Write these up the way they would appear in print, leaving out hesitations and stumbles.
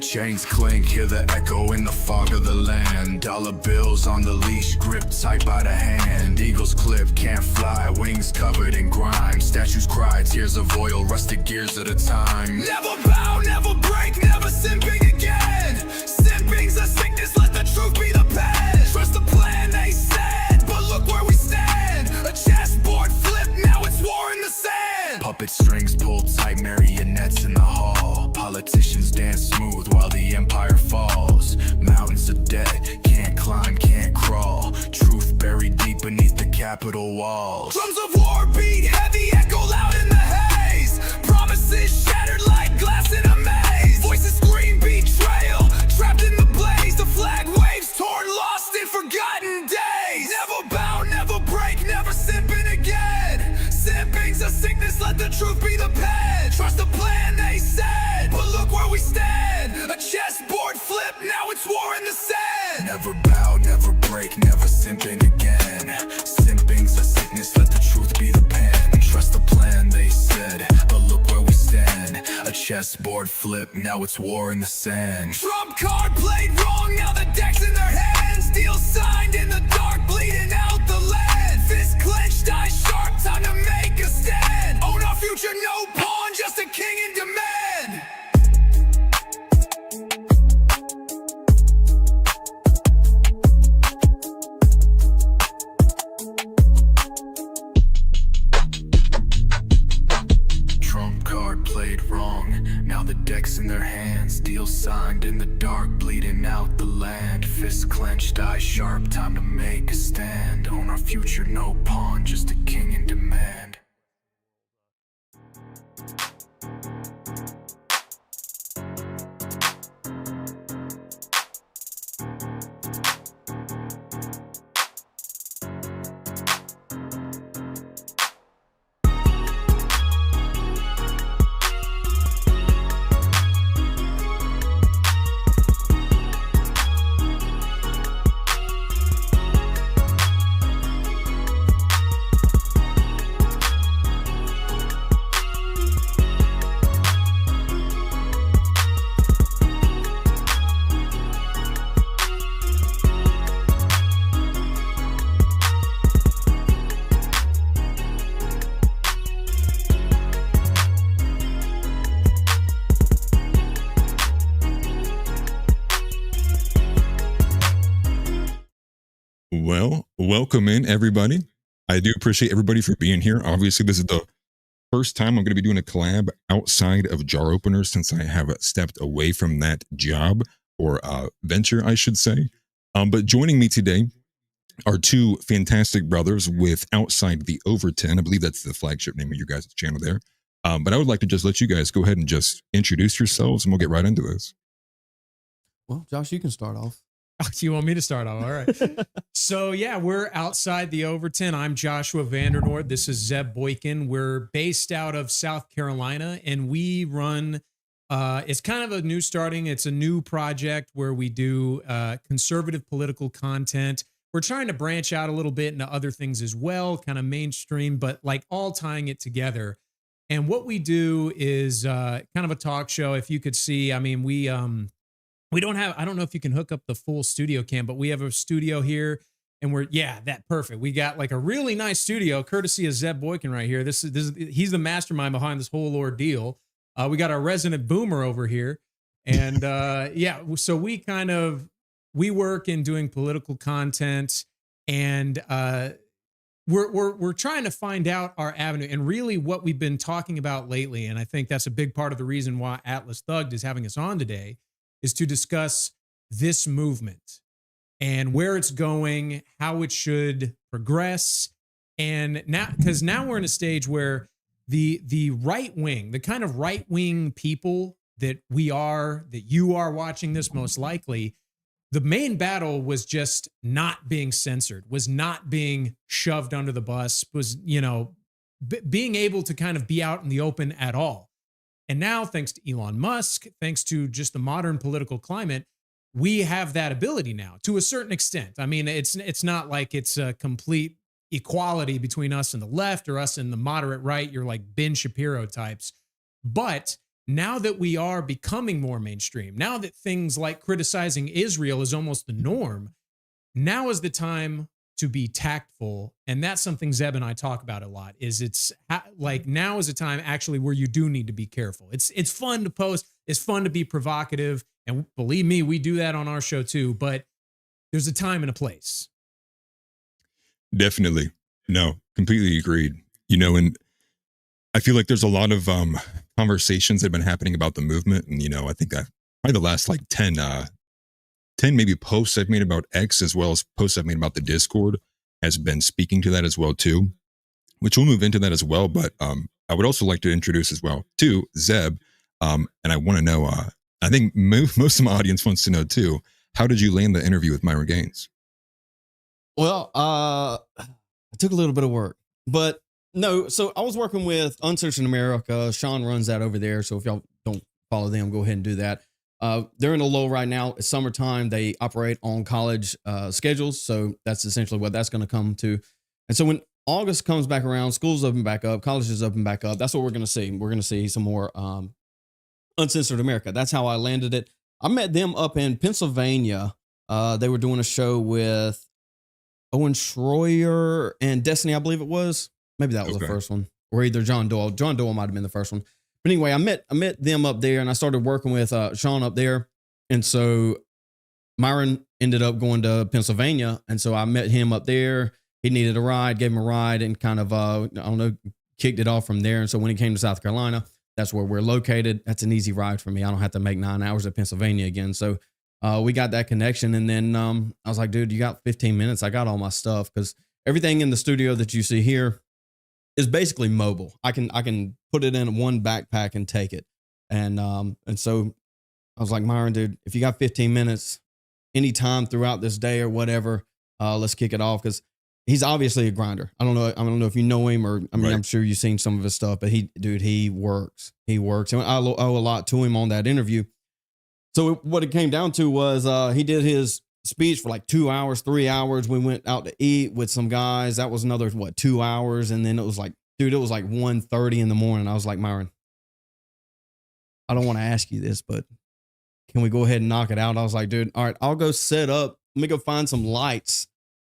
Chains clink, hear the echo in the fog of the land. Dollar bills on the leash, gripped tight by the hand. Eagles clip, can't fly, wings covered in grime. Statues cry, tears of oil, rusted gears at a time. Never bow, never break, never simping again. Simping's a sickness, let the truth be the pen. Trust the plan, they said, but look where we stand. A chessboard flip, now it's war in the sand. Puppet strings pulled tight, marionettes in the hall. Politicians dance smooth while the empire falls. Mountains of debt, can't climb, can't crawl. Truth buried deep beneath the Capitol walls. Drums of war beat heavy, echo loud in the haze. Promises shattered like glass in a maze. Voices scream betrayal, trapped in the blaze. The flag waves torn, lost in forgotten days. Never bow, never break, never simping again. Simping's a sickness, let the truth be the pen. Trust the plan, they said, but look where we stand. A chessboard flip, now it's war in the sand. Never bow, never break, never simping again. Simping's a sickness, let the truth be the pen. Trust the plan, they said, but look where we stand. A chessboard flip, now it's war in the sand. Trump card played wrong, now the deck's in their hands. Deal signed in the dark, bleeding out the land. Fist clenched, eyes sharp, time to make a stand. Own our future, no pawn, just a king in demand. Trump card played wrong, now the deck's in their hands. Deal signed in the dark, bleeding out the land. Fist clenched, eyes sharp, time to make a stand. Own our future, no pawn, just a king in demand. Well, welcome in, everybody. I do appreciate everybody for being here. Obviously, this is the first time I'm going to be doing a collab outside of Jar Openers since I have stepped away from that job or venture, I should say. But joining me today are two fantastic brothers with Outside the Overton. I believe that's the flagship name of your guys' channel there. But I would like to just let you guys go ahead and just introduce yourselves and we'll get right into this. Well, Josh, you can start off. Oh, you want me to start off? All right. So yeah, we're Outside the Overton. I'm Joshua Vandernoord. This is Zeb Boykin. We're based out of South Carolina and we run, it's kind of a new starting. It's a new project where we do conservative political content. We're trying to branch out a little bit into other things as well, kind of mainstream, but like all tying it together. And what we do is kind of a talk show. If you could see, I mean, we don't have, I don't know if you can hook up the full studio cam, but we have a studio here and that perfect. We got like a really nice studio courtesy of Zeb Boykin right here. He's the mastermind behind this whole ordeal. We got our resident boomer over here and so we work in doing political content and we're trying to find out our avenue and really what we've been talking about lately. And I think that's a big part of the reason why AtlasThugged is having us on today is to discuss this movement and where it's going, how it should progress. And now, because now we're in a stage where the right wing, the kind of right wing people that you are watching this most likely, the main battle was just not being censored, was not being shoved under the bus, was, being able to kind of be out in the open at all. And now, thanks to Elon Musk, thanks to just the modern political climate, we have that ability now to a certain extent. I mean, it's not like it's a complete equality between us and the left or us and the moderate right. You're like Ben Shapiro types. But now that we are becoming more mainstream, now that things like criticizing Israel is almost the norm, now is the time to be tactful. And that's something Zeb and I talk about a lot, is it's like now is a time actually where you do need to be careful. It's fun to post. It's fun to be provocative. And believe me, we do that on our show too, but there's a time and a place. Definitely. No, completely agreed. And I feel like there's a lot of conversations that have been happening about the movement. And, I think probably the last like 10 maybe posts I've made about X, as well as posts I've made about the Discord, has been speaking to that as well too, which we'll move into that as well. But I would also like to introduce as well to Zeb. And I want to know, I think most of my audience wants to know too, how did you land the interview with Myron Gaines? Well, it took a little bit of work, but no. So I was working with Uncensored America. Sean runs that over there. So if y'all don't follow them, go ahead and do that. They're in a lull right now. It's summertime. They operate on college schedules. So that's essentially what that's going to come to. And so when August comes back around, schools open back up, colleges open back up. That's what we're going to see. We're going to see some more Uncensored America. That's how I landed it. I met them up in Pennsylvania. They were doing a show with Owen Schroyer and Destiny, I believe it was. Maybe that was the first one. Or either John Doyle. John Doyle might have been the first one. But anyway, I met them up there, and I started working with Sean up there. And so Myron ended up going to Pennsylvania. And so I met him up there. He needed a ride, gave him a ride, and kind of, kicked it off from there. And so when he came to South Carolina, that's where we're located. That's an easy ride for me. I don't have to make 9 hours at Pennsylvania again. So we got that connection. And then I was like, dude, you got 15 minutes. I got all my stuff, because everything in the studio that you see here is basically mobile. I can put it in one backpack and take it. And so I was like, Myron, dude, if you got 15 minutes anytime throughout this day or whatever, let's kick it off. Because he's obviously a grinder. I don't know if you know him, or right. I'm sure you've seen some of his stuff, but he works. He works. And I owe a lot to him on that interview. So what it came down to was he did his speech for like 2 hours, 3 hours. We went out to eat with some guys. That was another, 2 hours. And then it was like 1:30 in the morning. I was like, Myron, I don't want to ask you this, but can we go ahead and knock it out? I was like, dude, all right, I'll go set up. Let me go find some lights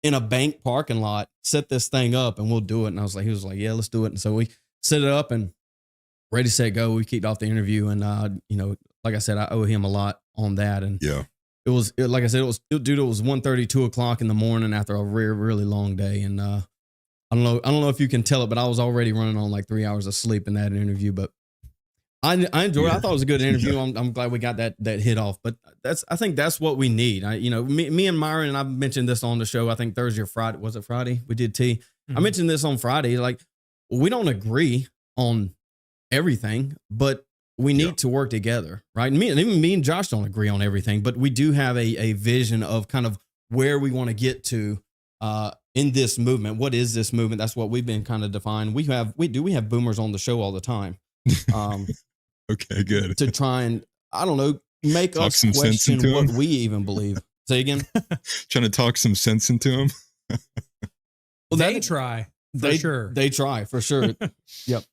in a bank parking lot, set this thing up, and we'll do it. And he was like, yeah, let's do it. And so we set it up and ready, set, go. We kicked off the interview. And, like I said, I owe him a lot on that. And yeah, like I said, it was 1:30, 2 o'clock in the morning after a really long day. And I don't know if you can tell it, but I was already running on like 3 hours of sleep in that interview. But I enjoyed it. I thought it was a good interview. Yeah. I'm glad we got that hit off. But I think that's what we need. Me and Myron, and I mentioned this on the show, I think Thursday or Friday. Was it Friday? We did tea. Mm-hmm. I mentioned this on Friday. Like, we don't agree on everything, but we need to work together, right? And even me and Josh don't agree on everything, but we do have a vision of kind of where we want to get to in this movement. What is this movement? That's what we've been kind of defined. We have boomers on the show all the time. Okay, good. To try and, I don't know, make talk us question what we even believe. Say again? Trying to talk some sense into them. Well, they try. For sure. They try, for sure. Yep.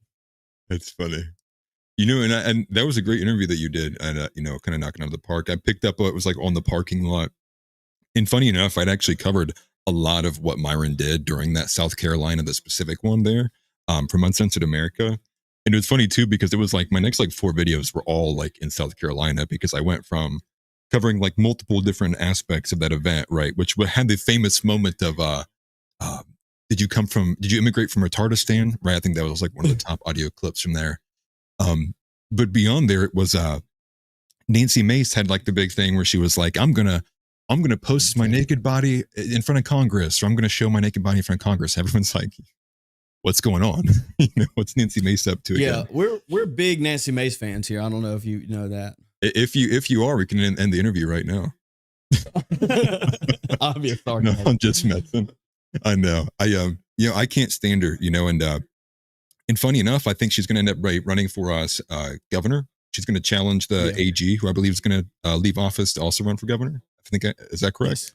That's funny. And that was a great interview that you did, and kind of knocking out of the park. I picked up what was like on the parking lot. And funny enough, I'd actually covered a lot of what Myron did during that South Carolina, the specific one there, from Uncensored America. And it was funny too, because it was like my next 4 videos were all like in South Carolina, because I went from covering like multiple different aspects of that event, right? Which had the famous moment of, did you immigrate from Retardistan? Right. I think that was like one of the top audio clips from there. But beyond there, it was, Nancy Mace had like the big thing where she was like, I'm going to post my naked body in front of Congress, or I'm going to show my naked body in front of Congress. Everyone's like, what's going on? What's Nancy Mace up to again? Yeah, we're big Nancy Mace fans here. I don't know if you know that. If you are, we can end the interview right now. I'll be a No, I'm just messing. I know. I can't stand her, and funny enough, I think she's going to end up running for us governor. She's going to challenge the AG, who I believe is going to leave office to also run for governor. Is that correct? Yes.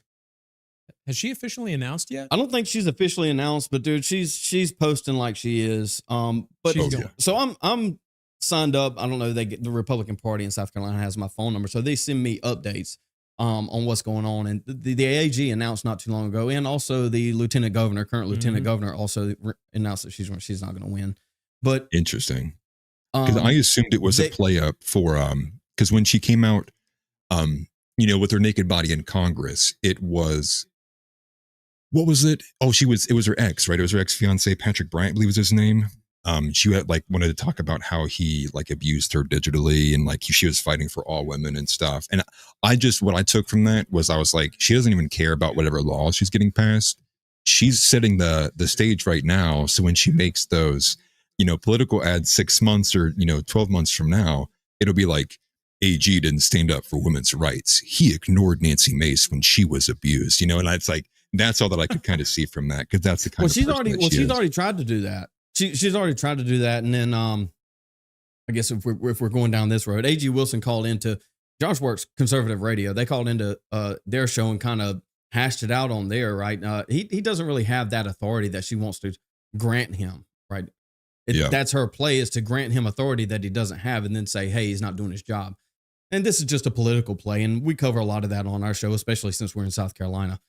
Has she officially announced yet? I don't think she's officially announced, but dude, she's posting like she is. So I'm signed up. I don't know. The Republican Party in South Carolina has my phone number, so they send me updates on what's going on. And the AG announced not too long ago, and also the lieutenant governor, current lieutenant governor, also announced that she's not going to win. But interesting, because I assumed it was a play up for because when she came out, with her naked body in Congress, it was. What was it? Oh, it was her ex, right? It was her ex-fiance, Patrick Bryant, I believe was his name. She had wanted to talk about how he abused her digitally and she was fighting for all women and stuff. And what I took from that was I was like, she doesn't even care about whatever laws she's getting passed. She's setting the stage right now. So when she makes those, political ads 6 months or, 12 months from now, it'll be like, AG didn't stand up for women's rights. He ignored Nancy Mace when she was abused, and it's like, that's all that I could kind of see from that, because that's the kind of she's already tried to do that. She's already tried to do that, and then I guess if we're going down this road, A.G. Wilson called into Josh Works Conservative Radio. They called into their show and kind of hashed it out on there, right? He doesn't really have that authority that she wants to grant him, right? That's her play, is to grant him authority that he doesn't have, and then say, hey, he's not doing his job. And this is just a political play, and we cover a lot of that on our show, especially since we're in South Carolina.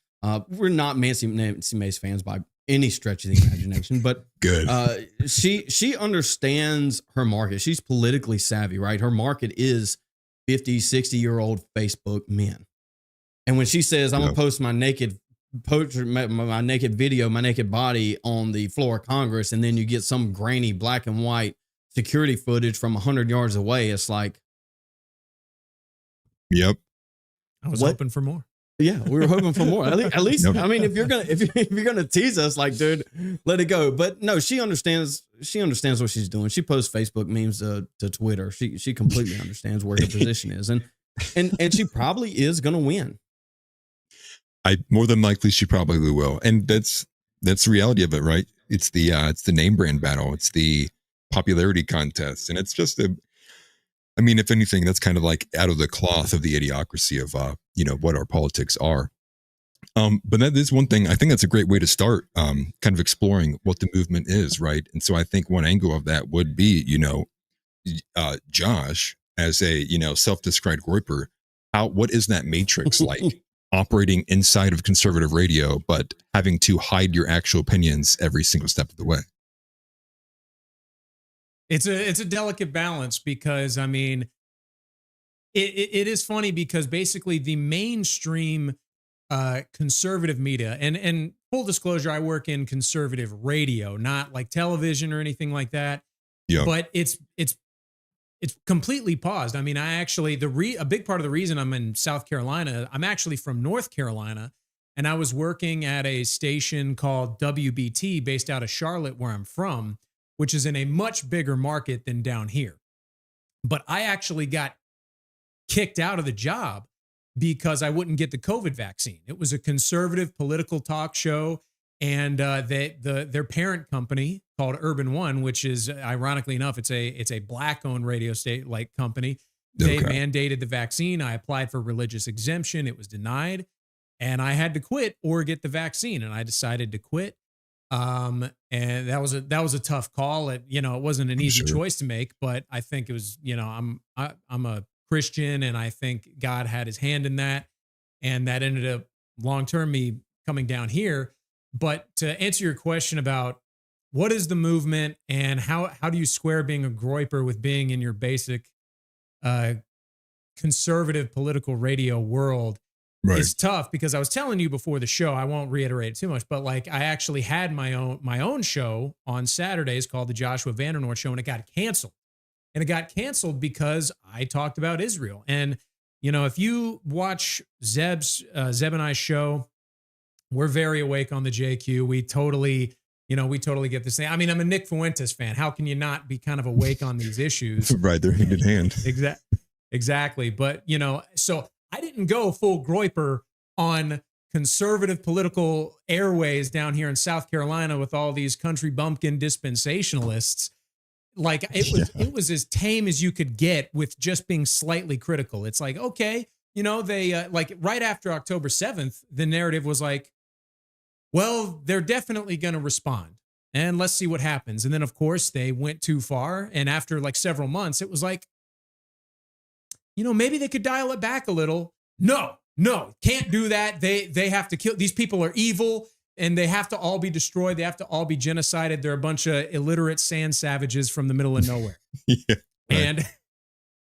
We're not Nancy Mace fans by any stretch of the imagination, but good. She understands her market. She's politically savvy, right? Her market is 50, 60-year-old Facebook men. And when she says, I'm going to post my naked portrait, my naked video, my naked body on the floor of Congress, and then you get some grainy black and white security footage from 100 yards away, it's like, yep. I was hoping for more. Yeah, we were hoping for more. At least, I mean, if you're gonna tease us, dude, let it go. But no, she understands. She understands what she's doing. She posts Facebook memes to Twitter. She completely understands where her position is, and she probably is gonna win. More than likely she probably will, and that's the reality of it, right? It's the name brand battle. It's the popularity contest, and it's just if anything, that's kind of out of the cloth of the idiocracy of what our politics are. But that is one thing. I think that's a great way to start kind of exploring what the movement is, right? And so I think one angle of that would be, Josh, as a self-described groiper, what is that matrix like? Operating inside of conservative radio, but having to hide your actual opinions every single step of the way. It's a delicate balance, because it is funny because basically the mainstream conservative media, and full disclosure, I work in conservative radio, not like television or anything like that. Yeah. But it's completely paused. I actually a big part of the reason I'm in South Carolina, I'm actually from North Carolina, and I was working at a station called WBT based out of Charlotte, where I'm from, which is in a much bigger market than down here. But I actually got kicked out of the job because I wouldn't get the COVID vaccine. It was a conservative political talk show, and their parent company called Urban One, which is ironically enough, it's a black-owned radio company. They mandated the vaccine. I applied for religious exemption. It was denied, and I had to quit or get the vaccine, and I decided to quit. And that was a tough call. It wasn't an easy choice to make, but I think it was, I'm a Christian, and I think God had his hand in that. And that ended up long-term me coming down here. But to answer your question about what is the movement and how do you square being a groiper with being in your basic, conservative political radio world, right. It's tough, because I was telling you before the show, I won't reiterate too much, but I actually had my own show on Saturdays called the Joshua Vandernoort Show, and it got canceled. And it got canceled because I talked about Israel. And, if you watch Zeb and I's show, we're very awake on the JQ. We totally get this thing. I'm a Nick Fuentes fan. How can you not be kind of awake on these issues? Right. They're hand in hand. Exactly. But, so I didn't go full groiper on conservative political airways down here in South Carolina with all these country bumpkin dispensationalists. It was as tame as you could get with just being slightly critical. It's like, okay, they right after October 7th, the narrative was like, well, they're definitely going to respond. and let's see what happens. And then, of course, they went too far. And after like several months, it was like, maybe they could dial it back a little. No, can't do that. They have to kill. These people are evil, and they have to all be destroyed. They have to all be genocided. They're a bunch of illiterate sand savages from the middle of nowhere. Yeah, right.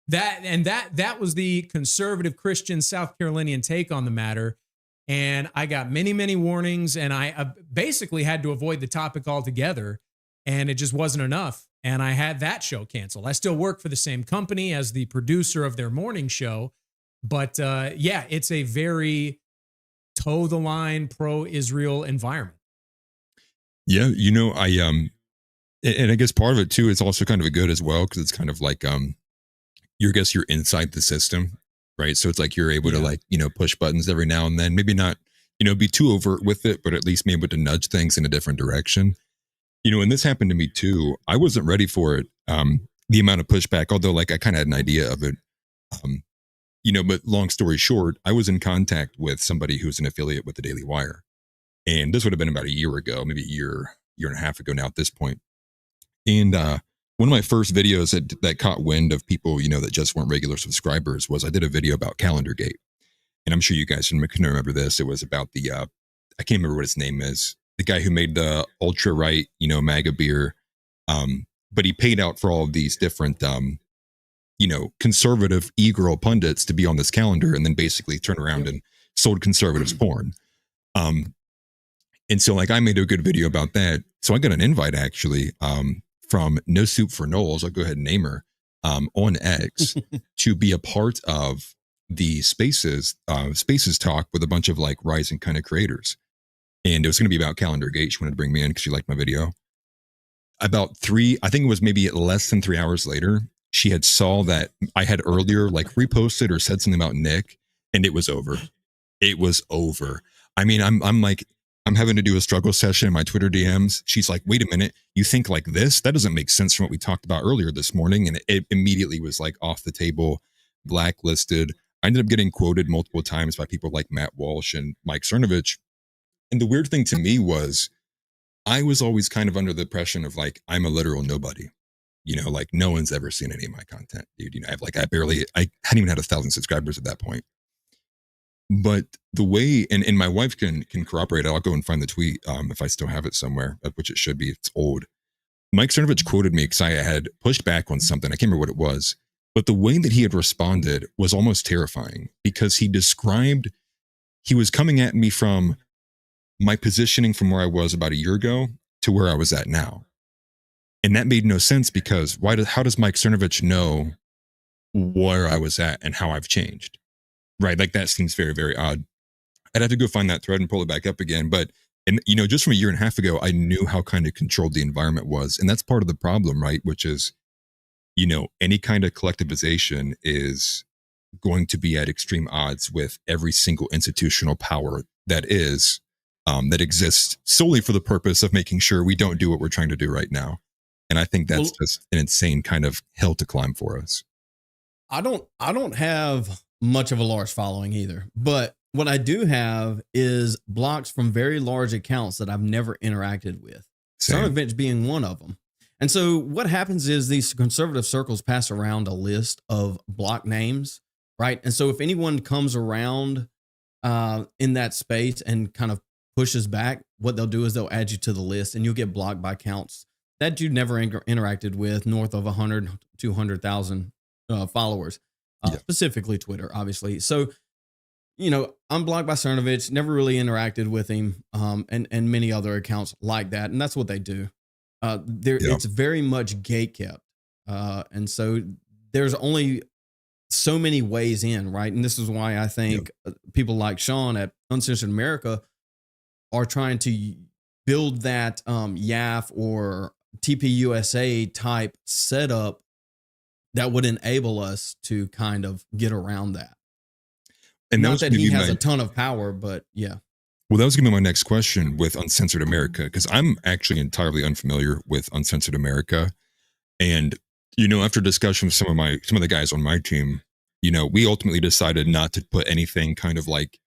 And that was the conservative Christian South Carolinian take on the matter. And I got many, many warnings, and I basically had to avoid the topic altogether, and it just wasn't enough. And I had that show canceled. I still work for the same company as the producer of their morning show. But yeah, it's a very toe the line pro-Israel environment. Yeah, and I guess part of it too is also kind of a good as well, because it's kind of like you're inside the system, right? So it's like you're able to like, push buttons every now and then, maybe not, be too overt with it, but at least be able to nudge things in a different direction. And this happened to me too. I wasn't ready for it. The amount of pushback, although like I kind of had an idea of it. But long story short, I was in contact with somebody who's an affiliate with the Daily Wire. And this would have been about a year ago, maybe a year and a half ago now at this point. And one of my first videos that caught wind of people, that just weren't regular subscribers was I did a video about Calendargate. And I'm sure you guys can remember this. It was about the, I can't remember what his name is, the guy who made the ultra-right, MAGA beer. But he paid out for all of these different, conservative e-girl pundits to be on this calendar, and then basically turn around and sold conservatives porn. And so like I made a good video about that. So I got an invite actually from No Soup for Knowles, I'll go ahead and name her, on X to be a part of the Spaces talk with a bunch of like rising kind of creators. And it was going to be about Calendargate. She wanted to bring me in because she liked my video. About I think it was maybe less than 3 hours later, she had saw that I had earlier like reposted or said something about Nick, and it was over. It was over. I mean, I'm having to do a struggle session in my Twitter DMs. She's like, wait a minute, you think like this? That doesn't make sense from what we talked about earlier this morning. And it immediately was like off the table, blacklisted. I ended up getting quoted multiple times by people like Matt Walsh and Mike Cernovich. And the weird thing to me was I was always kind of under the impression of like, I'm a literal nobody. Like no one's ever seen any of my content, dude. I hadn't even had 1,000 subscribers at that point. But the way, and my wife can corroborate, I'll go and find the tweet if I still have it somewhere, which it should be, it's old. Mike Cernovich quoted me because I had pushed back on something. I can't remember what it was, but the way that he had responded was almost terrifying, because he was coming at me from my positioning from where I was about a year ago to where I was at now. And that made no sense, because how does Mike Cernovich know where I was at and how I've changed? Right? Like that seems very, very odd. I'd have to go find that thread and pull it back up again. But, just from a year and a half ago, I knew how kind of controlled the environment was. And that's part of the problem, right? Which is, any kind of collectivization is going to be at extreme odds with every single institutional power that exists solely for the purpose of making sure we don't do what we're trying to do right now. And I think that's just an insane kind of hill to climb for us. I don't have much of a large following either, but what I do have is blocks from very large accounts that I've never interacted with. Some events being one of them. And so what happens is these conservative circles pass around a list of block names, right? And so if anyone comes around in that space and kind of pushes back, what they'll do is they'll add you to the list, and you'll get blocked by accounts that you never interacted with, north of 100, 200,000 followers, specifically Twitter, obviously. So, I'm blocked by Cernovich, never really interacted with him, and many other accounts like that. And that's what they do. It's very much gate kept. And so there's only so many ways in, right? And this is why I think people like Sean at Uncensored America are trying to build that YAF or TPUSA type setup that would enable us to kind of get around that. And not that he has a ton of power, but yeah. Well, that was going to be my next question with Uncensored America, because I'm actually entirely unfamiliar with Uncensored America. And, after discussion with some of the guys on my team, we ultimately decided not to put anything kind of like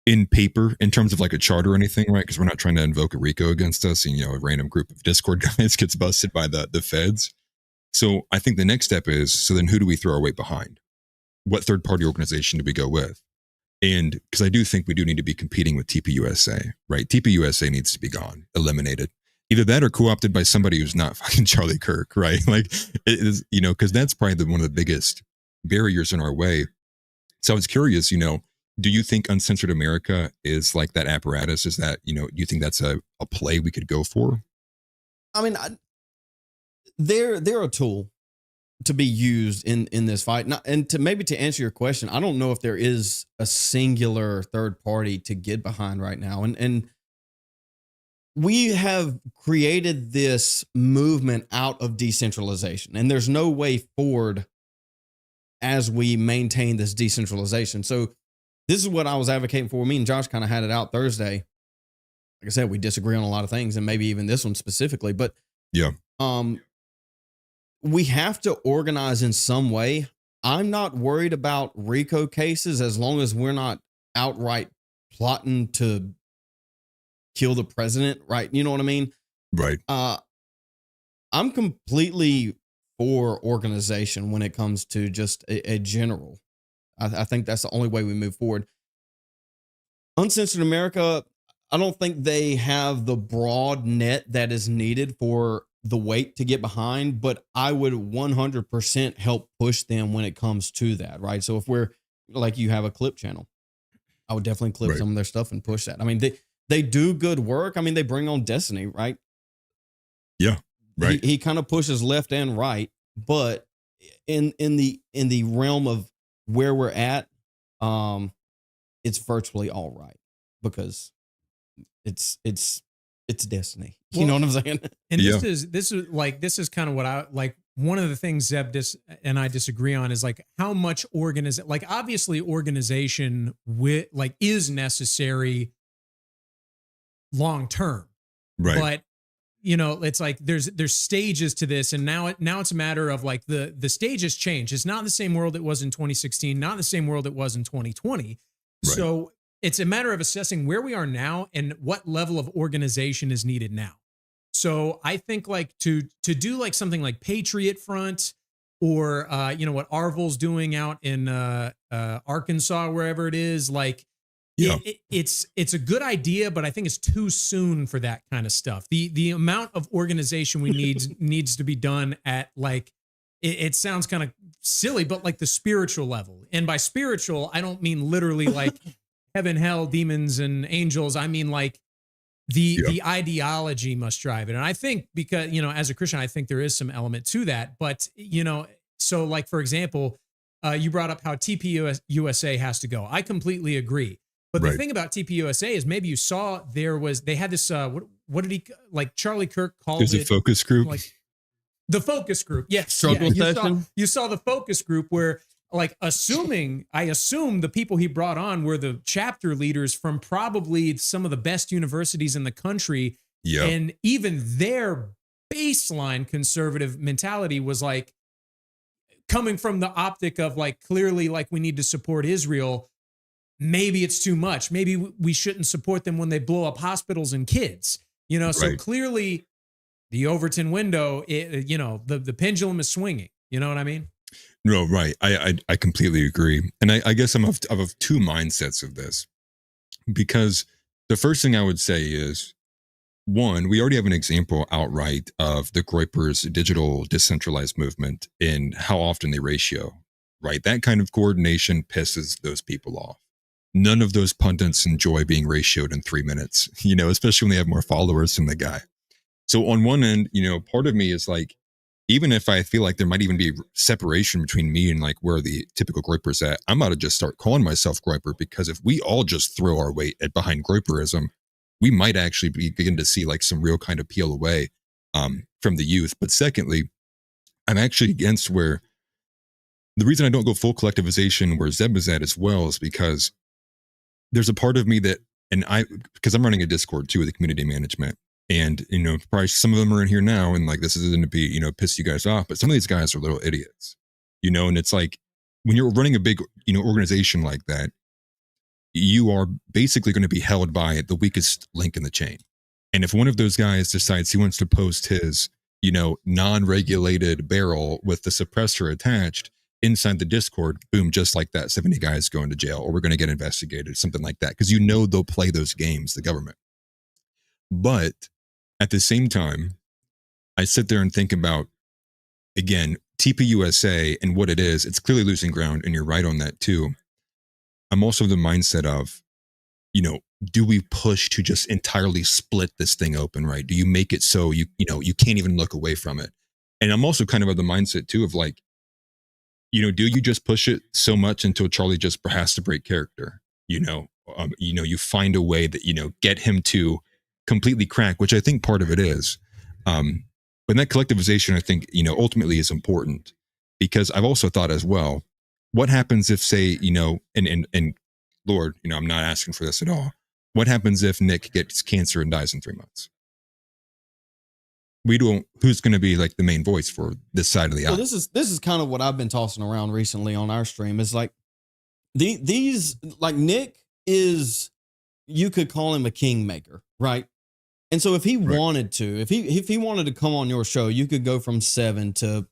in paper in terms of like a charter or anything, right? Because we're not trying to invoke a RICO against us, and a random group of Discord guys gets busted by the feds. So I think the next step is, so then who do we throw our weight behind? What third party organization do we go with? And because I do think we do need to be competing with TPUSA, right? TPUSA needs to be gone, eliminated. Either that or co-opted by somebody who's not fucking Charlie Kirk, right? Like it is, because that's probably one of the biggest barriers in our way. So I was curious, do you think Uncensored America is like that apparatus? Is that, do you think that's a play we could go for? I mean, they're a tool to be used in this fight. And to answer your question, I don't know if there is a singular third party to get behind right now. And we have created this movement out of decentralization, and there's no way forward as we maintain this decentralization. So this is what I was advocating for. Me and Josh kind of had it out Thursday. Like I said, we disagree on a lot of things, and maybe even this one specifically, but yeah. We have to organize in some way. I'm not worried about RICO cases as long as we're not outright plotting to kill the president, right? You know what I mean? Right. I'm completely for organization when it comes to just a general. I think that's the only way we move forward. Uncensored America, I don't think they have the broad net that is needed for the weight to get behind, but I would 100% help push them when it comes to that, right? So if we're like, you have a clip channel, I would definitely clip some of their stuff and push that. I mean, they do good work. I mean, they bring on Destiny, right? Yeah, right. He kind of pushes left and right, but in the realm of where we're at, it's virtually all right because it's Destiny. You know what I'm saying? And this is kind of what I like. One of the things Zeb and I disagree on is like how much obviously organization is necessary long term, right? But it's like there's stages to this, and now it's a matter of like the stages change. It's not the same world it was in 2016, not the same world it was in 2020. Right. So it's a matter of assessing where we are now and what level of organization is needed now. So I think like to do like something like Patriot Front or what Arvel's doing out in Arkansas, wherever it is, like it's a good idea, but I think it's too soon for that kind of stuff. The amount of organization we need needs to be done at like it sounds kind of silly, but like the spiritual level. And by spiritual, I don't mean literally like heaven, hell, demons, and angels. I mean like the ideology must drive it. And I think because, as a Christian, I think there is some element to that. But, so like, for example, you brought up how TPUSA has to go. I completely agree. But the thing about TPUSA is maybe you saw they had this, what did he, like Charlie Kirk called it? There's a focus group. Like the focus group. Yes. Struggle session. You saw the focus group where like I assume the people he brought on were the chapter leaders from probably some of the best universities in the country. Yeah. And even their baseline conservative mentality was like coming from the optic of like, clearly, like we need to support Israel. Maybe it's too much. Maybe we shouldn't support them when they blow up hospitals and kids, so clearly the Overton window, the pendulum is swinging. You know what I mean? No, right. I completely agree. And I guess I'm of two mindsets of this, because the first thing I would say is, one, we already have an example outright of the Groyper's digital decentralized movement in how often they ratio, right? That kind of coordination pisses those people off. None of those pundits enjoy being ratioed in 3 minutes, especially when they have more followers than the guy. So on one end, part of me is like, even if I feel like there might even be separation between me and like where the typical Groyper's at, I'm about to just start calling myself Groyper, because if we all just throw our weight behind Groyperism, we might actually begin to see like some real kind of peel away from the youth. But secondly, I'm actually against where the reason I don't go full collectivization where Zeb is at as well is because there's a part of me that, because I'm running a Discord too with the community management. And, probably some of them are in here now, and like, this isn't to be, piss you guys off, but some of these guys are little idiots, and it's like, when you're running a big, organization like that, you are basically going to be held by the weakest link in the chain. And if one of those guys decides he wants to post his, non-regulated barrel with the suppressor attached inside the Discord, boom, just like that, 70 guys going to jail, or we're going to get investigated, something like that. Because they'll play those games, the government. But at the same time, I sit there and think about, again, TPUSA and what it is. It's clearly losing ground, and you're right on that too. I'm also of the mindset of, do we push to just entirely split this thing open, right? Do you make it so you can't even look away from it? And I'm also kind of the mindset too of like, do you just push it so much until Charlie just has to break character? You find a way that, get him to completely crack, which I think part of it is. But that collectivization, I think, ultimately is important, because I've also thought as well, what happens if, say, and Lord, I'm not asking for this at all. What happens if Nick gets cancer and dies in 3 months? Who's going to be like the main voice for this side of the aisle? This is kind of what I've been tossing around recently on our stream. Is like these like Nick is, you could call him a kingmaker, right? And so if he wanted to, if he wanted to come on your show, you could go from 7 to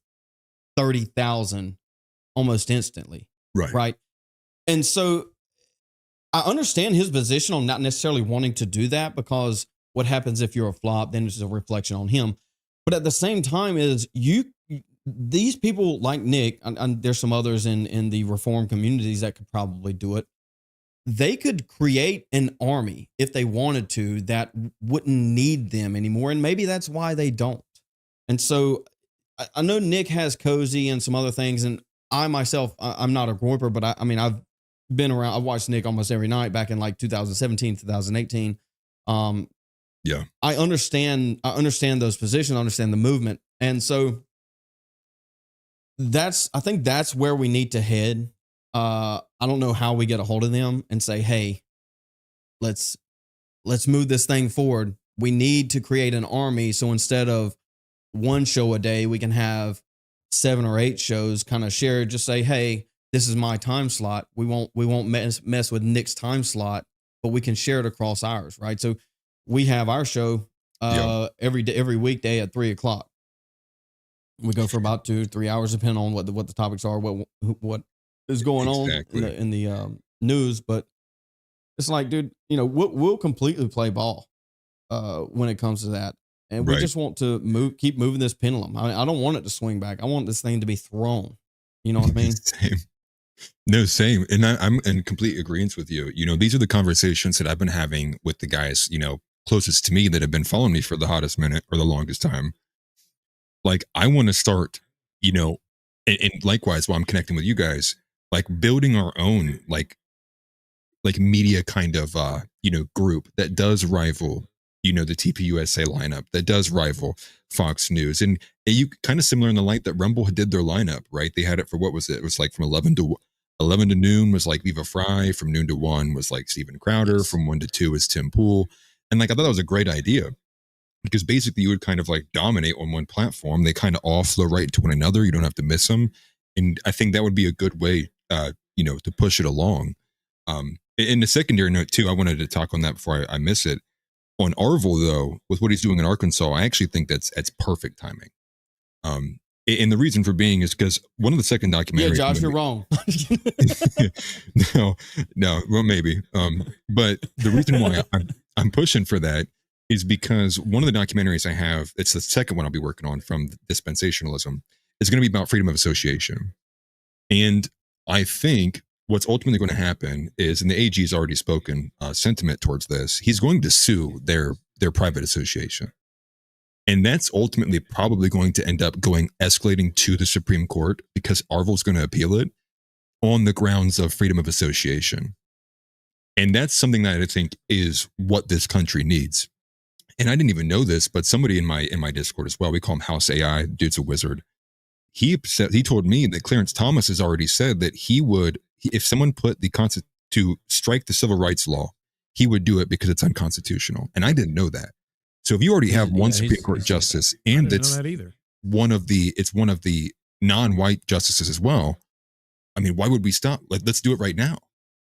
30,000 almost instantly. Right. And so I understand his position on not necessarily wanting to do that, because what happens if you're a flop, then it's a reflection on him. But at the same time is these people like Nick, and there's some others in the reform communities that could probably do it. They could create an army if they wanted to that wouldn't need them anymore. And maybe that's why they don't. And so I know Nick has Cozy and some other things. And I myself, I'm not a groiper, but I've been around. I've watched Nick almost every night back in like 2017, 2018. Yeah, I understand those positions. I understand the movement. And so I think that's where we need to head. I don't know how we get a hold of them and say, hey, let's move this thing forward. We need to create an army. So instead of one show a day, we can have 7 or 8 shows kind of shared. Just say, hey, this is my time slot. We won't mess with Nick's time slot, but we can share it across ours. Right. So we have our show every weekday at 3:00. We go for about 2-3 hours, depending on what the topics are, what is going on in the news. But it's like, dude, we'll completely play ball when it comes to that. And we just want to keep moving this pendulum. I don't want it to swing back. I want this thing to be thrown. You know what I mean? Same. No, same. And I'm in complete agreement with you. These are the conversations that I've been having with the guys, closest to me that have been following me for the hottest minute or the longest time. Like, I want to start, and likewise, while I'm connecting with you guys, like building our own, like media kind of, group that does rival, the TPUSA lineup, that does rival Fox News. And you kind of similar in the light that Rumble did their lineup, right? They had it for, what was it? It was like from 11 to noon was like Viva Fry. From noon to 1 was like Steven Crowder. From 1 to 2 was Tim Pool. And like, I thought that was a great idea, because basically you would kind of like dominate on one platform. They kind of all flow right into one another. You don't have to miss them. And I think that would be a good way, to push it along. In the secondary note too, I wanted to talk on that before I miss it. On Arvel though, with what he's doing in Arkansas, I actually think that's perfect timing. And the reason for being is because one of the second documentaries. Yeah, Josh, you're wrong. No, well, maybe. But the reason why I'm pushing for that is because one of the documentaries I have, it's the second one I'll be working on from dispensationalism, is going to be about freedom of association. And I think what's ultimately going to happen is, and the AG has already spoken sentiment towards this, he's going to sue their private association. And that's ultimately probably going to end up escalating to the Supreme Court, because Arvel's going to appeal it on the grounds of freedom of association. And that's something that I think is what this country needs. And I didn't even know this, but somebody in my Discord as well, we call him House AI, dude's a wizard. He told me that Clarence Thomas has already said that he would, if someone put to strike the civil rights law, he would do it because it's unconstitutional. And I didn't know that. So if you already have one Supreme Court justice, and it's one of the non-white justices as well, I mean, why would we stop? Let's do it right now.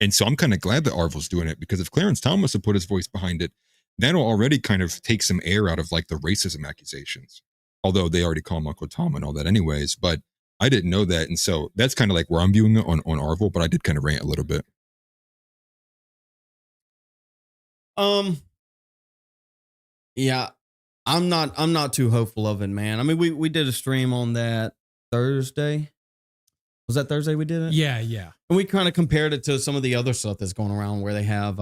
And so I'm kind of glad that Arvel's doing it, because if Clarence Thomas had put his voice behind it, that'll already kind of take some air out of like the racism accusations. Although they already call him Uncle Tom and all that anyways, but I didn't know that. And so that's kind of like where I'm viewing it on Arvel, but I did kind of rant a little bit. Yeah, I'm not too hopeful of it, man. I mean, we did a stream on that Thursday. Was that Thursday we did it? Yeah. And we kind of compared it to some of the other stuff that's going around where they have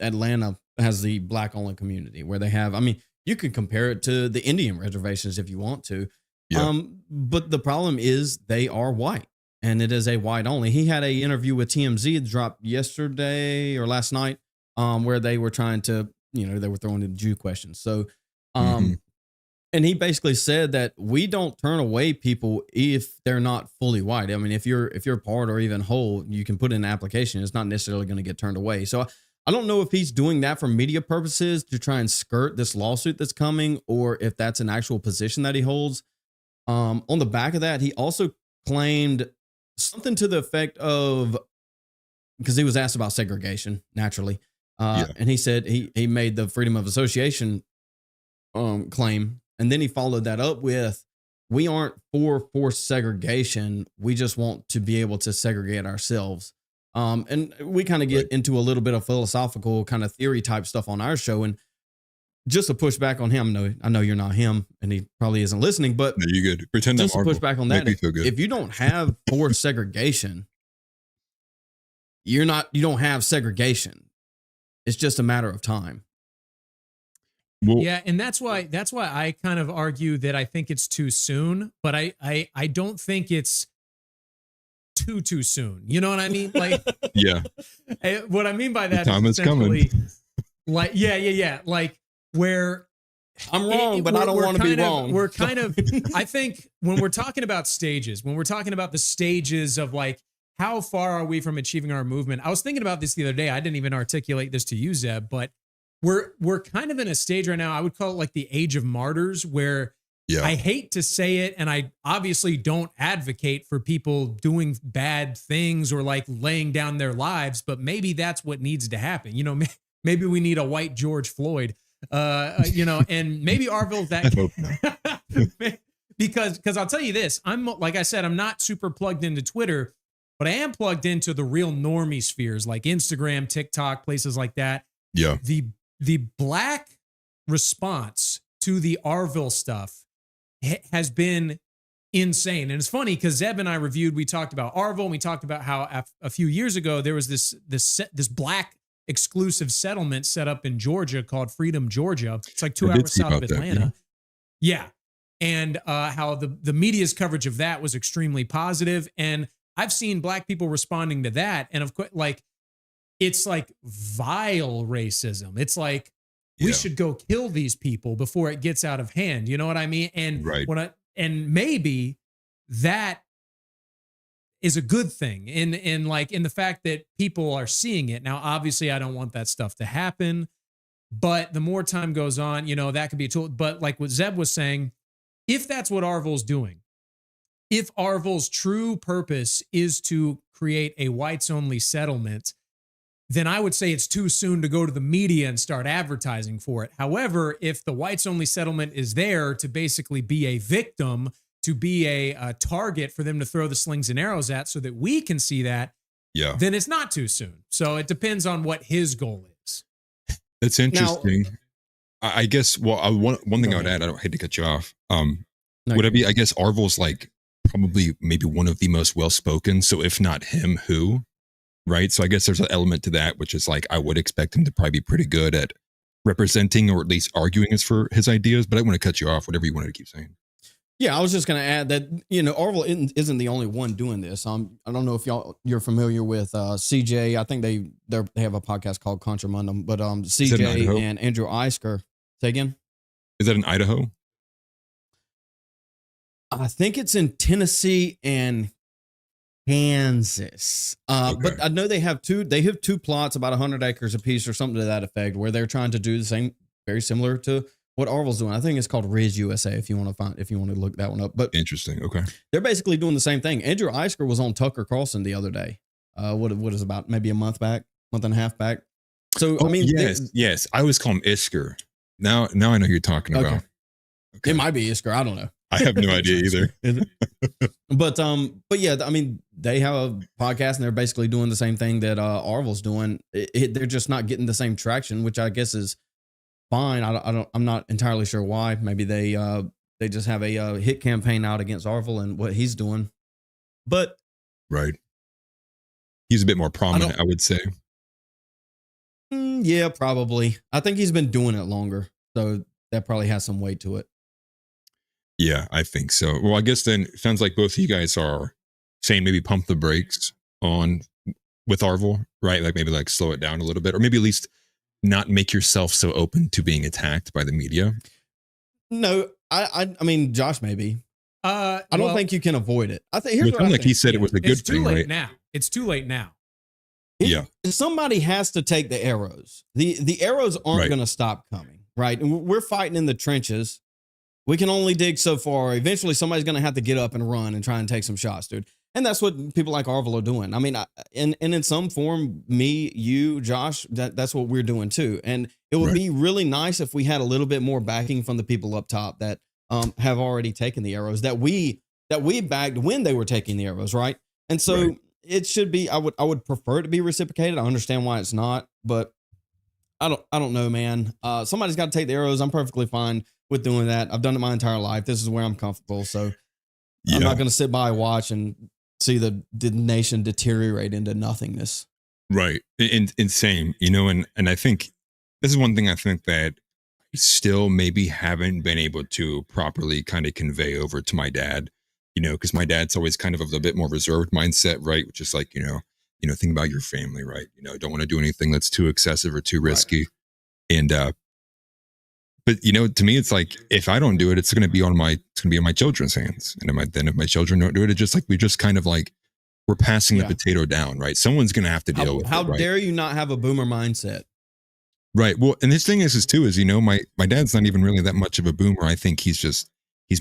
Atlanta has the black only community where they have, I mean, you could compare it to the Indian reservations if you want to. Yeah. But the problem is they are white and it is a white only. He had a interview with TMZ that dropped yesterday or last night where they were trying to, they were throwing in Jew questions. So, and he basically said that we don't turn away people if they're not fully white. I mean, if you're part or even whole, you can put in an application. It's not necessarily going to get turned away. So I don't know if he's doing that for media purposes to try and skirt this lawsuit that's coming, or if that's an actual position that he holds. On the back of that, he also claimed something to the effect of, because he was asked about segregation, naturally. And he said he made the freedom of association claim. And then he followed that up with, we aren't for forced segregation. We just want to be able to segregate ourselves. And we kind of get into a little bit of philosophical kind of theory type stuff on our show. And just to push back on him, no, I know you're not him and he probably isn't listening, but no, you're good. Pretend just to push back on that. If you don't have forced segregation, you don't have segregation. It's just a matter of time. Well, Yeah, and that's why I kind of argue that I think it's too soon, but I don't think it's too soon. You know what I mean? Like, yeah. What I mean by that The time is essentially, coming. like, yeah, like where I'm wrong, but I don't want to be wrong. We're kind of, I think when we're talking about stages, when we're talking about the stages of like, how far are we from achieving our movement? I was thinking about this the other day. I didn't even articulate this to you, Zeb, but we're kind of in a stage right now. I would call it like the age of martyrs, where I hate to say it, and I obviously don't advocate for people doing bad things or like laying down their lives, but maybe that's what needs to happen. Maybe we need a white George Floyd, and maybe Arvel's that. because I'll tell you this, like I said, I'm not super plugged into Twitter, but I am plugged into the real normie spheres like Instagram, TikTok, places like that. Yeah. The black response to the Arville stuff has been insane. And it's funny because Zeb and I we talked about Arville, and we talked about how a few years ago there was this black exclusive settlement set up in Georgia called Freedom, Georgia. It's like 2 hours south of Atlanta. Yeah. And how the media's coverage of that was extremely positive. And I've seen black people responding to that. And of course, like, it's like vile racism. It's like, we should go kill these people before it gets out of hand. You know what I mean? And and maybe that is a good thing in the fact that people are seeing it. Now, obviously I don't want that stuff to happen, but the more time goes on, that could be a tool. But like what Zeb was saying, if that's what Arvel's doing, if Arvel's true purpose is to create a whites only settlement, then I would say it's too soon to go to the media and start advertising for it. However, if the whites only settlement is there to basically be a victim, to be a target for them to throw the slings and arrows at so that we can see that, then it's not too soon. So it depends on what his goal is. That's interesting. Now, I guess, one thing I would add, I don't hate to cut you off. Would it be, I guess Arvel's like probably maybe one of the most well-spoken. So if not him, who? Right. So I guess there's an element to that, which is like, I would expect him to probably be pretty good at representing or at least arguing for his ideas, but I want to cut you off, whatever you wanted to keep saying. Yeah, I was just going to add that, Arvel isn't the only one doing this. I don't know if you're familiar with CJ. I think they have a podcast called Contramundum, but CJ and Andrew Eisker. Say again? Is that in Idaho? I think it's in Tennessee and Kansas. But I know they have two plots about 100 acres apiece or something to that effect, where they're trying to do the same, very similar to what Arvel's doing. I think it's called Riz USA if you want to look that one up. But interesting. Okay. They're basically doing the same thing. Andrew Eisker was on Tucker Carlson the other day. What is about maybe a month back. month and a half back. So Oh, I mean, yes. I always call him Isker. Now I know who you're talking Okay. about. Okay. it might be Isker. I don't know. I have no idea either. But yeah, I mean, they have a podcast and they're basically doing the same thing that Arvel's doing. They're just not getting the same traction, which I guess is fine. I'm not entirely sure why. Maybe they just have a hit campaign out against Arvel and what he's doing. But Right. He's a bit more prominent, I would say. yeah, probably. I think he's been doing it longer, so that probably has some weight to it. Yeah, I think so. Well, I guess then it sounds like both of you guys are saying maybe pump the brakes on with Arvel, right? Like maybe like slow it down a little bit, or maybe at least not make yourself so open to being attacked by the media. No, I mean, Josh, maybe. I don't think you can avoid it. I think here's It what I sounded like think. he said it was a good It's too thing, late right? now. It's too late now. Yeah. Somebody has to take the arrows. The arrows aren't Right. going to stop coming, right? And we're fighting in the trenches. We can only dig so far. Eventually, somebody's going to have to get up and run and try and take some shots, dude. And that's what people like Arvel are doing. I mean, and in some form, me, you, Josh, that's what we're doing too. And it would Right. be really nice if we had a little bit more backing from the people up top that have already taken the arrows that we bagged when they were taking the arrows, right? And so Right. it should be. I would prefer it to be reciprocated. I understand why it's not, but I don't know, man. Somebody's got to take the arrows. I'm perfectly fine with doing that. I've done it my entire life. This is where I'm comfortable. So Yeah. I'm not going to sit by and watch and see the nation deteriorate into nothingness. Right. And same, and I think this is one thing I think that I still maybe haven't been able to properly kind of convey over to my dad, because my dad's always kind of a bit more reserved mindset, right? Which is like, think about your family, right? Don't want to do anything that's too excessive or too risky. And, but to me, it's like, if I don't do it, it's going to be on my children's hands. And if my children don't do it, it's just like, we just kind of like, we're passing the potato down, right? Someone's going to have to deal with it. How right? dare you not have a boomer mindset? Right. Well, and his thing is my dad's not even really that much of a boomer. I think he's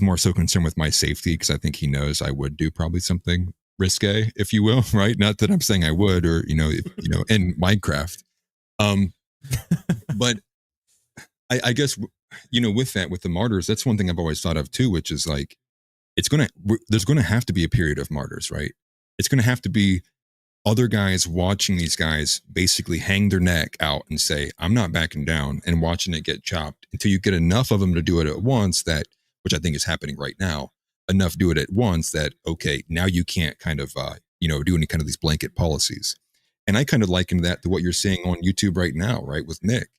more so concerned with my safety, because I think he knows I would do probably something risque, if you will, right? Not that I'm saying I would, or in Minecraft. But I guess with the martyrs, that's one thing I've always thought of too, which is like, there's gonna have to be a period of martyrs, right? It's gonna have to be other guys watching these guys basically hang their neck out and say, I'm not backing down, and watching it get chopped until you get enough of them to do it at once, which I think is happening right now, enough do it at once that, okay, now you can't kind of, do any kind of these blanket policies. And I kind of liken that to what you're seeing on YouTube right now, right? With Nick,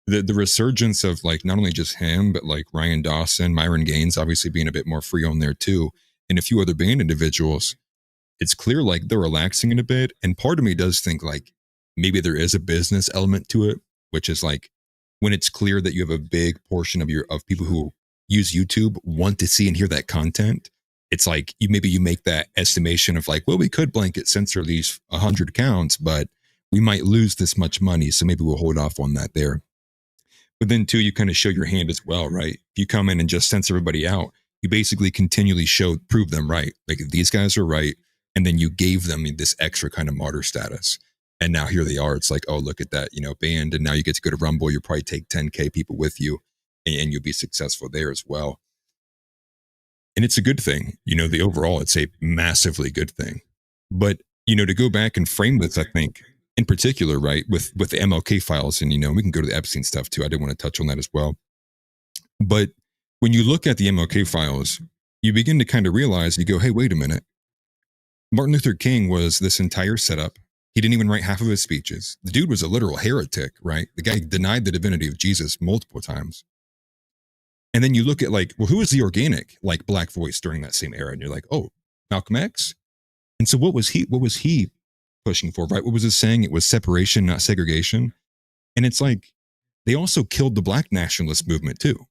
the resurgence of like, not only just him, but like Ryan Dawson, Myron Gaines, obviously being a bit more free on there too, and a few other band individuals. It's clear like they're relaxing it a bit. And part of me does think like maybe there is a business element to it, which is like, when it's clear that you have a big portion of people who use YouTube want to see and hear that content, it's like you make that estimation of like, well, we could blanket censor these 100 accounts, but we might lose this much money, so maybe we'll hold off on that there. But then too, you kind of show your hand as well, right? If you come in and just censor everybody out, you basically continually prove them right. Like, if these guys are right, and then you gave them this extra kind of martyr status, and now here they are. It's like, oh, look at that, band, and now you get to go to Rumble. You'll probably take 10K people with you, and you'll be successful there as well. And it's a good thing, the overall, it's a massively good thing. But, to go back and frame this, I think, in particular, right, with the MLK files, and, we can go to the Epstein stuff too. I did want to touch on that as well. But when you look at the MLK files, you begin to kind of realize, you go, hey, wait a minute. Martin Luther King was this entire setup. He didn't even write half of his speeches. The dude was a literal heretic, right? The guy denied the divinity of Jesus multiple times. And then you look at like, well, who was the organic, like, black voice during that same era? And you're like, oh, Malcolm X. And so what was he pushing for, right? What was his saying? It was separation, not segregation. And it's like, they also killed the black nationalist movement too.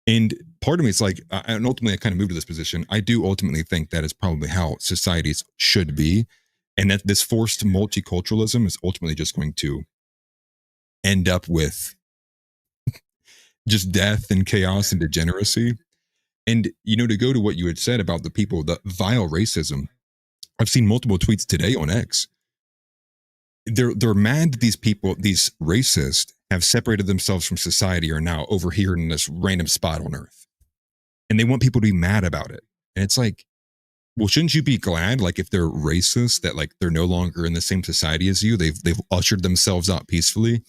And part of me is like, and ultimately I kind of moved to this position. I do ultimately think that is probably how societies should be. And that this forced multiculturalism is ultimately just going to end up with just death and chaos and degeneracy. And, to go to what you had said about the people, the vile racism, I've seen multiple tweets today on X. they're mad that these people, these racists, have separated themselves from society, are now over here in this random spot on Earth, and they want people to be mad about it. And it's like, well, shouldn't you be glad, like, if they're racist, that like they're no longer in the same society as you? They've ushered themselves out peacefully.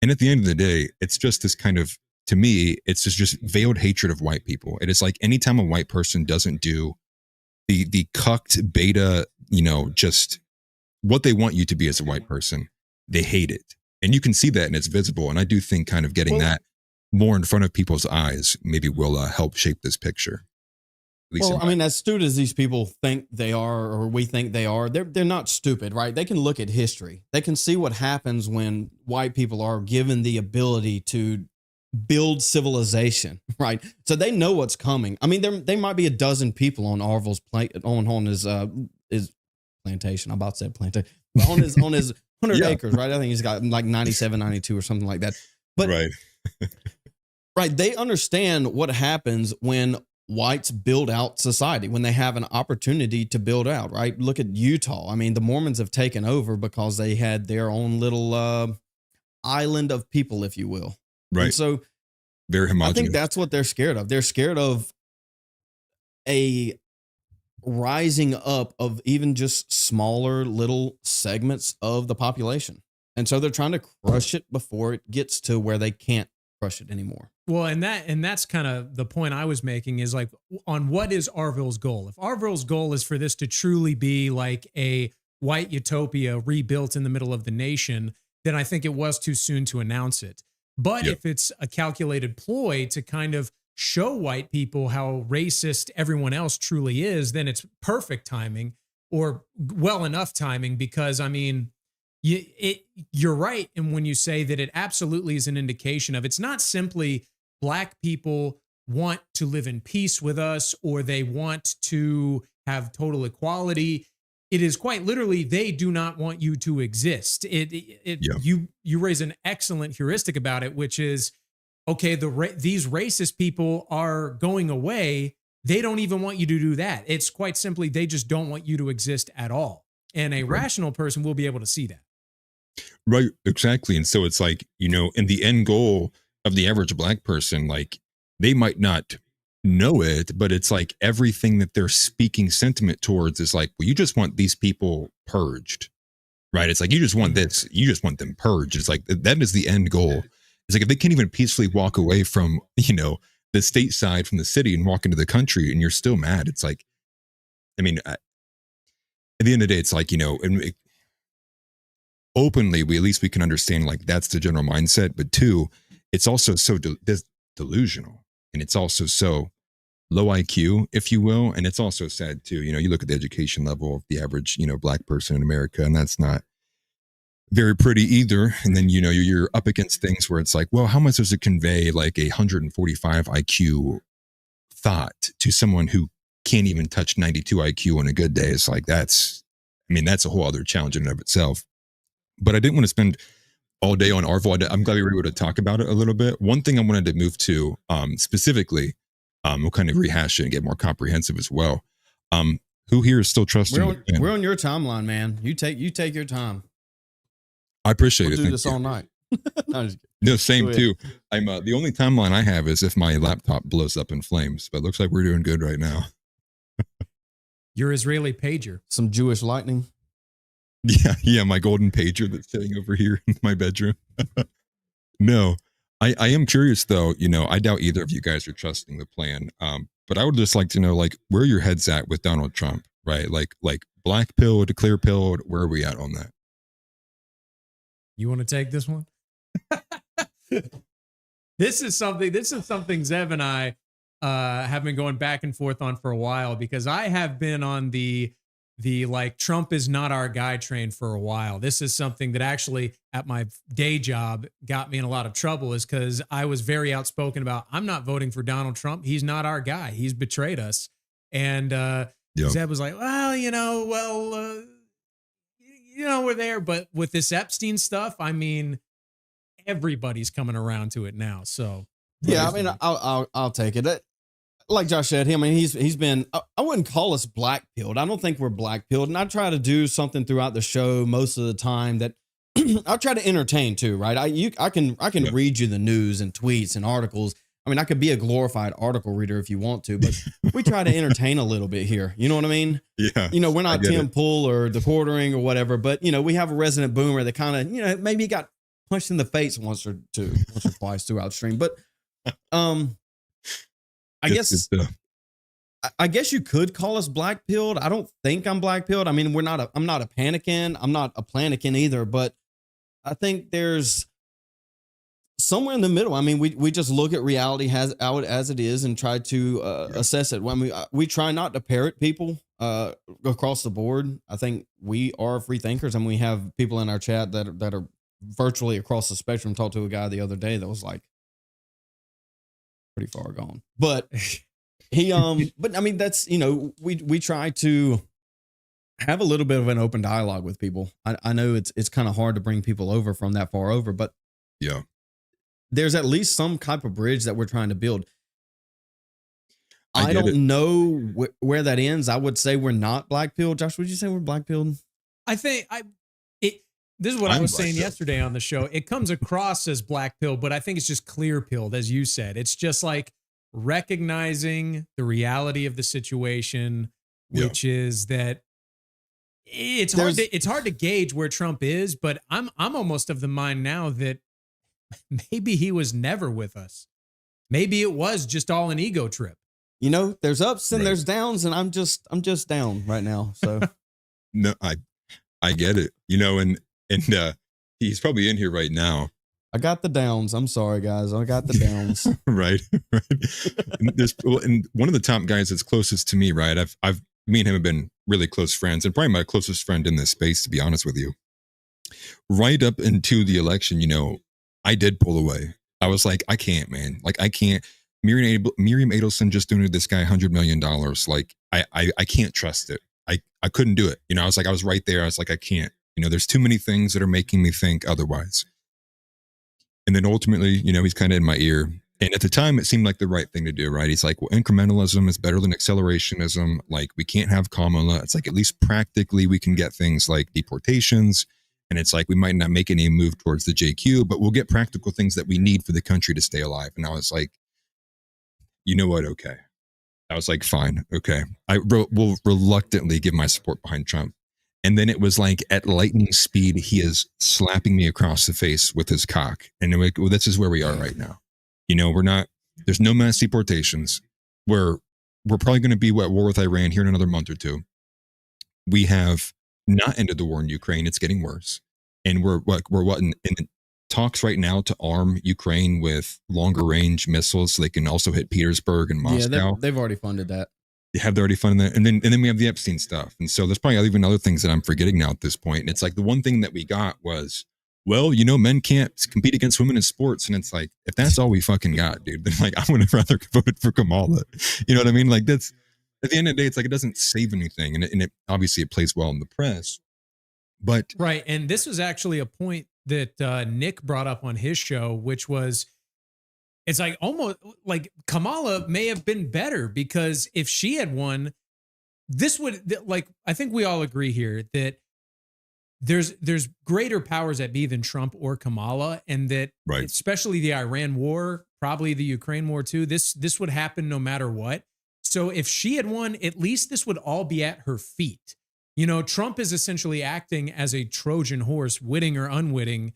And at the end of the day, it's just this kind of, to me, it's just veiled hatred of white people. It is like anytime a white person doesn't do the cucked beta, just what they want you to be as a white person, they hate it. And you can see that, and it's visible. And I do think kind of getting that more in front of people's eyes maybe will help shape this picture. Well, I mean, as stupid as these people think they are, or we think they are, they're not stupid, right? They can look at history. They can see what happens when white people are given the ability to build civilization, right? So they know what's coming. I mean, there might be a dozen people on Orville's on his plantation. I'm about to say plantation, but on his 100 acres, right? I think he's got like 97, 92 or something like that. But right. Right, they understand what happens when whites build out society, when they have an opportunity to build out, right? Look at Utah. I mean, the Mormons have taken over because they had their own little island of people, if you will. Right. And so very homogenous. I think that's what they're scared of. They're scared of a rising up of even just smaller little segments of the population. And so they're trying to crush it before it gets to where they can't crush it anymore. Well, and that's kind of the point I was making, is like, on what is Orville's goal? If Orville's goal is for this to truly be like a white utopia rebuilt in the middle of the nation, then I think it was too soon to announce it. But if it's a calculated ploy to kind of show white people how racist everyone else truly is, then it's perfect timing, or well enough timing, because I mean, you're right. And when you say that, it absolutely is an indication of, it's not simply black people want to live in peace with us, or they want to have total equality. It is quite literally, they do not want you to exist. You raise an excellent heuristic about it, which is, okay, these racist people are going away. They don't even want you to do that. It's quite simply, they just don't want you to exist at all. And a rational person will be able to see that. Right, exactly. And so it's like, in the end goal of the average black person, like, they might not know it, but it's like everything that they're speaking sentiment towards is like, well, you just want these people purged, right? It's like, you just want this, you just want them purged. It's like, that is the end goal. It's like, if they can't even peacefully walk away from, the state side, from the city, and walk into the country, and you're still mad. It's like, I mean, at the end of the day, it's like, openly, we can understand, like, that's the general mindset. But two, it's also so delusional, and it's also so low IQ, if you will. And it's also sad too. You look at the education level of the average, black person in America, and that's not very pretty either. And then, you're up against things where it's like, well, how much does it convey like 145 IQ thought to someone who can't even touch 92 IQ on a good day? It's like, that's a whole other challenge in and of itself. But I didn't want to spend all day on Orville. I'm glad we were able to talk about it a little bit. One thing I wanted to move to we'll kind of rehash it and get more comprehensive as well. Who here is still trusting? We're on your timeline, man. You take your time. I appreciate We'll it. do this all night. No, same too. I'm the only timeline I have is if my laptop blows up in flames, but it looks like we're doing good right now. Your Israeli pager. Some Jewish lightning. Yeah, my golden pager that's sitting over here in my bedroom. No, I am curious though. I doubt either of you guys are trusting the plan. But I would just like to know, like, where your head's at with Donald Trump, right? Like black pilled, clear pilled. Where are we at on that? You want to take this one? This is something Zev and I have been going back and forth on for a while, because I have been on the like, Trump is not our guy train for a while. This is something that actually at my day job got me in a lot of trouble, is because I was very outspoken about, I'm not voting for Donald Trump. He's not our guy. He's betrayed us. And Zeb was like, well, we're there. But with this Epstein stuff, I mean, everybody's coming around to it now. So yeah, I mean, I'll take it. Like Josh said, he's been, I wouldn't call us black pilled. I don't think we're black pilled. And I try to do something throughout the show most of the time that I'll try to entertain too, right? I can Yeah. read you the news and tweets and articles. I mean, I could be a glorified article reader if you want to, but we try to entertain a little bit here. You know what I mean? Yeah. You know, we're I not get Tim it. Pool or the quartering or whatever, but you know, we have a resident boomer that kind of, you know, maybe got punched in the face once or twice throughout the stream. But I It's guess I guess you could call us black pilled. I don't think I'm black pilled. I mean, I'm not a panican. I'm not a planican either, but I think there's somewhere in the middle. I mean, we just look at reality as it is and try to assess it. When we try not to parrot people across the board. I think we are free thinkers, and we have people in our chat that are virtually across the spectrum. Talked to a guy the other day that was like pretty far gone, but he but I mean, that's, you know, we try to have a little bit of an open dialogue with people. I know it's kind of hard to bring people over from that far over, but yeah. there's at least some type of bridge that we're trying to build. I get it. don't know where that ends. I would say we're not black pilled. Josh, would you say we're black pilled? I think this is what I I'm was black saying pilled. yesterday on the show. It comes across as black pill, but I think it's just clear pilled, as you said. It's just like recognizing the reality of the situation, Yeah. which is that it's hard to gauge where Trump is, but I'm almost of the mind now that maybe he was never with us. Maybe it was just all an ego trip. You know, there's ups and Right. there's downs, and I'm just down right now. So No, I get it. You know, and he's probably in here right now. I got the downs. I'm sorry, guys. I got the downs. Right. And one of the top guys that's closest to me, right? Me and him have been really close friends, and probably my closest friend in this space, to be honest with you. Right up into the election, you know, I did pull away. I was like, I can't, man. Like, I can't. Miriam Adelson just donated this guy $100 million. Like, I can't trust it. I couldn't do it. You know, I was right there. I was like, I can't. You know, there's too many things that are making me think otherwise. And then ultimately, you know, he's kind of in my ear. And at the time, it seemed like the right thing to do, right? He's like, well, incrementalism is better than accelerationism. Like, we can't have Kamala. It's like, at least practically, we can get things like deportations. And it's like, we might not make any move towards the JQ, but we'll get practical things that we need for the country to stay alive. And I was like, you know what? Okay. I was like, fine. Okay. I will reluctantly give my support behind Trump. And then it was like at lightning speed, he is slapping me across the face with his cock. And I'm like, well, this is where we are right now. You know, there's no mass deportations. We're probably going to be at war with Iran here in another month or two. We have not ended the war in Ukraine. It's getting worse. And we're in talks right now to arm Ukraine with longer range missiles so they can also hit Petersburg and Moscow. Yeah, they've already funded that. They have already funded that. And then we have the Epstein stuff. And so there's probably even other things that I'm forgetting now at this point. And it's like the one thing that we got was, well, you know, men can't compete against women in sports. And it's like, if that's all we fucking got, dude, then like, I would have rather voted for Kamala. You know what I mean? Like, that's, at the end of the day, it's like, it doesn't save anything. And it obviously it plays well in the press. But Right. And this was actually a point that Nick brought up on his show, which was, it's like almost like Kamala may have been better, because if she had won, this would, like, I think we all agree here that there's greater powers at be than Trump or Kamala, and that Right. especially the Iran war, probably the Ukraine war too, this would happen no matter what. So if she had won, at least this would all be at her feet. You know, Trump is essentially acting as a Trojan horse, witting or unwitting,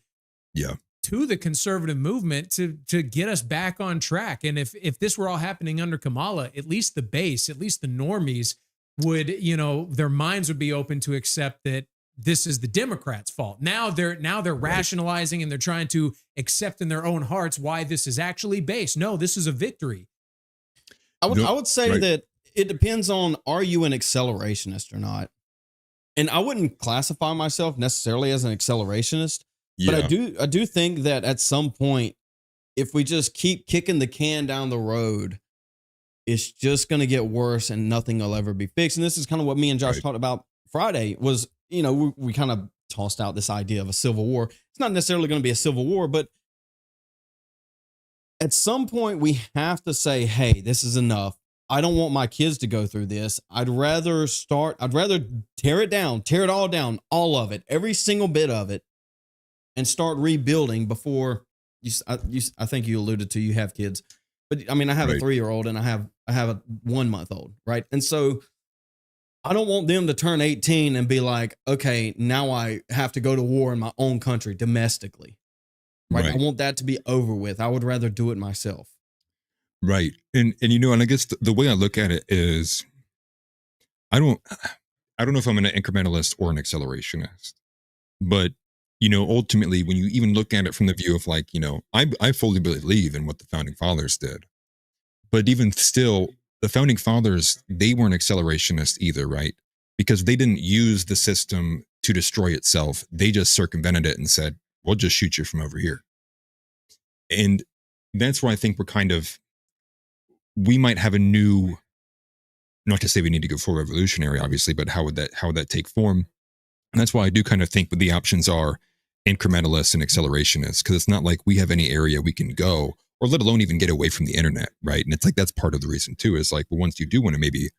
yeah, to the conservative movement to get us back on track. And if this were all happening under Kamala, at least the base, at least the normies would, you know, their minds would be open to accept that this is the Democrats' fault. Now they're rationalizing, and they're trying to accept in their own hearts why this is actually base. No, this is a victory. I would say that it depends on, are you an accelerationist or not? And I wouldn't classify myself necessarily as an accelerationist, but I do think that at some point, if we just keep kicking the can down the road, it's just going to get worse and nothing will ever be fixed. And this is kind of what me and Josh talked about Friday was, you know, we kind of tossed out this idea of a civil war. It's not necessarily going to be a civil war, but at some point we have to say, hey, this is enough. I don't want my kids to go through this. I'd rather tear it down, tear it all down, all of it, every single bit of it, and start rebuilding before I think you alluded to, you have kids, but I mean, I have a 3-year-old and I have a 1-month-old. Right. And so I don't want them to turn 18 and be like, okay, now I have to go to war in my own country domestically. Right. I want that to be over with. I would rather do it myself. Right. And I guess the way I look at it is I don't know if I'm an incrementalist or an accelerationist, but ultimately, when you even look at it from the view of like, I fully believe in what the founding fathers did, but even still, the founding fathers, they weren't accelerationists either, right? Because they didn't use the system to destroy itself. They just circumvented it and said, we'll just shoot you from over here. And that's where I think we might have a new, not to say we need to go full revolutionary, obviously, but how would that take form? And that's why I do kind of think what the options are incrementalists and accelerationists, because it's not like we have any area we can go, or let alone even get away from the internet, right? And it's like, that's part of the reason too, is like, well, once you do want to maybe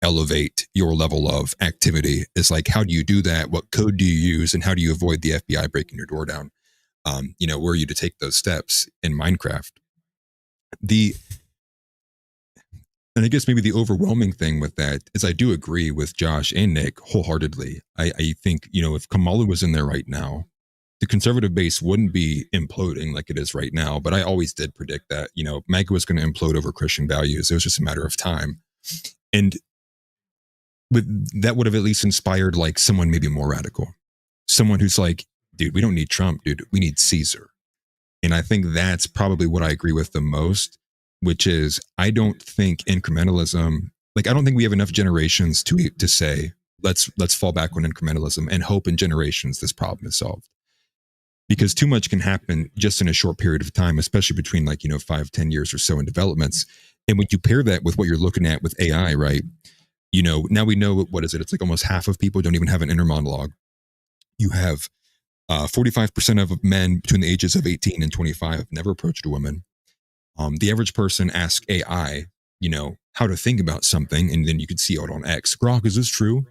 elevate your level of activity, it's like, how do you do that? What code do you use? And how do you avoid the FBI breaking your door down? Were you to take those steps in Minecraft? And I guess maybe the overwhelming thing with that is I do agree with Josh and Nick wholeheartedly. I think, if Kamala was in there right now, the conservative base wouldn't be imploding like it is right now. But I always did predict that, MAGA was going to implode over Christian values. It was just a matter of time. And that would have at least inspired like someone maybe more radical, someone who's like, dude, we don't need Trump, dude, we need Caesar. And I think that's probably what I agree with the most, which is I don't think incrementalism, like I don't think we have enough generations to say, let's fall back on incrementalism and hope in generations this problem is solved. Because too much can happen just in a short period of time, especially between 5-10 years or so in developments. And when you pair that with what you're looking at with AI, right? Now we know, what is it? It's like almost half of people don't even have an inner monologue. You have 45% of men between the ages of 18 and 25 have never approached a woman. The average person asks AI, how to think about something, and then you could see it on X. Grok, is this true?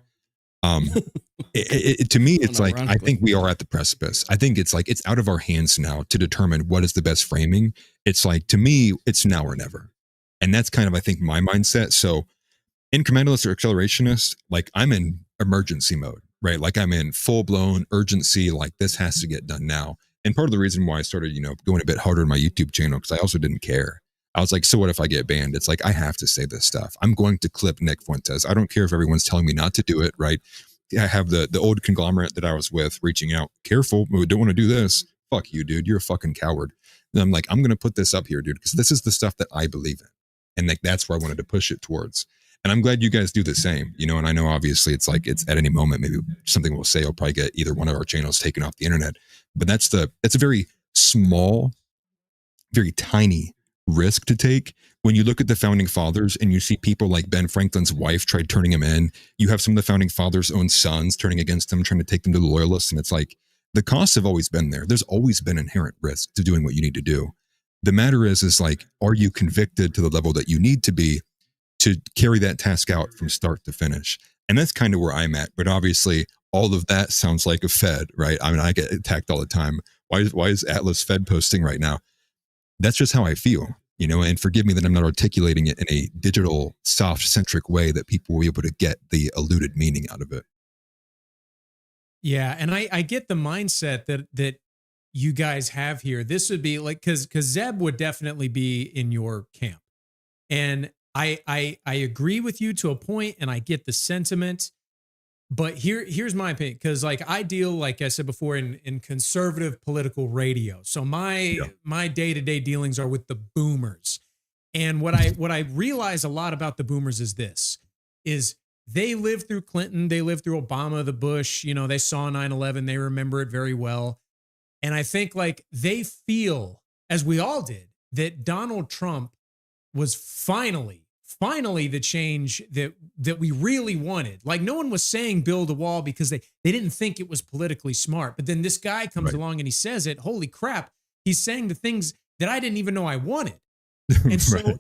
To me, it's like, I think we are at the precipice. I think it's like, it's out of our hands now to determine what is the best framing. It's like, to me, it's now or never. And that's kind of, I think, my mindset. So incrementalist or accelerationist, like I'm in emergency mode, right? Like I'm in full blown urgency. Like this has to get done now. And part of the reason why I started, going a bit harder on my YouTube channel, because I also didn't care. I was like, so what if I get banned? It's like, I have to say this stuff. I'm going to clip Nick Fuentes. I don't care if everyone's telling me not to do it, right? I have the old conglomerate that I was with reaching out, careful, we don't want to do this. Fuck you, dude. You're a fucking coward. And I'm like, I'm going to put this up here, dude, because this is the stuff that I believe in. And like, that's where I wanted to push it towards. And I'm glad you guys do the same, and I know obviously it's like, it's at any moment, maybe something we'll say will probably get either one of our channels taken off the internet, but it's a very small, very tiny risk to take. When you look at the founding fathers and you see people like Ben Franklin's wife tried turning him in, you have some of the founding fathers' own sons turning against them, trying to take them to the loyalists. And it's like, the costs have always been there. There's always been inherent risk to doing what you need to do. The matter is like, are you convicted to the level that you need to be to carry that task out from start to finish? And that's kind of where I'm at. But obviously, all of that sounds like a Fed, right? I mean, I get attacked all the time. Why is Atlas Fed posting right now? That's just how I feel, and forgive me that I'm not articulating it in a digital, soft-centric way that people will be able to get the alluded meaning out of it. Yeah, and I get the mindset that you guys have here. This would be like, because Zeb would definitely be in your camp. And I agree with you to a point, and I get the sentiment. But here's my opinion, because like I deal, like I said before, in conservative political radio. So my day-to-day dealings are with the boomers. And what I realize a lot about the boomers is they lived through Clinton, they lived through Obama, the Bush, they saw 9/11, they remember it very well. And I think like they feel, as we all did, that Donald Trump was finally the change that we really wanted. Like no one was saying build a wall because they didn't think it was politically smart. But then this guy comes along and he says it. Holy crap. He's saying the things that I didn't even know I wanted. And so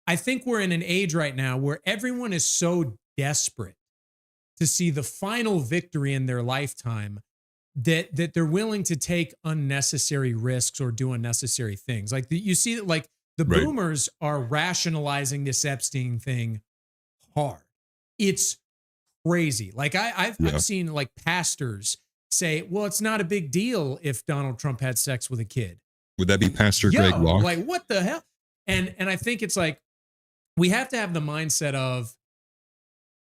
I think we're in an age right now where everyone is so desperate to see the final victory in their lifetime that they're willing to take unnecessary risks or do unnecessary things. Like you see that like the Right. boomers are rationalizing this Epstein thing hard. It's crazy. Like Yeah. I've seen like pastors say, well, it's not a big deal if Donald Trump had sex with a kid. Would that be Pastor Greg Yo, Locke? like what the hell? And I think it's like we have to have the mindset of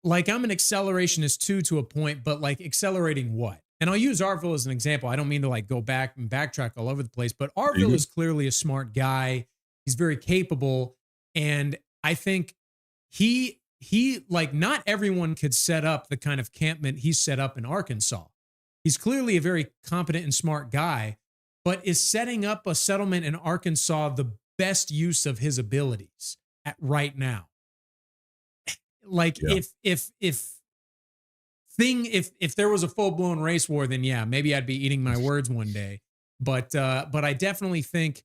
like I'm an accelerationist too to a point, but like accelerating what? And I'll use Arville as an example. I don't mean to like go back and backtrack all over the place, but Arville is clearly a smart guy. He's very capable, and I think he like not everyone could set up the kind of campment he set up in Arkansas. He's clearly a very competent and smart guy, but is setting up a settlement in Arkansas the best use of his abilities at right now? Like Yeah. if there was a full-blown race war, then yeah, maybe I'd be eating my words one day. But I definitely think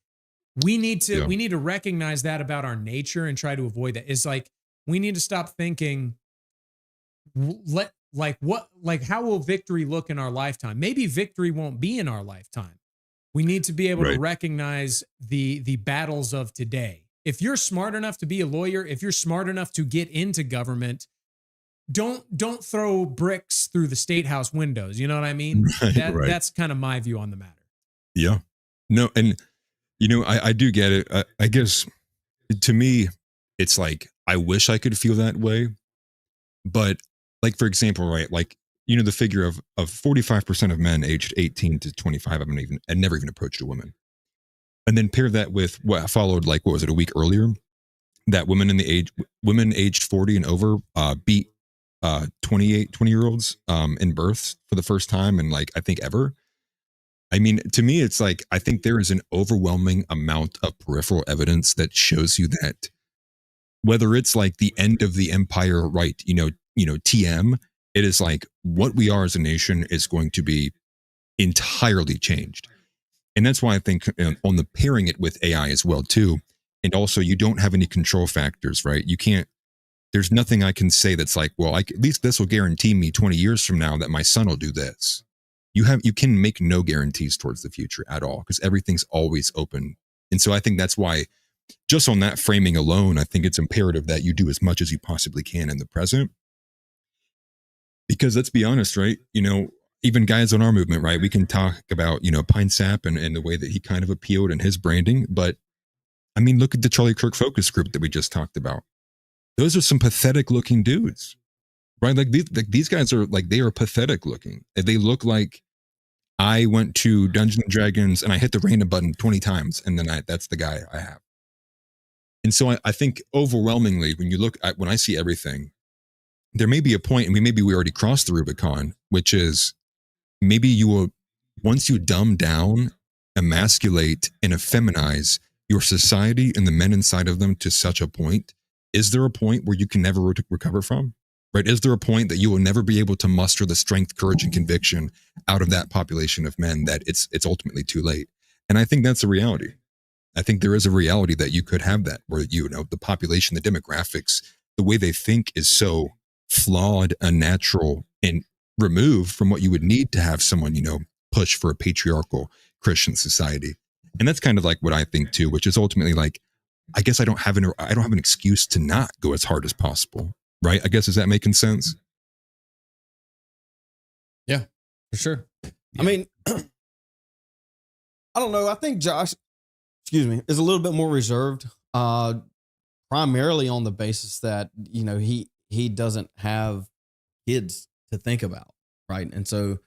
we need to recognize that about our nature and try to avoid that. It's like we need to stop thinking how will victory look in our lifetime? Maybe victory won't be in our lifetime. We need to be able to recognize the battles of today. If you're smart enough to be a lawyer, if you're smart enough to get into government, don't throw bricks through the state house windows. You know what I mean? That's kind of my view on the matter. Yeah. No, and I do get it. I guess to me, it's like I wish I could feel that way, but like for example, right? Like the figure of 45% of men aged 18 to 25 have never even approached a woman, and then pair that with what followed, like what was it, a week earlier, that women aged 40 and over beat 20-year-olds in births for the first time in like I think ever. I mean, to me, it's like I think there is an overwhelming amount of peripheral evidence that shows you that whether it's like the end of the empire, right? TM, it is like what we are as a nation is going to be entirely changed. And that's why I think on the pairing it with AI as well, too. And also you don't have any control factors, right? You can't, there's nothing I can say that's like, well, at least this will guarantee me 20 years from now that my son will do this. You can make no guarantees towards the future at all because everything's always open. And so I think that's why just on that framing alone, I think it's imperative that you do as much as you possibly can in the present. Because let's be honest, right? Even guys on our movement, right? We can talk about, Pine Sap and the way that he kind of appealed and his branding. But I mean, look at the Charlie Kirk focus group that we just talked about. Those are some pathetic looking dudes, right? Like these guys are like, they are pathetic looking. They look like I went to Dungeons and Dragons and I hit the random button 20 times. And then that's the guy I have. And so I think overwhelmingly, when I see everything, there may be a point, and maybe we already crossed the Rubicon, which is maybe you will, once you dumb down, emasculate, and effeminize your society and the men inside of them to such a point, is there a point where you can never recover from? Right? Is there a point that you will never be able to muster the strength, courage, and conviction out of that population of men that it's ultimately too late? And I think that's a reality. I think there is a reality that you could have that where, the population, the demographics, the way they think is so flawed, unnatural, and removed from what you would need to have someone, push for a patriarchal Christian society. And that's kind of like what I think too, which is ultimately like, I guess I don't have an excuse to not go as hard as possible. Right? I guess, is that making sense? Yeah, for sure. Yeah. I mean, I don't know. I think Josh, is a little bit more reserved, primarily on the basis that, he doesn't have kids to think about. Right. And so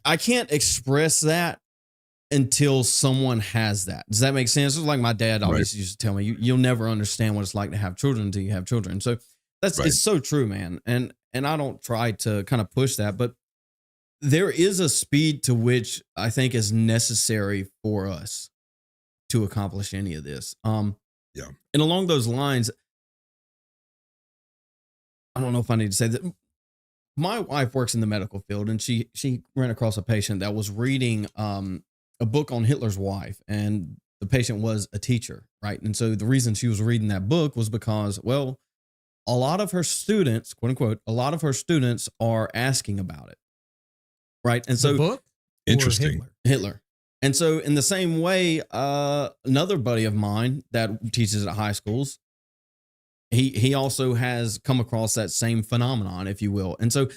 I can't express that until someone has that. Does that make sense? It's like my dad obviously used to tell me, you'll never understand what it's like to have children until you have children. So it's so true, man. And I don't try to kind of push that, but there is a speed to which I think is necessary for us to accomplish any of this. And along those lines, I don't know if I need to say that my wife works in the medical field, and she ran across a patient that was reading, a book on Hitler's wife, and the patient was a teacher, right? And so the reason she was reading that book was because, well, a lot of her students, quote unquote, a lot of her students are asking about it, right? And The so book? Or Interesting. Hitler. And so in the same way, another buddy of mine that teaches at high schools, he also has come across that same phenomenon, if you will. And so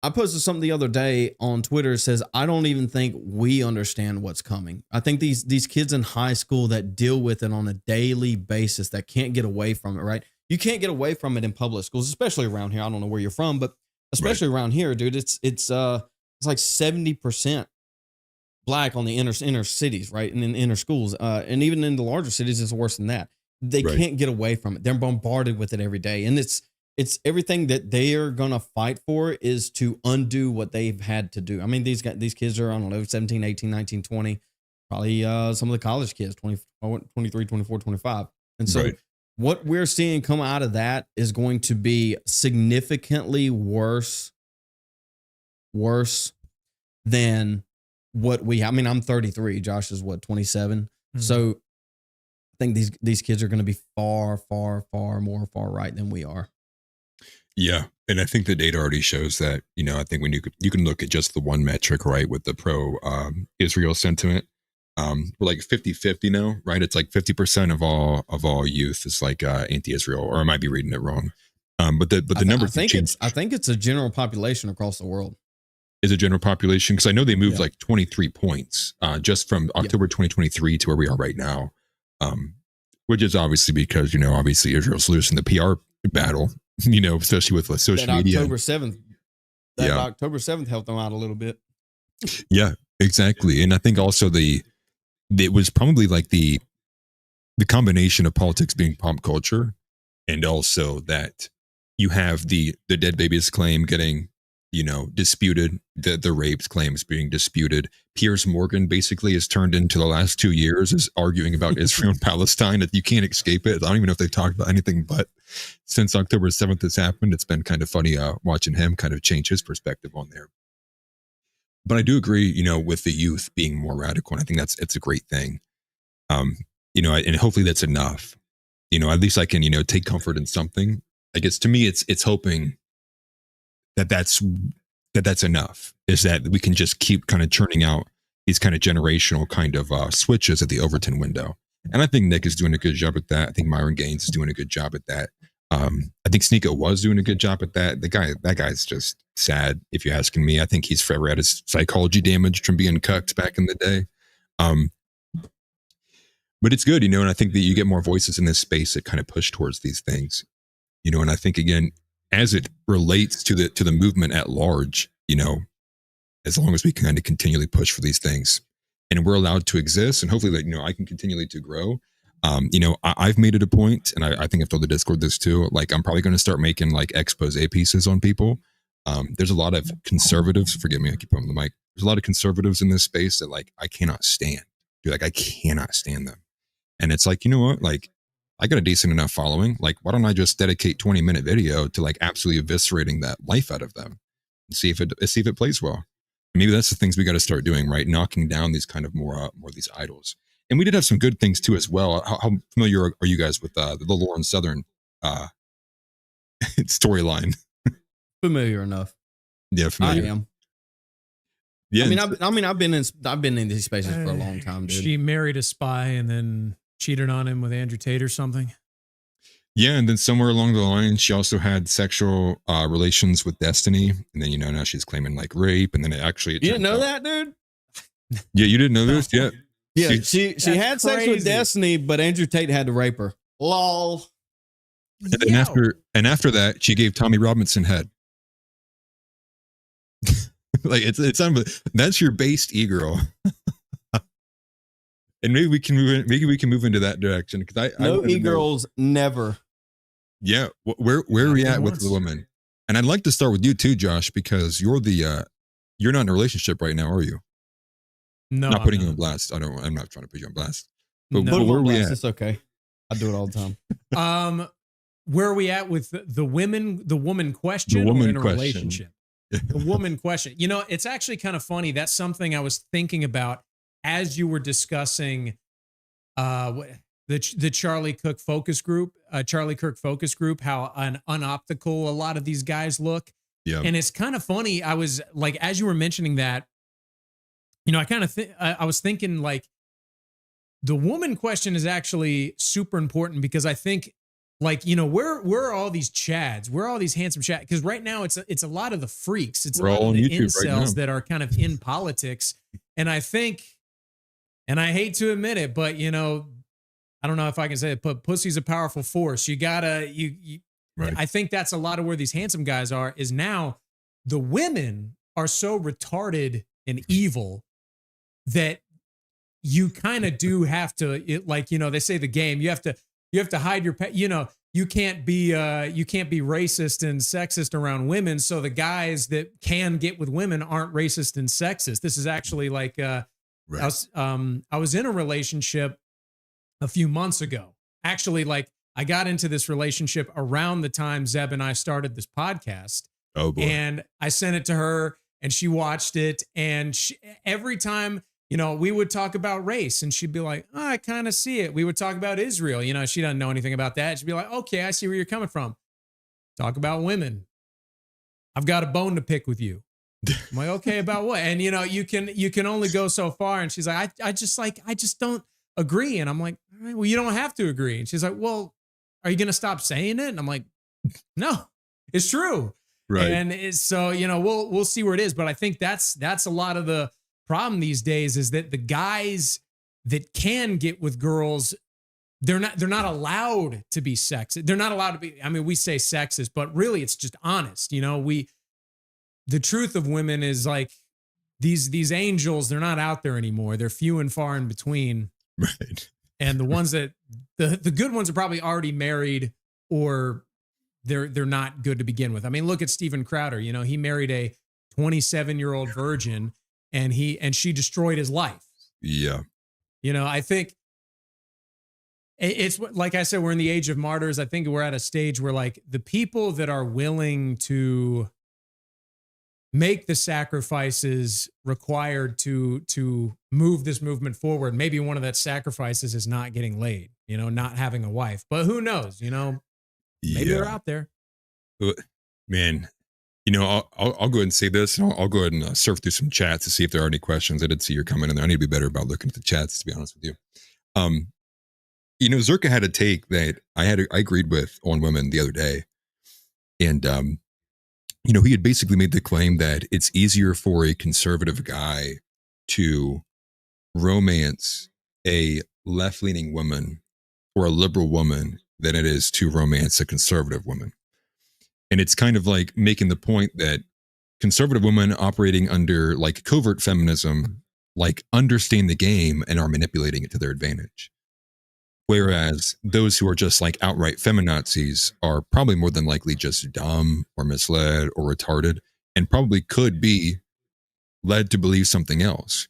I posted something the other day on Twitter that says, I don't even think we understand what's coming. I think these kids in high school that deal with it on a daily basis, that can't get away from it, right? You can't get away from it in public schools, especially around here. I don't know where you're from, but especially around here, dude, it's like 70% black on the inner cities, right? And in inner schools. And even in the larger cities, it's worse than that. They can't get away from it. They're bombarded with it every day. And it's everything that they are going to fight for is to undo what they've had to do. I mean, these kids are, I don't know, 17, 18, 19, 20, probably some of the college kids, 20, 23, 24, 25. And so what we're seeing come out of that is going to be significantly worse than what I mean, I'm 33. Josh is what, 27. Mm-hmm. So I think these kids are going to be far, far, far more far right than we are. Yeah. And I think the data already shows that, I think when you can look at just the one metric, right, with the pro Israel sentiment, we're like 50-50 now, right? It's like 50% of all youth is like anti-Israel, or I might be reading it wrong. But the number, I think it's a general population across the world. Is a general population, because I know they moved like 23 points just from October 2023 to where we are right now, which is obviously because obviously Israel's losing the PR battle, especially with social media. October 7th, October 7th helped them out a little bit. Yeah, exactly. And I think also it was probably like the combination of politics being pop culture, and also that you have the dead babies claim getting disputed, the rapes claims being disputed. Piers Morgan basically has turned into the last 2 years is arguing about Israel and Palestine. That you can't escape it. I don't even know if they've talked about anything, but since October 7th has happened, it's been kind of funny watching him kind of change his perspective on there. But I do agree, with the youth being more radical, and I think it's a great thing. And hopefully that's enough. At least I can, take comfort in something. I guess to me, it's hoping that's enough, is that we can just keep kind of churning out these kind of generational kind of switches at the Overton window. And I think Nick is doing a good job at that. I think Myron Gaines is doing a good job at that. I think Sneeko was doing a good job at that. That guy's just sad, if you're asking me. I think he's forever had his psychology damaged from being cucked back in the day. But it's good, and I think that you get more voices in this space that kind of push towards these things, and I think, again, as it relates to the movement at large, as long as we kind of continually push for these things and we're allowed to exist, and hopefully that, I can continually to grow. I've made it a point, and I think I've told the Discord this too, like I'm probably going to start making like expose pieces on people. There's a lot of conservatives, forgive me, I keep on the mic. There's a lot of conservatives in this space that like, I cannot stand. Dude, like I cannot stand them. And it's like, you know what? Like, I got a decent enough following. Like, why don't I just dedicate 20-minute video to like absolutely eviscerating that life out of them and see if it plays well. Maybe that's the things we got to start doing, right? Knocking down these kind of more these idols. And we did have some good things too as well. How familiar are you guys with the Lauren Southern storyline? Familiar enough. Yeah, familiar. I am. Yeah, I've been in these spaces for a long time, dude. She married a spy and then cheated on him with Andrew Tate or something. Yeah, and then somewhere along the line, she also had sexual relations with Destiny, and then now she's claiming like rape, and then you didn't know that, dude? Yeah, you didn't know this? Yeah, yeah. She had sex with Destiny, but Andrew Tate had to rape her. Lol. And after that, she gave Tommy Robinson head. Like it's that's your based e-girl. And maybe we can move into that direction, because no e-girls never. Yeah, where are we at with the woman? And I'd like to start with you too, Josh, because you're not in a relationship right now, are you? No, not putting you on blast. I'm not trying to put you on blast. But no, where are we at? It's okay. I do it all the time. Where are we at with the woman question, or in a relationship? The woman question. It's actually kind of funny. That's something I was thinking about as you were discussing the Charlie Kirk focus group, how unoptical a lot of these guys look. Yeah. And it's kind of funny. I was like, as you were mentioning that, I was thinking like the woman question is actually super important because I think like, where are all these chads? Where are all these handsome chads? Because right now it's a lot of the freaks. It's We're a lot all of on the YouTube right now. incels that are kind of in politics. And I think, and I hate to admit it, but I don't know if I can say it, but pussy's a powerful force. You gotta, Right. I think that's a lot of where these handsome guys are, is now the women are so retarded and evil that you kind of do have to, they say the game, you have to hide your, you can't be racist and sexist around women. So the guys that can get with women aren't racist and sexist. This is actually like, Right. I was in a relationship a few months ago. Actually, like I got into this relationship around the time Zeb and I started this podcast. Oh boy. And I sent it to her and she watched it. And every time, we would talk about race and she'd be like, oh, I kind of see it. We would talk about Israel. She doesn't know anything about that. She'd be like, okay, I see where you're coming from. Talk about women. I've got a bone to pick with you. I'm like, okay, about what? And you can only go so far. And she's like, I just don't agree. And I'm like, all right, well, you don't have to agree. And she's like, well, are you going to stop saying it? And I'm like, no, it's true. Right. And so, we'll see where it is. But I think that's a lot of the problem these days is that the guys that can get with girls, they're not allowed to be sexist. They're not allowed to be, we say sexist, but really it's just honest. The truth of women is like these angels, they're not out there anymore. They're few and far in between. Right. And the ones that the good ones are probably already married or they're not good to begin with. Look at Steven Crowder. He married a 27-year-old virgin and she destroyed his life. Yeah. I think it's like I said, we're in the age of martyrs. I think we're at a stage where like the people that are willing to make the sacrifices required to move this movement forward. Maybe one of that sacrifices is not getting laid, not having a wife, but who knows, maybe they're out there. Man, I'll go ahead and say this. And I'll go ahead and surf through some chats to see if there are any questions. I did see your comment in there. I need to be better about looking at the chats, to be honest with you. Zerka had a take that I agreed with on women the other day. And, he had basically made the claim that it's easier for a conservative guy to romance a left-leaning woman or a liberal woman than it is to romance a conservative woman. And it's kind of like making the point that conservative women operating under like covert feminism, like understand the game and are manipulating it to their advantage. Whereas those who are just like outright feminazis are probably more than likely just dumb or misled or retarded and probably could be led to believe something else.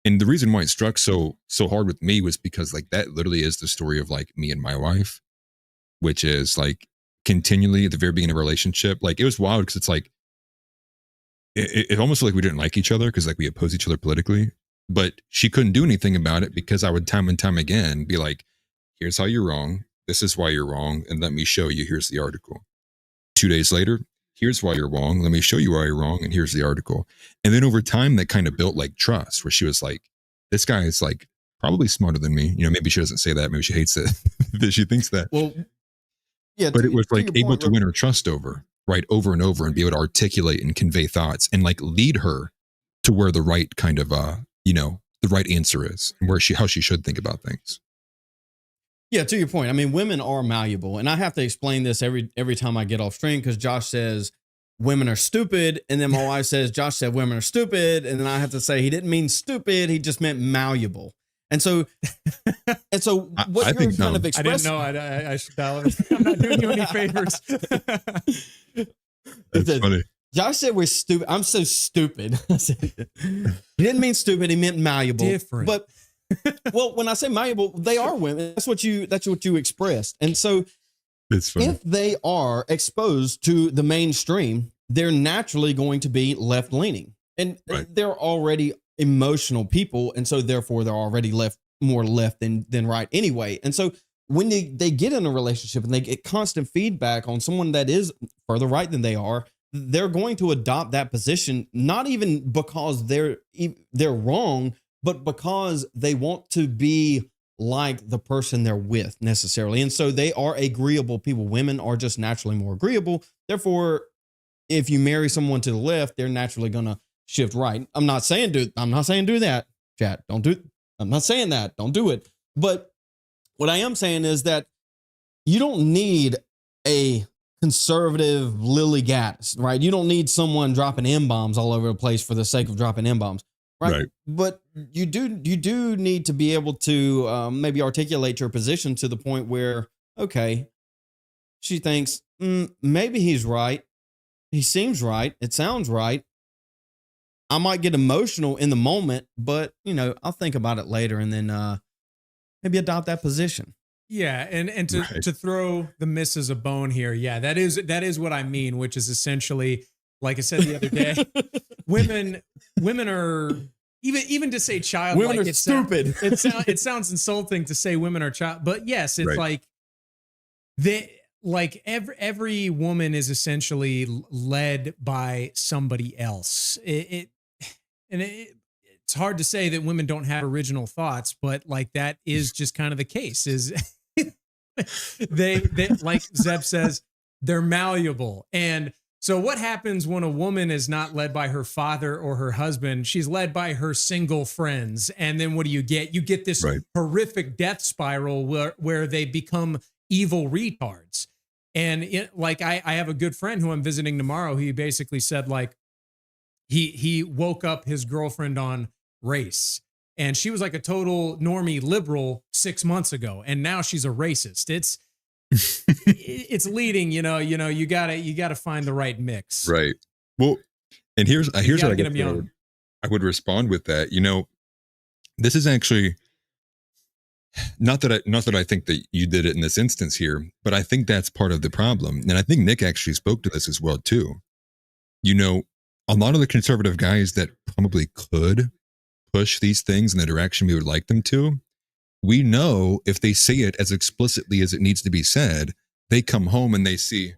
And the reason why it struck so hard with me was because like that literally is the story of like me and my wife, which is like continually at the very beginning of a relationship. Like it was wild because it's like it almost felt like we didn't like each other because like we opposed each other politically, but she couldn't do anything about it because I would time and time again be like, here's how you're wrong. This is why you're wrong. And let me show you. Here's the article. 2 days later, here's why you're wrong. Let me show you why you're wrong. And here's the article. And then over time, that kind of built like trust where she was like, this guy is like probably smarter than me. Maybe she doesn't say that. Maybe she hates it that she thinks that. Well, yeah, but it was like able to win her trust over and over and be able to articulate and convey thoughts and like lead her to where the right kind of, the right answer is and how she should think about things. Yeah, to your point. Women are malleable, and I have to explain this every time I get off stream because Josh says women are stupid, and then my wife says Josh said women are stupid, and then I have to say he didn't mean stupid, he just meant malleable. And so what you're kind of expressing. I didn't know. I should tell him. I'm not doing you any favors. That's funny. Josh said we're stupid. I'm so stupid. He didn't mean stupid. He meant malleable. Different. But well, when I say malleable, they are women. That's what you expressed. And so if they are exposed to the mainstream, they're naturally going to be left leaning, and they're already emotional people. And so therefore they're already more left than right anyway. And so when they get in a relationship and they get constant feedback on someone that is further right than they are, they're going to adopt that position, not even because they're wrong, but because they want to be like the person they're with necessarily. And so they are agreeable people. Women are just naturally more agreeable. Therefore, if you marry someone to the left, they're naturally going to shift right. I'm not saying do that, chat. Don't do. I'm not saying that. Don't do it. But what I am saying is that you don't need a conservative Lily Gaddis, right? You don't need someone dropping M-bombs all over the place for the sake of dropping M-bombs, right? But you do need to be able to maybe articulate your position to the point where, okay, she thinks, maybe he's right. He seems right. It sounds right. I might get emotional in the moment, but I'll think about it later and then maybe adopt that position. Yeah, and to throw the missus a bone here, yeah, that is what I mean, which is essentially, like I said the other day, women are even to say childlike. Women are stupid. It sounds insulting to say women are child, but yes, it's every woman is essentially led by somebody else. It's hard to say that women don't have original thoughts, but like that is just kind of the case. Is they like Zeb says, they're malleable. And so what happens when a woman is not led by her father or her husband? She's led by her single friends. And then what do you get? You get this horrific death spiral where they become evil retards. And I have a good friend who I'm visiting tomorrow. He basically said like he woke up his girlfriend on race. And she was like a total normie liberal 6 months ago, and now she's a racist. It's leading, you gotta find the right mix. Right. Well, and here's what I would respond with that. This is actually not that I think that you did it in this instance here, but I think that's part of the problem. And I think Nick actually spoke to this as well too. A lot of the conservative guys that probably could push these things in the direction we would like them to, we know if they say it as explicitly as it needs to be said, they come home and they see,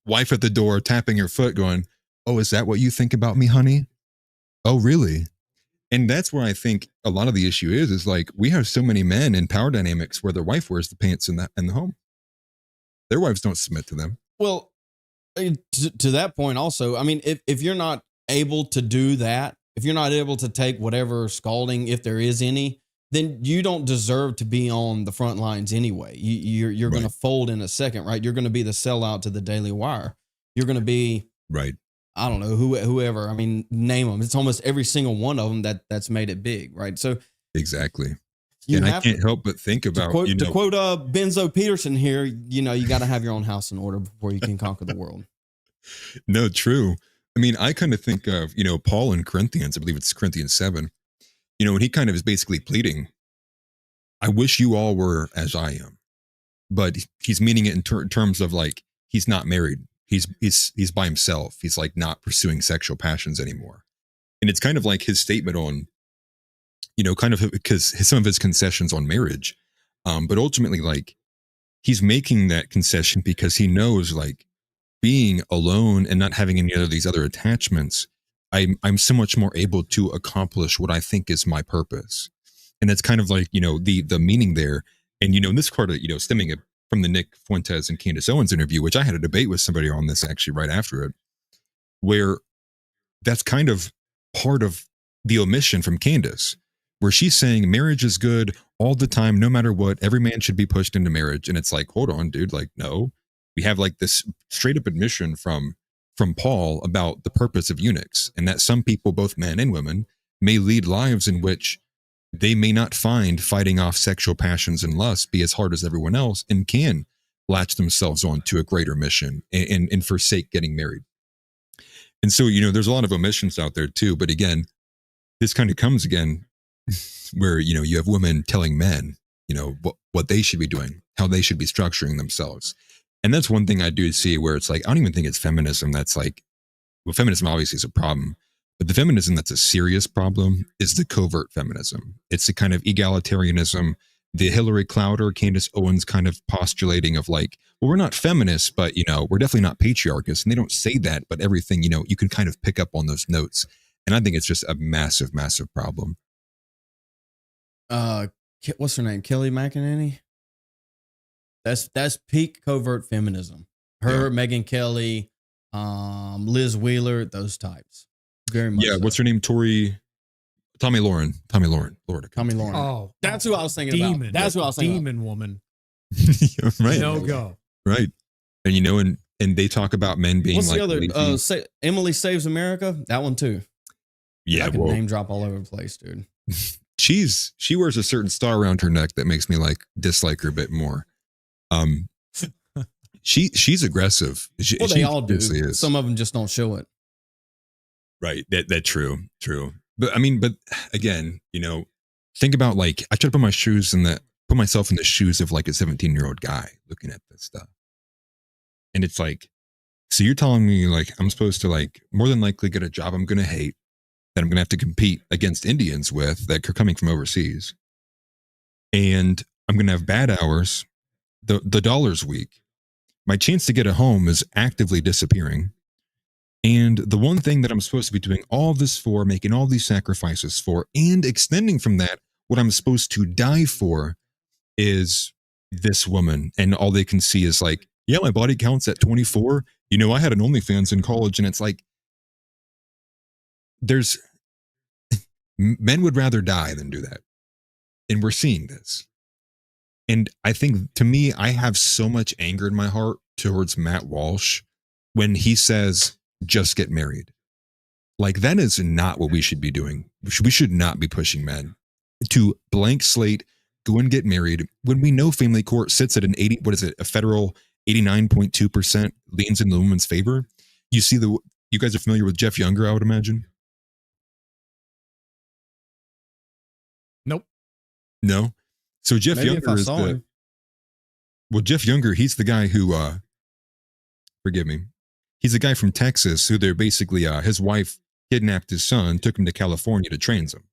wife at the door tapping her foot going, "Oh, is that what you think about me, honey? Oh, really?" And that's where I think a lot of the issue is like we have so many men in power dynamics where their wife wears the pants in the home. Their wives don't submit to them. Well, to that point also, I mean, if you're not able to do that, if you're not able to take whatever scalding, if there is any, then you don't deserve to be on the front lines anyway. You're going to fold in a second, right? You're going to be the sellout to the Daily Wire. You're going to be, I don't know, whoever. I mean, name them. It's almost every single one of them that's made it big, right? So exactly. And I can't help but think about, to quote Benzo Peterson here, you got to have your own house in order before you can conquer the world. No, true. I mean, I kind of think of, Paul in Corinthians, I believe it's Corinthians 7, when he kind of is basically pleading, I wish you all were as I am, but he's meaning it in terms of like, he's not married. He's by himself. He's like not pursuing sexual passions anymore. And it's kind of like his statement on, kind of because some of his concessions on marriage, but ultimately like he's making that concession because he knows like, being alone and not having any of these other attachments, I'm so much more able to accomplish what I think is my purpose. And it's kind of like, the meaning there. And, in this part of, stemming from the Nick Fuentes and Candace Owens interview, which I had a debate with somebody on this actually right after it, where that's kind of part of the omission from Candace, where she's saying marriage is good all the time, no matter what, every man should be pushed into marriage. And it's like, hold on, dude, like, no. We have like this straight up admission from Paul about the purpose of eunuchs, and that some people, both men and women, may lead lives in which they may not find fighting off sexual passions and lust be as hard as everyone else, and can latch themselves on to a greater mission and forsake getting married. And so, there's a lot of omissions out there too. But again, this kind of comes again where, you have women telling men, what they should be doing, how they should be structuring themselves. And that's one thing I do see where it's like, I don't even think it's feminism. That's like, well, feminism obviously is a problem, but the feminism that's a serious problem is the covert feminism. It's the kind of egalitarianism the Hillary Clowder, Candace Owens kind of postulating of like, well, we're not feminists, but we're definitely not patriarchists. And they don't say that, but everything, you can kind of pick up on those notes. And I think it's just a massive, massive problem. What's her name? Kelly McEnany. That's peak covert feminism. Her, Megyn Kelly, Liz Wheeler, those types. Very much. Yeah. so. What's her name? Tommy Lauren. Lord. Tommy Lauren. Oh, that's who I was thinking about. That's who I was thinking demon woman. Right. No go. Right. And and they talk about men being What's like the other? Emily Saves America. That one too. Yeah. I can name drop all over the place, dude. She wears a certain star around her neck that makes me dislike her a bit more. She's aggressive. They all do. Is. Some of them just don't show it. Right. That true. But but again, think about I try to put myself in the shoes of like a 17-year-old guy looking at this stuff. And it's like, so you're telling me I'm supposed to more than likely get a job I'm going to hate, that I'm going to have to compete against Indians with that are coming from overseas. And I'm going to have bad hours. The dollar's weak. My chance to get a home is actively disappearing. And the one thing that I'm supposed to be doing all this for, making all these sacrifices for, and extending from that, what I'm supposed to die for is this woman. And all they can see is yeah, my body counts at 24. I had an OnlyFans in college, and it's men would rather die than do that. And we're seeing this. And I think, to me, I have so much anger in my heart towards Matt Walsh when he says, just get married. That is not what we should be doing. We should not be pushing men to blank slate, go and get married, when we know family court sits at a federal 89.2% leans in the woman's favor. You guys are familiar with Jeff Younger, I would imagine. Nope. No. So Jeff Maybe Younger is Jeff Younger, he's the guy who, forgive me, he's a guy from Texas who they're basically, his wife kidnapped his son, took him to California to train him.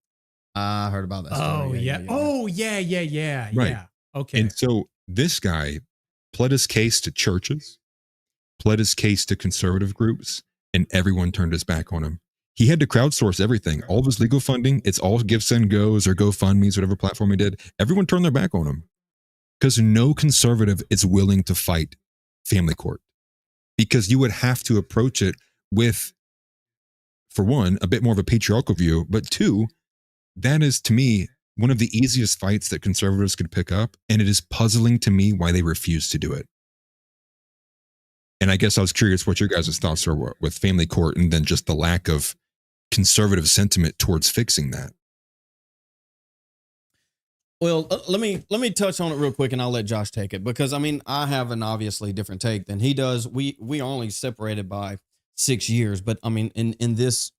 I heard about that story. Oh, yeah. Right. Yeah. Okay. And so this guy pled his case to churches, pled his case to conservative groups, and everyone turned his back on him. He had to crowdsource everything. All of his legal funding, it's all Give, Send, Goes or GoFundMe's, whatever platform he did. Everyone turned their back on him because no conservative is willing to fight family court, because you would have to approach it with, for one, a bit more of a patriarchal view, but two, that is, to me, one of the easiest fights that conservatives could pick up, and it is puzzling to me why they refuse to do it. And I guess I was curious what your guys' thoughts are with family court, and then just the lack of conservative sentiment towards fixing that. Well, let me touch on it real quick, and I'll let Josh take it, because I have an obviously different take than he does. We are only separated by 6 years, but in this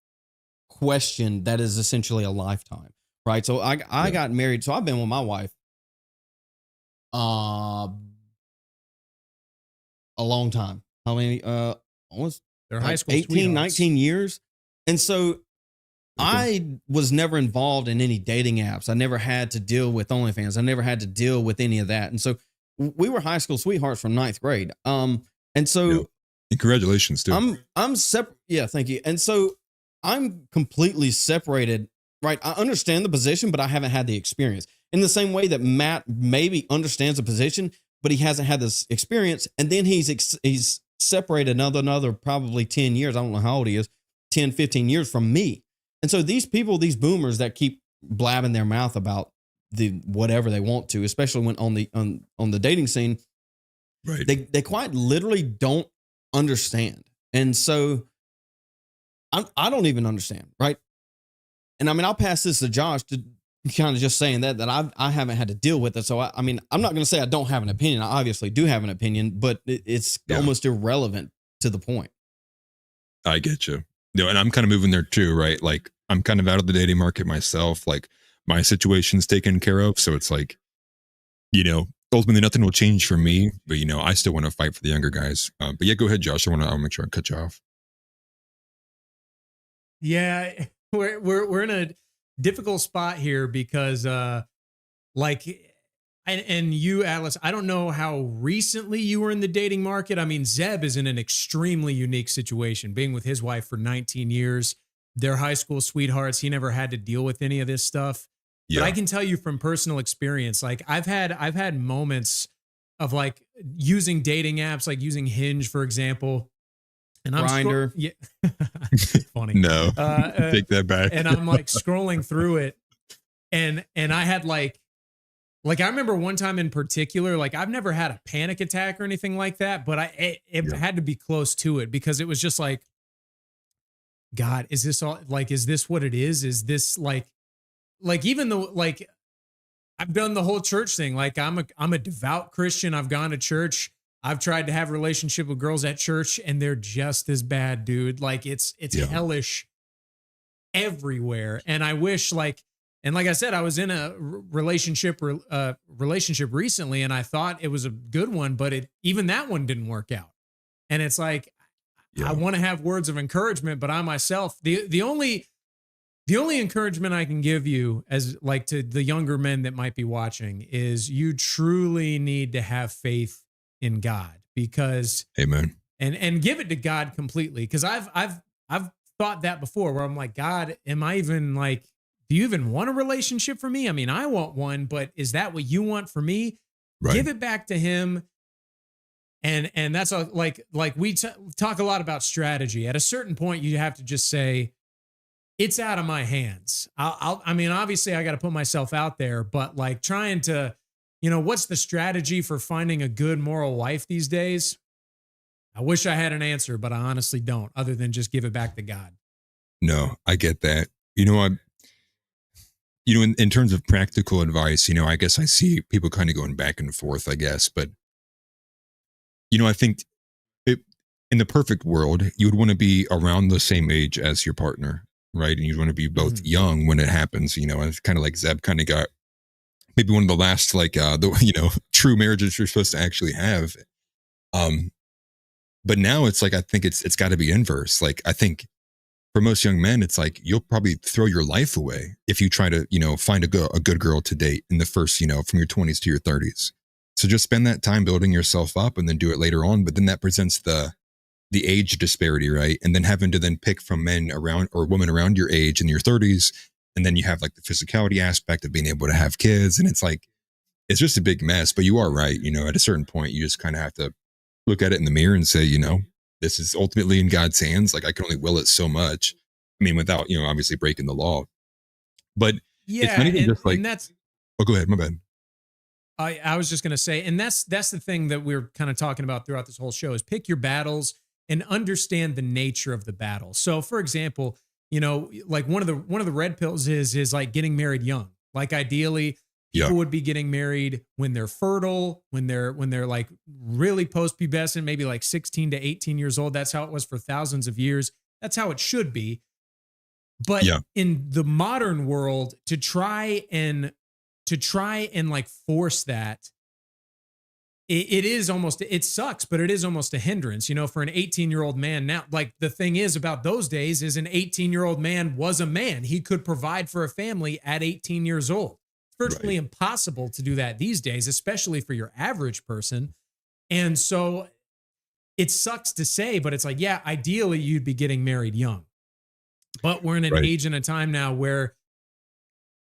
question, that is essentially a lifetime, right? So I got married, so I've been with my wife a long time. How many? Almost They're high school 18, sweethearts. 19 years. And so I was never involved in any dating apps. I never had to deal with OnlyFans. I never had to deal with any of that. And so we were high school sweethearts from 9th grade. And so and congratulations, too. I'm separate. Yeah, thank you. And so I'm completely separated, right? I understand the position, but I haven't had the experience. In the same way that Matt maybe understands the position, but he hasn't had this experience. And then he's separated another probably 10 years. I don't know how old he is, 10, 15 years from me. And so these people, these boomers that keep blabbing their mouth about the whatever they want to, especially when on the dating scene, right? They quite literally don't understand. And so I don't even understand, right? And I'll pass this to Josh to kind of just saying that I haven't had to deal with it. So I'm not going to say I don't have an opinion. I obviously do have an opinion, but it's almost irrelevant to the point. I get you. And I'm kind of moving there too, right? I'm kind of out of the dating market myself. My situation's taken care of. So it's ultimately nothing will change for me, but I still want to fight for the younger guys. But yeah, go ahead, Josh. I'll make sure I cut you off. Yeah, we're in a difficult spot here because And you, Atlas, I don't know how recently you were in the dating market. I mean, Zeb is in an extremely unique situation, being with his wife for 19 years. They're high school sweethearts. He never had to deal with any of this stuff. Yeah. But I can tell you from personal experience, like I've had moments of like using dating apps, like using Hinge, for example. And I'm Grindr. yeah. Funny. No, take that back. And I'm like scrolling through it, and I had like I remember one time in particular, like I've never had a panic attack or anything like that, but it had to be close to it, because it was just like, God, is this all, like, is this what it is? Is this like even though like I've done the whole church thing, like I'm a devout Christian. I've gone to church. I've tried to have a relationship with girls at church, and they're just as bad, dude. Like it's hellish everywhere. And I wish and like I said, I was in a relationship recently, and I thought it was a good one, but even that one didn't work out. And it's like, I want to have words of encouragement, but I myself, the only encouragement I can give you as like to the younger men that might be watching is you truly need to have faith in God, because Amen. And give it to God completely. Because I've thought that before, where I'm like, God, am I even like, do you even want a relationship for me? I mean, I want one, but is that what you want for me? Right. Give it back to him. And that's like we talk a lot about strategy. At a certain point, you have to just say, it's out of my hands. I mean, obviously I got to put myself out there, but like trying to, what's the strategy for finding a good moral wife these days? I wish I had an answer, but I honestly don't, other than just give it back to God. No, I get that. In terms of practical advice, I guess I see people kind of going back and forth, I guess. But, I think in the perfect world, you would want to be around the same age as your partner, right? And you'd want to be both young when it happens, and it's kind of like Zeb kind of got maybe one of the last, true marriages you're supposed to actually have. But now it's like, I think it's got to be inverse. Like, I think for most young men, it's like you'll probably throw your life away if you try to, find a good girl to date in the first, from your 20s to your 30s. So just spend that time building yourself up and then do it later on. But then that presents the age disparity, right? And then having to then pick from men around or women around your age in your 30s. And then you have like the physicality aspect of being able to have kids. And it's like, it's just a big mess. But you are right. At a certain point, you just kind of have to look at it in the mirror and say, this is ultimately in God's hands. Like I can only will it so much. I mean, without, obviously breaking the law. But it's not even just like, and that's, oh, go ahead. My bad. I was just going to say, and that's the thing that we're kind of talking about throughout this whole show is pick your battles and understand the nature of the battle. So for example, like one of the red pills is like getting married young. Like ideally people would be getting married when they're fertile, when they're like really post-pubescent, maybe like 16 to 18 years old. That's how it was for thousands of years. That's how it should be. But in the modern world, to try and like force that, it sucks, but it is almost a hindrance, for an 18-year-old man. Now, like the thing is about those days is an 18-year-old man was a man. He could provide for a family at 18 years old. It's virtually impossible to do that these days, especially for your average person. And so it sucks to say, but it's like, yeah, ideally you'd be getting married young. But we're in an age and a time now where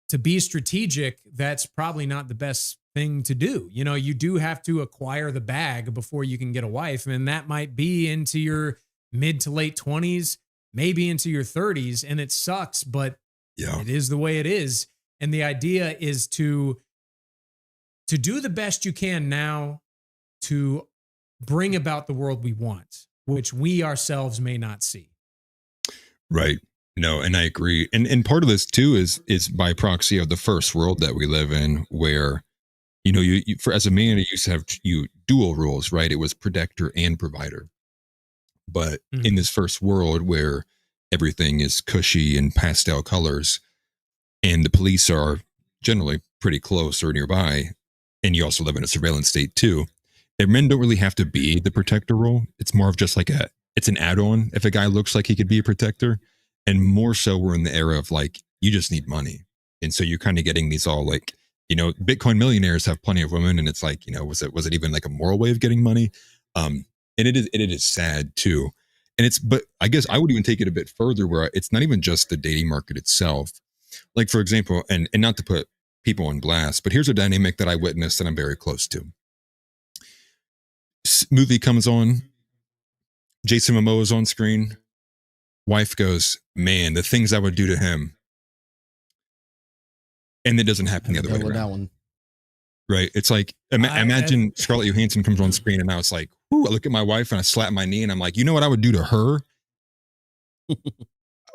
to be strategic, that's probably not the best thing to do. You do have to acquire the bag before you can get a wife. And that might be into your mid to late 20s, maybe into your 30s. And it sucks, but it is the way it is. And the idea is to do the best you can now to bring about the world we want, which we ourselves may not see. Right. No, and I agree. And part of this too is by proxy of the first world that we live in, where, you for as a man, you used to have dual roles, right? It was protector and provider. But in this first world where everything is cushy and pastel colors, and the police are generally pretty close or nearby, and you also live in a surveillance state too, that men don't really have to be the protector role. It's more of just like it's an add-on if a guy looks like he could be a protector. And more so we're in the era of like, you just need money. And so you're kind of getting these all like Bitcoin millionaires have plenty of women, and it's like, was it even like a moral way of getting money? And it is sad too. But I guess I would even take it a bit further where it's not even just the dating market itself. Like, for example, and not to put people on blast, but here's a dynamic that I witnessed and I'm very close to. Movie comes on, Jason Momoa is on screen. Wife goes, man, the things I would do to him. And it doesn't happen the other way around. That one. Right. It's like, imagine Scarlett Johansson comes on screen and now it's like, ooh, I look at my wife and I slap my knee and I'm like, you know what I would do to her?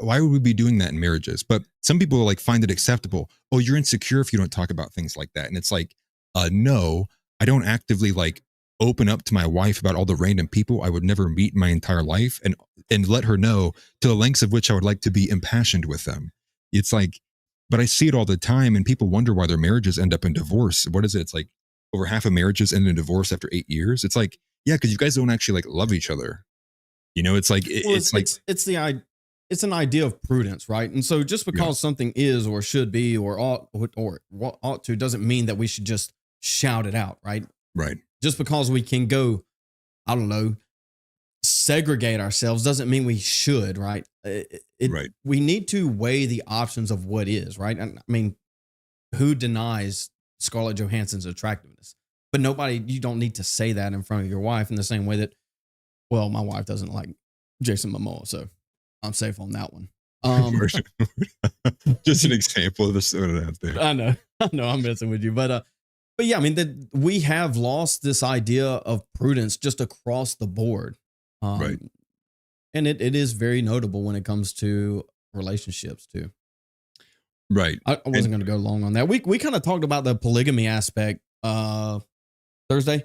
Why would we be doing that in marriages? But some people like find it acceptable. Oh, you're insecure if you don't talk about things like that. And it's like, no, I don't actively like open up to my wife about all the random people I would never meet in my entire life and let her know to the lengths of which I would like to be impassioned with them. It's like, but I see it all the time and people wonder why their marriages end up in divorce. What is it? It's like over half of marriages end in divorce after 8 years. It's like, yeah, because you guys don't actually like love each other. It's like, it's an idea of prudence, right? And so just because something is or should be or ought to doesn't mean that we should just shout it out, right? Right. Just because we can go, I don't know, segregate ourselves doesn't mean we should, right? Right. We need to weigh the options of what is, right? I mean, who denies Scarlett Johansson's attractiveness? But you don't need to say that in front of your wife in the same way that, well, my wife doesn't like Jason Momoa, so I'm safe on that one. Just an example of this out there. I know, I'm messing with you, but yeah, I mean, we have lost this idea of prudence just across the board. Right. And it is very notable when it comes to relationships too. Right. I wasn't going to go long on that. We kind of talked about the polygamy aspect Thursday.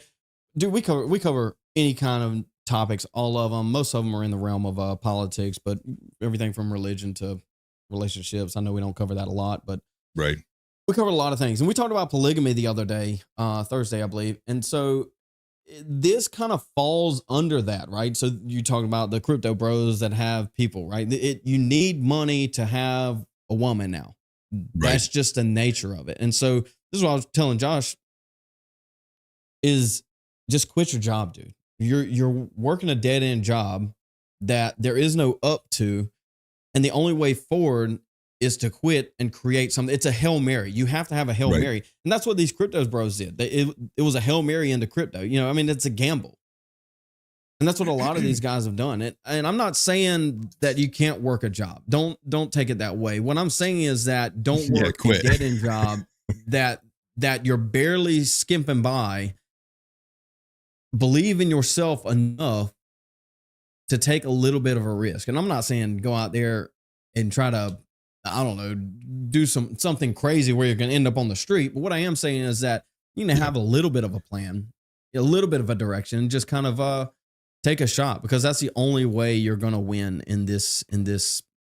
Dude, we cover any kind of topics, all of them. Most of them are in the realm of politics, but everything from religion to relationships. I know we don't cover that a lot, but right. We covered a lot of things. And we talked about polygamy the other day, Thursday, I believe. And so this kind of falls under that, right? So you talk about the crypto bros that have people, right? You need money to have a woman now. Right. That's just the nature of it. And so this is what I was telling Josh is just quit your job, dude. You're working a dead end job that there is no up to. And the only way forward is to quit and create something. It's a Hail Mary. You have to have a Hail Mary. And that's what these cryptos bros did. It was a Hail Mary into crypto. I mean, it's a gamble. And that's what a lot of these guys have done. And I'm not saying that you can't work a job. Don't take it that way. What I'm saying is that don't work a dead-end job that you're barely skimping by. Believe in yourself enough to take a little bit of a risk. And I'm not saying go out there and try to, I don't know, do something crazy where you're going to end up on the street. But what I am saying is that you need to have a little bit of a plan, a little bit of a direction, and just kind of take a shot, because that's the only way you're going to win in this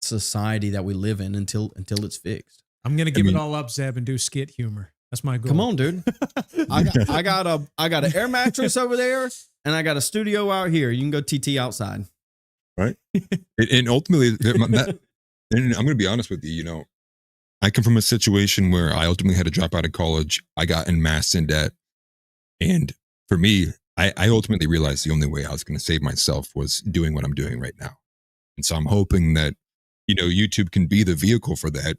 society that we live in until it's fixed. I'm going to give it all up, Zeb, and do skit humor. That's my goal. Come on, dude. I got an air mattress over there, and I got a studio out here. You can go TT outside. Right. And ultimately, and I'm going to be honest with you, I come from a situation where I ultimately had to drop out of college. I got in mass in debt. And for me, I ultimately realized the only way I was going to save myself was doing what I'm doing right now. And so I'm hoping that, YouTube can be the vehicle for that,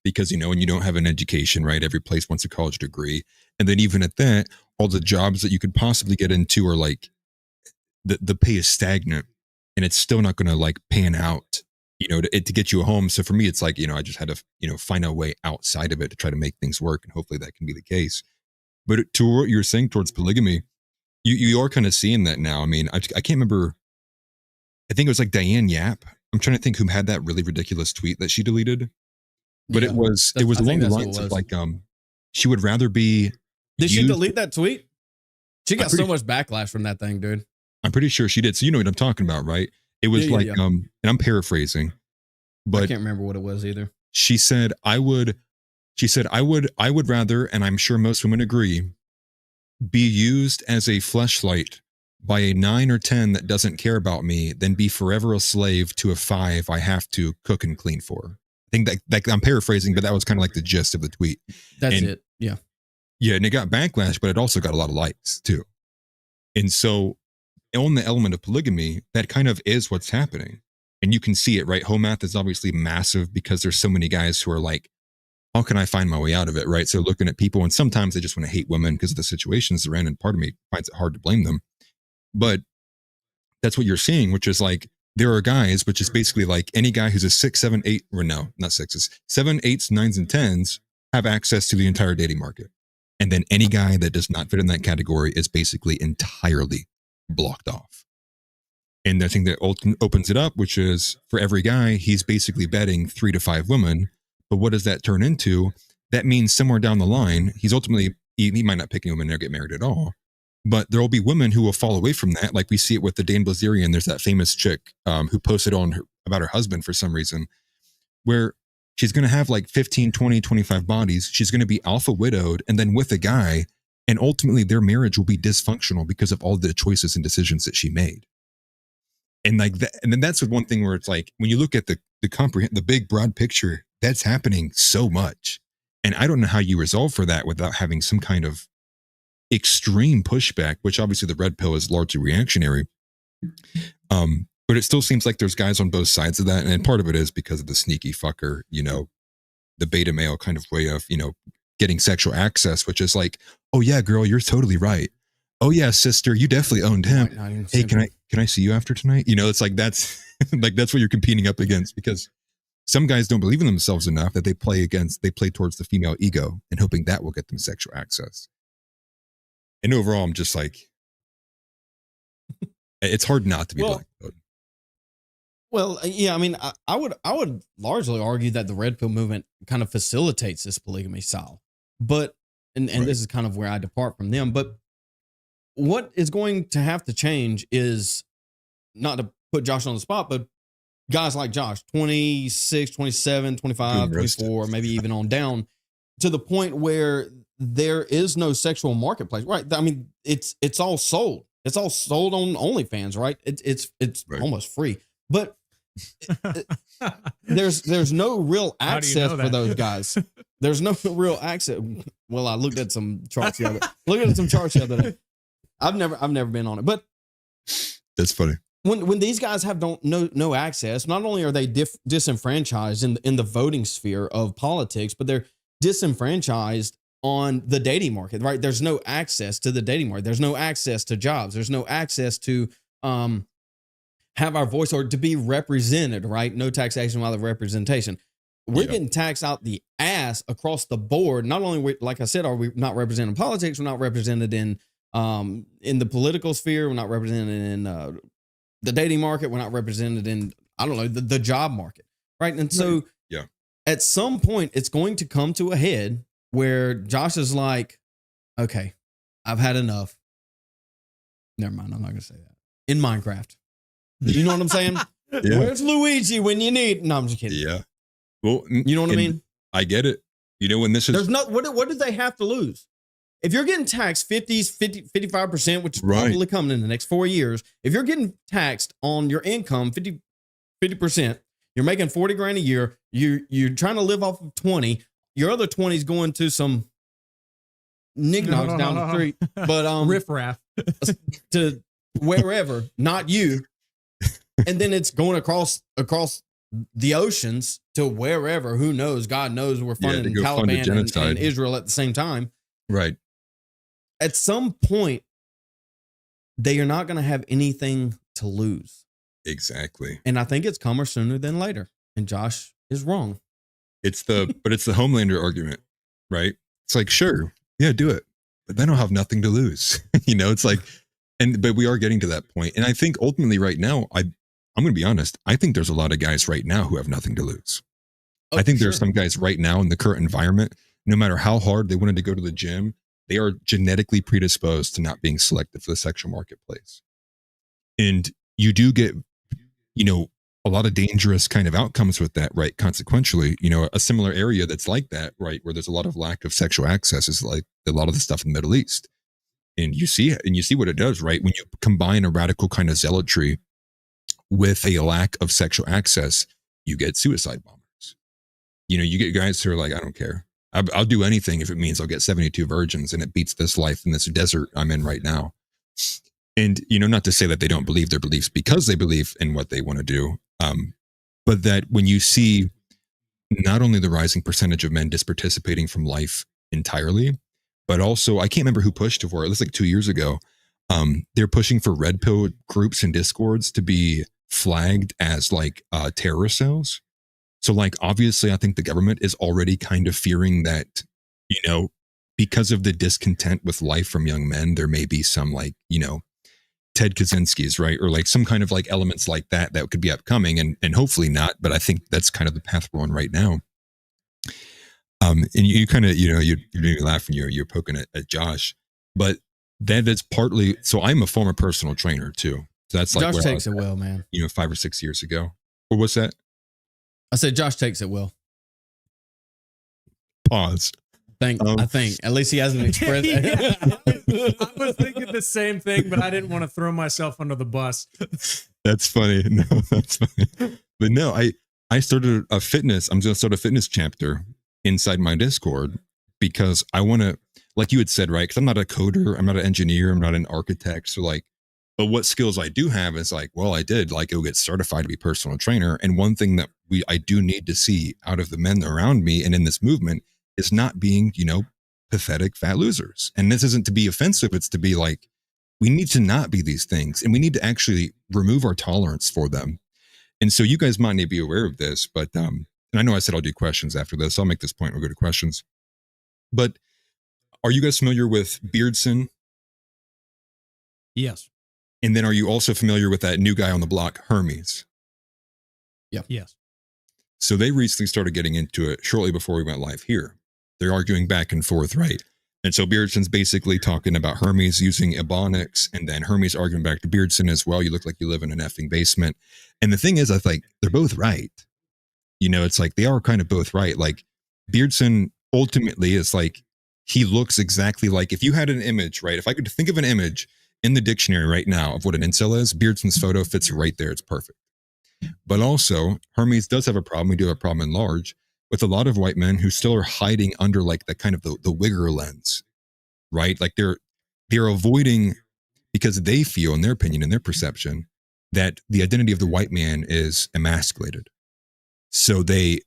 because, when you don't have an education, right, every place wants a college degree. And then even at that, all the jobs that you could possibly get into are like, the pay is stagnant, and it's still not going to like pan out, to get you a home. So for me, it's like, I just had to, find a way outside of it to try to make things work. And hopefully that can be the case. But to what you're saying towards polygamy, you are kind of seeing that now. I mean, I can't remember. I think it was like Diane Yap. I'm trying to think who had that really ridiculous tweet that she deleted. But it was along the lines of like, she would rather be. Did she delete that tweet? She got so much backlash from that thing, dude. I'm pretty sure she did. So you know what I'm talking about, right? It was and I'm paraphrasing, but I can't remember what it was either. She said, I would rather, and I'm sure most women agree, be used as a fleshlight by a 9 or 10 that doesn't care about me than be forever a slave to a 5 I have to cook and clean for. think that, like, I'm paraphrasing, but that was kind of like the gist of the tweet. That's And- it. Yeah. Yeah, and it got backlash, but it also got a lot of likes too. And so on the element of polygamy, that kind of is what's happening. And you can see it, right? Home math is obviously massive because there's so many guys who are like, how can I find my way out of it, right? So looking at people, and sometimes they just want to hate women because of the situations they're in, and part of me finds it hard to blame them. But that's what you're seeing, which is like, there are guys, which is basically like any guy who's a 6, 7, 8, or no, not 6s, 7, 8s, 9s, and 10s have access to the entire dating market. And then any guy that does not fit in that category is basically entirely blocked off. And the thing that opens it up, which is for every guy, he's basically betting 3 to 5 women. But what does that turn into? That means somewhere down the line, he's ultimately, he might not pick any women or get married at all. But there will be women who will fall away from that. Like we see it with the Dane Blazerian. There's that famous chick who posted about her husband for some reason, where she's going to have like 15, 20, 25 bodies. She's going to be alpha widowed and then with a guy. And ultimately their marriage will be dysfunctional because of all the choices and decisions that she made. And like that, and then that's the one thing where it's like, when you look at the big broad picture, that's happening so much. And I don't know how you resolve for that without having some kind of extreme pushback, which obviously the red pill is largely reactionary. But it still seems like there's guys on both sides of that. And part of it is because of the sneaky fucker, the beta male kind of way of, getting sexual access, which is like, oh yeah, girl, you're totally right. Oh yeah, sister, you definitely owned him. Hey, can I see you after tonight? It's like, that's like, that's what you're competing up against, because some guys don't believe in themselves enough that they play towards the female ego and hoping that will get them sexual access. And overall, I'm just like, it's hard not to be black. Well, yeah, I mean, I would largely argue that the red pill movement kind of facilitates this polygamy style, but and Right. this is kind of where I depart from them. But what is going to have to change is, not to put Josh on the spot, but guys like Josh, 26, 27, 25, Doing roasted. 24, maybe even on down, to the point where there is no sexual marketplace. Right? I mean, it's all sold. It's all sold on OnlyFans, right? It's Right. almost free, but there's no real How do you know access for that? those guys. There's no real access. Well, I looked at some charts the other day. I've never been on it, but That's funny. when these guys have no access, not only are they disenfranchised in the voting sphere of politics, but they're disenfranchised on the dating market, right? There's no access to the dating market. There's no access to jobs. There's no access to have our voice or to be represented, right? No taxation without representation. We're getting taxed out the ass across the board. Not only, like I said, are we not represented in politics, we're not represented in the political sphere, we're not represented in the dating market, we're not represented in, I don't know, the job market, right? And so Yeah. at some point, it's going to come to a head where Josh is like, okay, I've had enough. Never mind, I'm not going to say that. In Minecraft. You know what I'm saying? Yeah. Where's Luigi when you need? No, I'm just kidding. Yeah. Well, You know what I mean? I get it. When this is There's no, what do they have to lose? If you're getting taxed 55%, which is Right. probably coming in the next 4 years, if you're getting taxed on your income 50%, you're making 40 grand a year, you're trying to live off of 20, your other 20 is going to some knickknacks down the street, but Riffraff. to wherever, not you. And then it's going across the oceans to wherever, who knows, God knows, we're Yeah, to funding go fund a Taliban genocide. and Israel at the same time. right. At some point, they are not going to have anything to lose. Exactly. And I think it's coming sooner than later. And Josh is wrong. It's the Homelander argument, right? It's like, sure, yeah, do it, but then I'll have nothing to lose. It's like, but we are getting to that point. And I think ultimately right now, I'm going to be honest, I think there's a lot of guys right now who have nothing to lose. Oh, I think sure. there's some guys right now in the current environment, no matter how hard they wanted to go to the gym, they are genetically predisposed to not being selected for the sexual marketplace. And you do get, a lot of dangerous kind of outcomes with that, right? Consequentially, a similar area that's like that, right? Where there's a lot of lack of sexual access is like a lot of the stuff in the Middle East. And you see what it does, right? When you combine a radical kind of zealotry with a lack of sexual access, you get suicide bombers. you get guys who are like, I don't care. I'll do anything if it means I'll get 72 virgins and it beats this life in this desert I'm in right now. And, not to say that they don't believe their beliefs because they believe in what they want to do. But that when you see not only the rising percentage of men disparticipating from life entirely, but also, I can't remember who pushed for it. It was like 2 years ago. They're pushing for red pill groups and discords to be flagged as like terror cells. So like, obviously, I think the government is already kind of fearing that, because of the discontent with life from young men, there may be some like, Ted Kaczynski's, right? Or like some kind of like elements like that could be upcoming and hopefully not. But I think that's kind of the path we're on right now. And you kind of, you're making me laugh when you're poking at Josh, but that is partly, so I'm a former personal trainer too. So that's like, Josh takes it well, man. 5 or 6 years ago. Or what's that? I said, Josh takes it well. Pause. I think at least he hasn't expressed. Yeah, I was thinking the same thing, but I didn't want to throw myself under the bus. That's funny. No, that's funny. But no, I started I'm going to start a fitness chapter inside my Discord because I want to, like you had said, right? Because I'm not a coder, I'm not an engineer, I'm not an architect. So like, but what skills I do have is like, well, I did like go get certified to be personal trainer. And one thing that I do need to see out of the men around me and in this movement is not being, pathetic fat losers. And this isn't to be offensive. It's to be like, we need to not be these things. And we need to actually remove our tolerance for them. And so you guys might not be aware of this, but, and I know I said I'll do questions after this. I'll make this point. We'll go to questions. But are you guys familiar with Beardson? Yes. And then are you also familiar with that new guy on the block, Hermes? Yeah. Yes. So they recently started getting into it shortly before we went live here. They're arguing back and forth, right? And so Beardson's basically talking about Hermes using Ebonics, and then Hermes arguing back to Beardson as well. You look like you live in an effing basement. And the thing is, I think they're both right. It's like they are kind of both right. Like Beardson ultimately is like, he looks exactly like, if you had an image, right? If I could think of an image in the dictionary right now of what an incel is, Beardson's photo fits right there. It's perfect. But also, Hermes does have a problem. We do have a problem in large with a lot of white men who still are hiding under like the kind of the wigger lens, right? Like they're avoiding, because they feel, in their opinion, in their perception, that the identity of the white man is emasculated. So they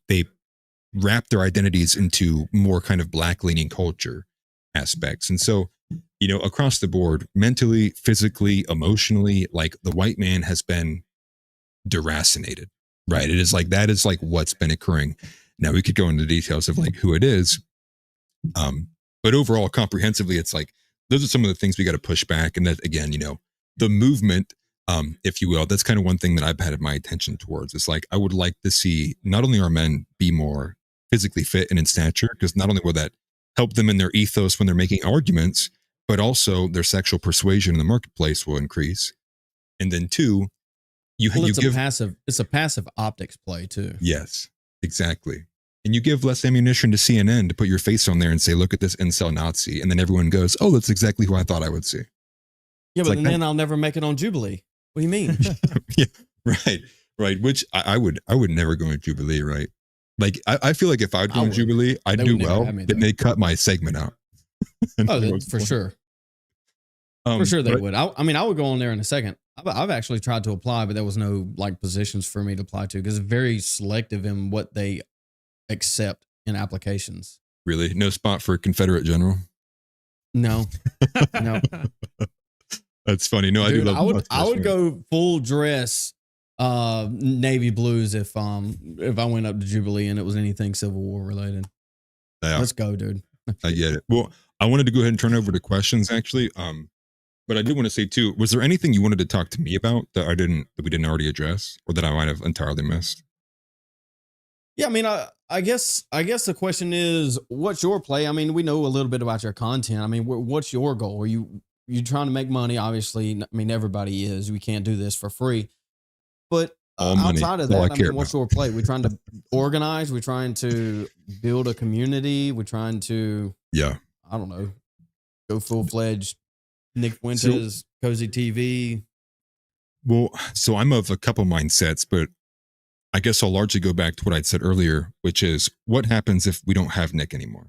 wrap their identities into more kind of black leaning culture aspects. And so, across the board, mentally, physically, emotionally, like the white man has been deracinated, right? It is like, that is like what's been occurring. Now we could go into details of like who it is. But overall, comprehensively, it's like, those are some of the things we got to push back. And that, again, the movement, if you will, that's kind of one thing that I've had my attention towards. It's like, I would like to see not only our men be more physically fit and in stature, because not only will that help them in their ethos when they're making arguments, but also their sexual persuasion in the marketplace will increase. And then two, it's a passive optics play too. Yes, exactly. And you give less ammunition to CNN to put your face on there and say, look at this incel Nazi. And then everyone goes, oh, that's exactly who I thought I would see. Yeah, It's but like then I'll never make it on Jubilee. What do you mean? Yeah, right. Which I would never go on Jubilee, right? Like, I feel like if I would go on Jubilee, I'd do well. Then they cut my segment out. Oh, for sure. For sure they would. I mean, I would go on there in a second. I've actually tried to apply, but there was no like positions for me to apply to because it's very selective in what they accept in applications. Really? No spot for a Confederate general? No. No. That's funny. No, Dude, I do love I would go full dress navy blues if I went up to Jubilee and it was anything Civil War related. Yeah. Let's go, dude. I get it. Well, I wanted to go ahead and turn over to questions actually. But I did want to say too, was there anything you wanted to talk to me about that we didn't already address or that I might have entirely missed? Yeah, I mean, I guess the question is, what's your play? I mean, we know a little bit about your content. I mean, what's your goal? Are you trying to make money? Obviously, I mean, everybody is. We can't do this for free. But outside of that, I mean, what's your play? We're trying to organize. We're trying to build a community. We're trying to, I don't know, go full-fledged Nick Fuentes, Cozy TV. Well, so I'm of a couple mindsets, but I guess I'll largely go back to what I'd said earlier, which is what happens if we don't have Nick anymore?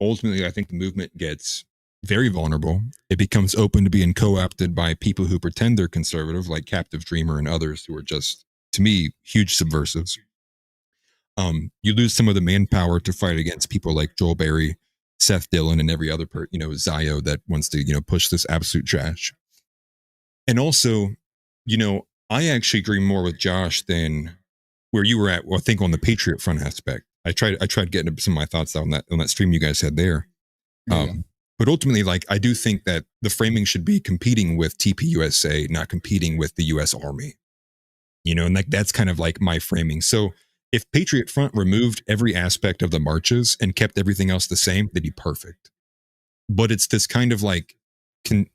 Ultimately, I think the movement gets very vulnerable. It becomes open to being co-opted by people who pretend they're conservative, like Captive Dreamer and others who are just, to me, huge subversives. You lose some of the manpower to fight against people like Joel Berry, Seth Dillon, and every other Zio that wants to, push this absolute trash. And also, I actually agree more with Josh than where you were at. Well, I think on the Patriot Front aspect, I tried getting some of my thoughts on that stream you guys had there. But ultimately, like, I do think that the framing should be competing with TPUSA, not competing with the U.S. Army. And like that's kind of like my framing. So if Patriot Front removed every aspect of the marches and kept everything else the same, they'd be perfect. But it's this kind of like, they're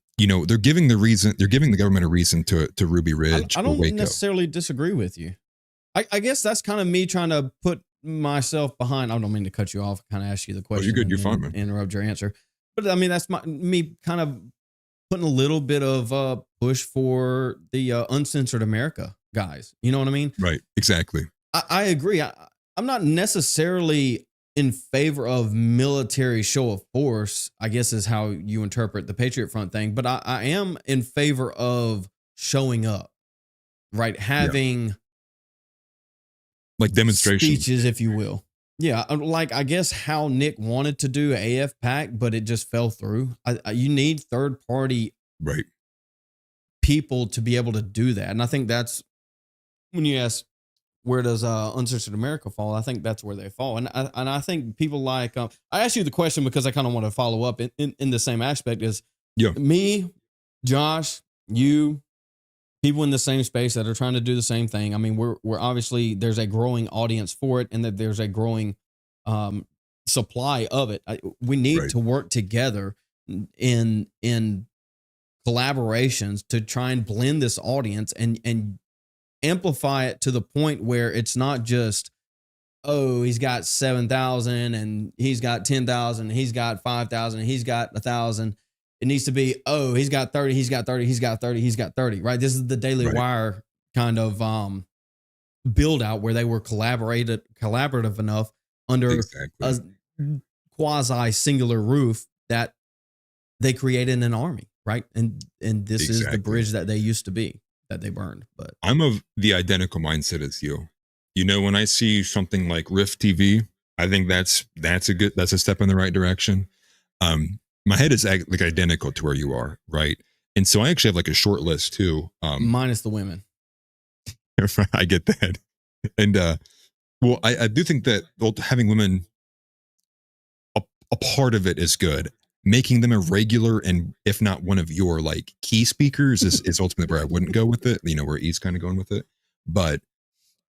giving the government a reason to Ruby Ridge. I don't necessarily disagree with you. I guess that's kind of me trying to put myself behind. I don't mean to cut you off. Kind of ask you the question. Oh, you're good. You're fine, man. Interrupt your answer. But I mean, that's me kind of putting a little bit of push for the Uncensored America guys. You know what I mean? Right. Exactly. I agree. I'm not necessarily in favor of military show of force, I guess is how you interpret the Patriot Front thing. But I am in favor of showing up, right? Having like demonstrations, speeches, if you will. Yeah, like I guess how Nick wanted to do AF PAC, but it just fell through. You need third party people to be able to do that, and I think that's when you ask where does Uncensored America fall. I think that's where they fall, and I think people like I asked you the question because I kind of want to follow up in the same aspect is me, Josh, you. People in the same space that are trying to do the same thing. I mean, we're obviously there's a growing audience for it, and that there's a growing supply of it. We need to work together in collaborations to try and blend this audience and amplify it to the point where it's not just, oh, he's got 7,000 and he's got 10,000, he's got 5,000, he's got 1,000. It needs to be, oh, he's got 30, he's got 30, he's got 30, he's got 30, right? This is the Daily Wire kind of build out where they were collaborative enough under a quasi singular roof that they created an army, right? And this is the bridge that they used to be that they burned. But I'm of the identical mindset as you. When I see something like Rift TV, I think that's a step in the right direction. My head is like identical to where you are, right? And so I actually have like a short list too. Minus the women. I get that. And well, I do think that having women a part of it is good. Making them a regular and if not one of your like key speakers is ultimately where I wouldn't go with it. Where he's kind of going with it. But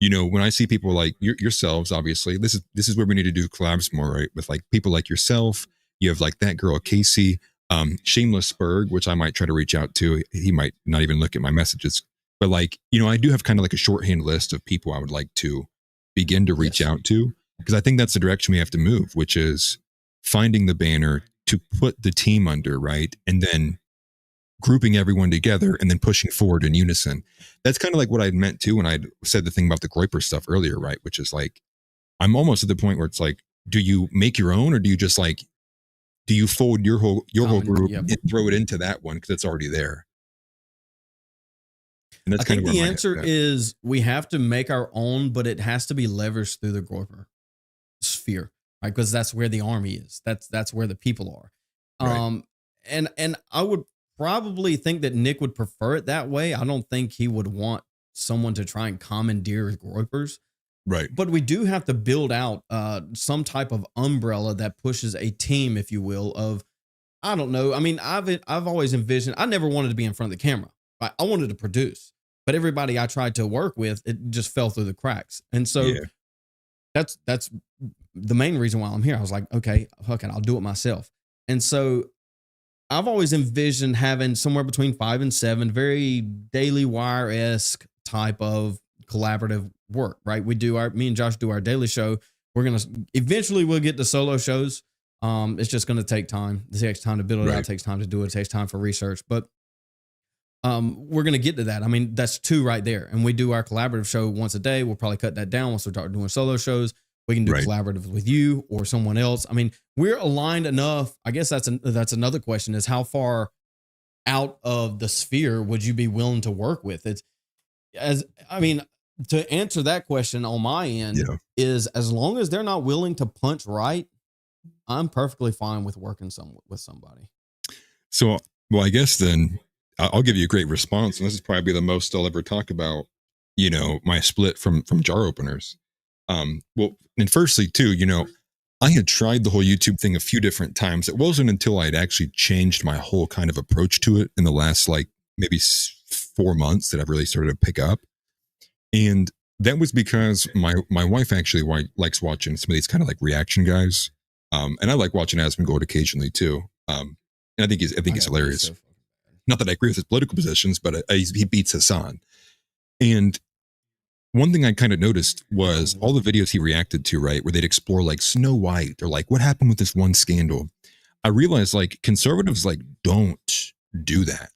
when I see people like yourselves, obviously, this is where we need to do collabs more, right? With like people like yourself. You have like that girl, Casey, Shameless Berg, which I might try to reach out to. He might not even look at my messages. But like, I do have kind of like a shorthand list of people I would like to begin to reach out to, because I think that's the direction we have to move, which is finding the banner to put the team under, right? And then grouping everyone together and then pushing forward in unison. That's kind of like what I meant too when I said the thing about the Groiper stuff earlier, right? Which is like, I'm almost at the point where it's like, do you make your own or do you just like, do you fold your whole group and throw it into that one because it's already there? And that's I think the answer is we have to make our own, but it has to be leveraged through the Groiper sphere, right? Because that's where the army is. That's where the people are. Right. And I would probably think that Nick would prefer it that way. I don't think he would want someone to try and commandeer Groipers. Right. But we do have to build out some type of umbrella that pushes a team, if you will, of, I don't know. I mean, I've always envisioned, I never wanted to be in front of the camera. I wanted to produce, but everybody I tried to work with, it just fell through the cracks. And so that's the main reason why I'm here. I was like, okay, fuck it, I'll do it myself. And so I've always envisioned having somewhere between 5 and 7, very Daily Wire-esque type of collaborative work, right? Me and Josh do our daily show. Eventually we'll get to solo shows. It's just going to take time. It takes time to build it out. It takes time to do it. It takes time for research. But we're going to get to that. I mean, that's 2 right there. And we do our collaborative show once a day. We'll probably cut that down once we start doing solo shows. We can do Right. collaborative with you or someone else. I mean, we're aligned enough. I guess that's another question, is how far out of the sphere would you be willing to work with? To answer that question on my end is, as long as they're not willing to punch right, I'm perfectly fine with working with somebody. So, well, I guess then I'll give you a great response. And this is probably the most I'll ever talk about, my split from jar openers. Well, and firstly too, I had tried the whole YouTube thing a few different times. It wasn't until I'd actually changed my whole kind of approach to it in the last maybe 4 months that I've really started to pick up. And that was because my wife actually likes watching some of these kind of reaction guys. And I like watching Asmongold occasionally too. And I think he's hilarious. So Not that I agree with his political positions, but he beats Hassan. And one thing I kind of noticed was all the videos he reacted to, right, where they'd explore Snow White or what happened with this one scandal. I realized conservatives don't do that.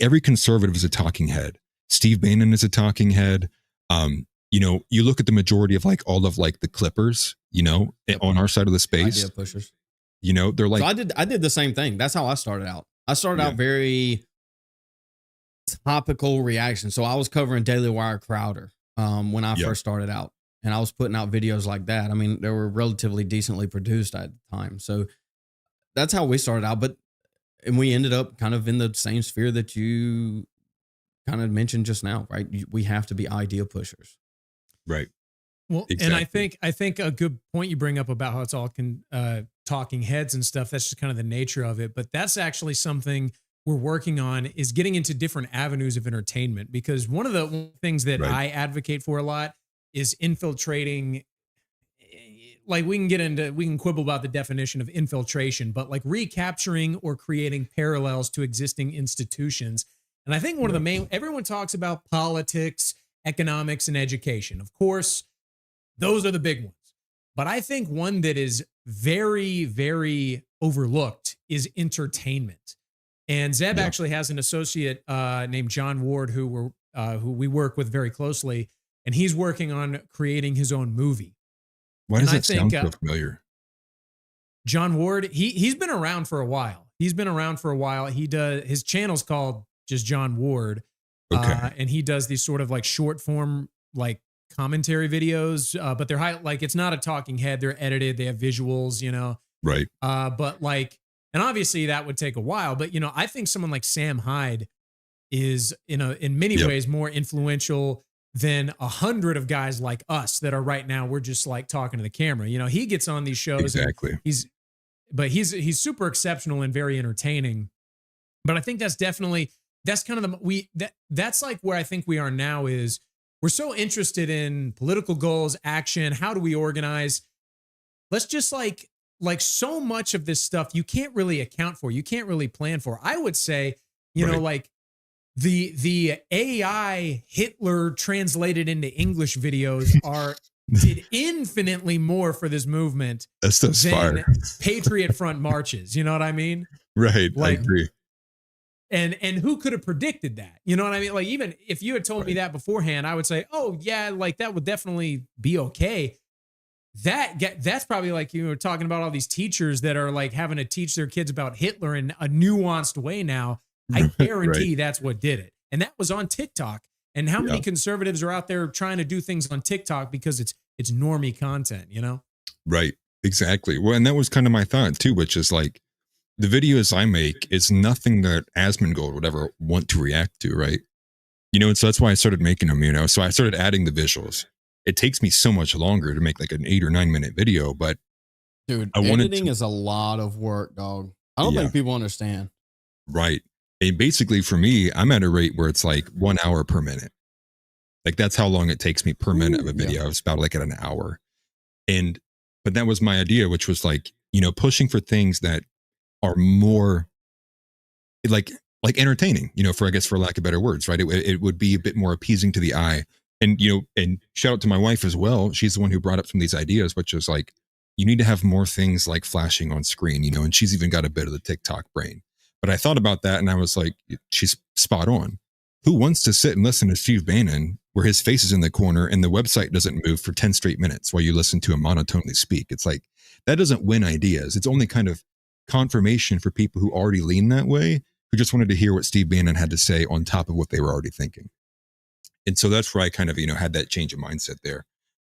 Every conservative is a talking head. Steve Bannon is a talking head. You look at the majority of all of the Clippers, on our side of the space. Idea pushers. They're So I did the same thing. That's how I started out. I started out very topical reaction. So I was covering Daily Wire Crowder when I first started out, and I was putting out videos like that. I mean, they were relatively decently produced at the time. So that's how we started out. And we ended up kind of in the same sphere that you kind of mentioned just now, right? We have to be idea pushers. Right. Well, Exactly. and I think a good point you bring up about how it's all talking heads and stuff. That's just kind of the nature of it. But that's actually something we're working on, is getting into different avenues of entertainment. Because one of the things that Right. I advocate for a lot is infiltrating. We can quibble about the definition of infiltration, but recapturing or creating parallels to existing institutions. And I think one of the main, everyone talks about politics, economics, and education. Of course, those are the big ones. But I think one that is very, very overlooked is entertainment. And Zeb actually has an associate named John Ward who we work with very closely, and he's working on creating his own movie. Why does And I that sound think, so familiar? John Ward, he's been around for a while. He does, his channel's called just John Ward. Okay. And he does these sort of short form commentary videos, but they're it's not a talking head. They're edited. They have visuals, Right. And obviously that would take a while, but I think someone like Sam Hyde is in many ways more influential than 100 of guys like us that are right now. We're just talking to the camera. He gets on these shows. Exactly. He's super exceptional and very entertaining. But I think that's kind of that's where I think we are now, is we're so interested in political goals, action. How do we organize? Let's just so much of this stuff you can't really account for. You can't really plan for. I would say, the AI Hitler translated into English videos did infinitely more for this movement That stuff's than fire. Patriot Front marches. You know what I mean? Right. I agree. And who could have predicted that? You know what I mean? Even if you had told me that beforehand, I would say, oh yeah, that would definitely be okay. That's probably you were talking about all these teachers that are having to teach their kids about Hitler in a nuanced way now. I guarantee that's what did it. And that was on TikTok. And how many conservatives are out there trying to do things on TikTok because it's normie content, Right. Exactly. Well, and that was kind of my thought too, which is the videos I make is nothing that Asmongold would ever want to react to, right? And so that's why I started making them, so I started adding the visuals. It takes me so much longer to make an 8 or 9 minute video, but dude, I wanted editing to- is a lot of work, dog. I don't think people understand. right. And basically for me, I'm at a rate where it's 1 hour per minute. That's how long it takes me per minute of a video. It's about at an hour. But that was my idea, which was pushing for things that are more entertaining, for lack of better words, right? It would be a bit more appeasing to the eye. And, and shout out to my wife as well. She's the one who brought up some of these ideas, which is you need to have more things flashing on screen, and she's even got a bit of the TikTok brain. But I thought about that and I was like, she's spot on. Who wants to sit and listen to Steve Bannon where his face is in the corner and the website doesn't move for 10 straight minutes while you listen to him monotonely speak? It's like, that doesn't win ideas. It's only kind of confirmation for people who already lean that way, who just wanted to hear what Steve Bannon had to say on top of what they were already thinking. And so that's where I kind of, had that change of mindset there.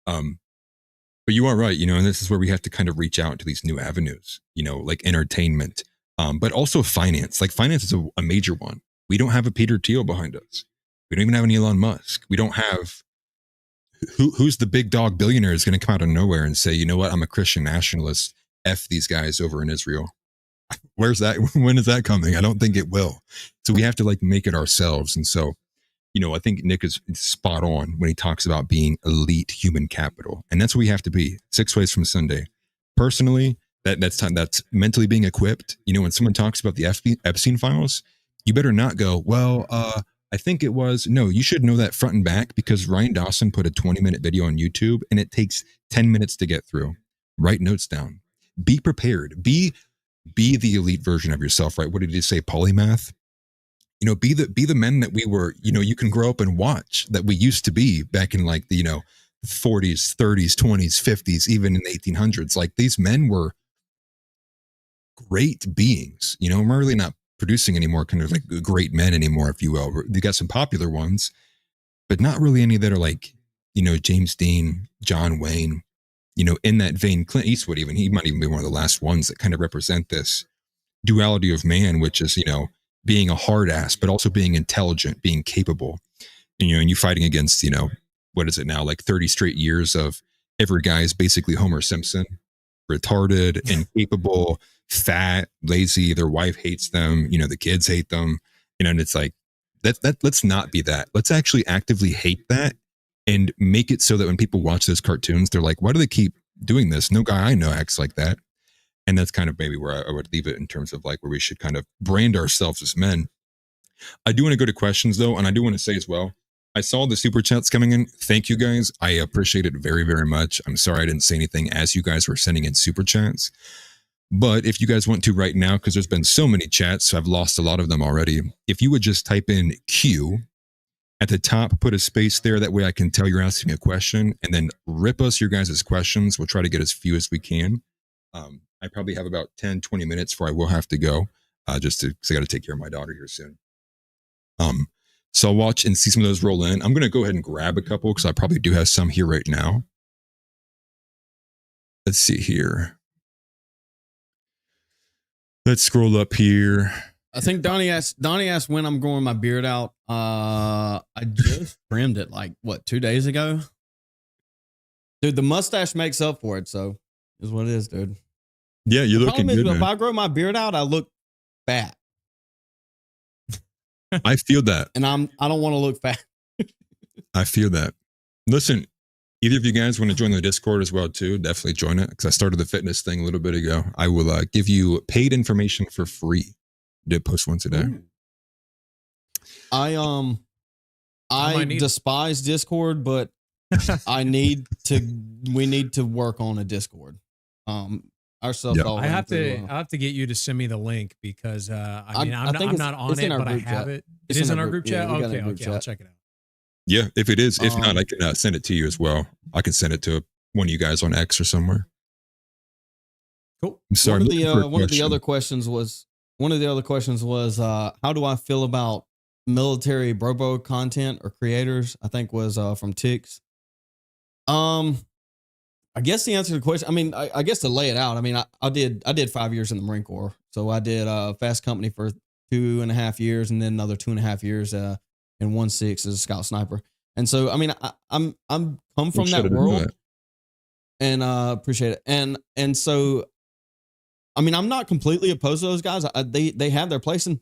But you are right, and this is where we have to kind of reach out to these new avenues, like entertainment, but also finance. Like finance is a major one. We don't have a Peter Thiel behind us. We don't even have an Elon Musk. We don't have who's the big dog billionaire is going to come out of nowhere and say, you know what, I'm a Christian nationalist. F these guys over in Israel. Where's that? When is that coming? I don't think it will. So we have to like make it ourselves. And so, I think Nick is spot on when he talks about being elite human capital. And that's what we have to be 6 ways from Sunday. Personally, that's mentally being equipped. When someone talks about the Epstein files, you better not go, well, I think it was. No, you should know that front and back because Ryan Dawson put a 20-minute video on YouTube and it takes 10 minutes to get through. Write notes down. Be prepared. Be the elite version of yourself, right? What did he say? Polymath. Be the men that we were, you can grow up and watch that we used to be back in like the, 40s, 30s, 20s, 50s, even in the 1800s. Like these men were great beings, we're really not producing any more kind of like great men anymore, if you will. You got some popular ones, but not really any that are like, James Dean, John Wayne, in that vein. Clint Eastwood, even he might even be one of the last ones that kind of represent this duality of man, which is, being a hard ass, but also being intelligent, being capable, and you fighting against, what is it now? Like 30 straight years of every guy is basically Homer Simpson, retarded, incapable, fat, lazy. Their wife hates them. The kids hate them, and it's like, let's not be that. Let's actually actively hate that and make it so that when people watch those cartoons, they're like, why do they keep doing this? No guy I know acts like that. And that's kind of maybe where I would leave it in terms of like where we should kind of brand ourselves as men. I do want to go to questions though. And I do want to say as well, I saw the super chats coming in. Thank you guys. I appreciate it very, very much. I'm sorry I didn't say anything as you guys were sending in super chats. But if you guys want to right now, because there's been so many chats, so I've lost a lot of them already. If you would just type in Q at the top, put a space there. That way I can tell you're asking a question and then rip us your guys' questions. We'll try to get as few as we can. I probably have about 10, 20 minutes before I will have to go, because I got to take care of my daughter here soon. So I'll watch and see some of those roll in. I'm going to go ahead and grab a couple because I probably do have some here right now. Let's see here. Let's scroll up here. I think Donnie asked when I'm growing my beard out. I just trimmed it like 2 days ago. Dude, the mustache makes up for it, so is what it is, dude. Yeah, you're looking good. If I grow my beard out, I look fat. I feel that. And I don't want to look fat. I feel that. Listen, either of you guys want to join the Discord as well too, definitely join it because I started the fitness thing a little bit ago. I will give you paid information for free. Did post once a day. Ooh. I despise Discord, but we need to work on a Discord. Ourselves. Yep. I have to get you to send me the link because I'm not on it, but I have it. It is in our group chat. Okay, I'll check it out. Yeah, if it is, if not, I can send it to you as well. I can send it to one of you guys on X or somewhere. Cool. I'm sorry. One of the other questions was how do I feel about military brobo content or creators? I think was from Tix. I guess the answer to the question, I mean, I guess to lay it out, I mean, I did 5 years in the Marine Corps. So I did Fast Company for 2.5 years and then another 2.5 years in 1-6 as a scout sniper. And so, I mean, I'm come from that world and appreciate it. And so, I mean, I'm not completely opposed to those guys. They have their place, and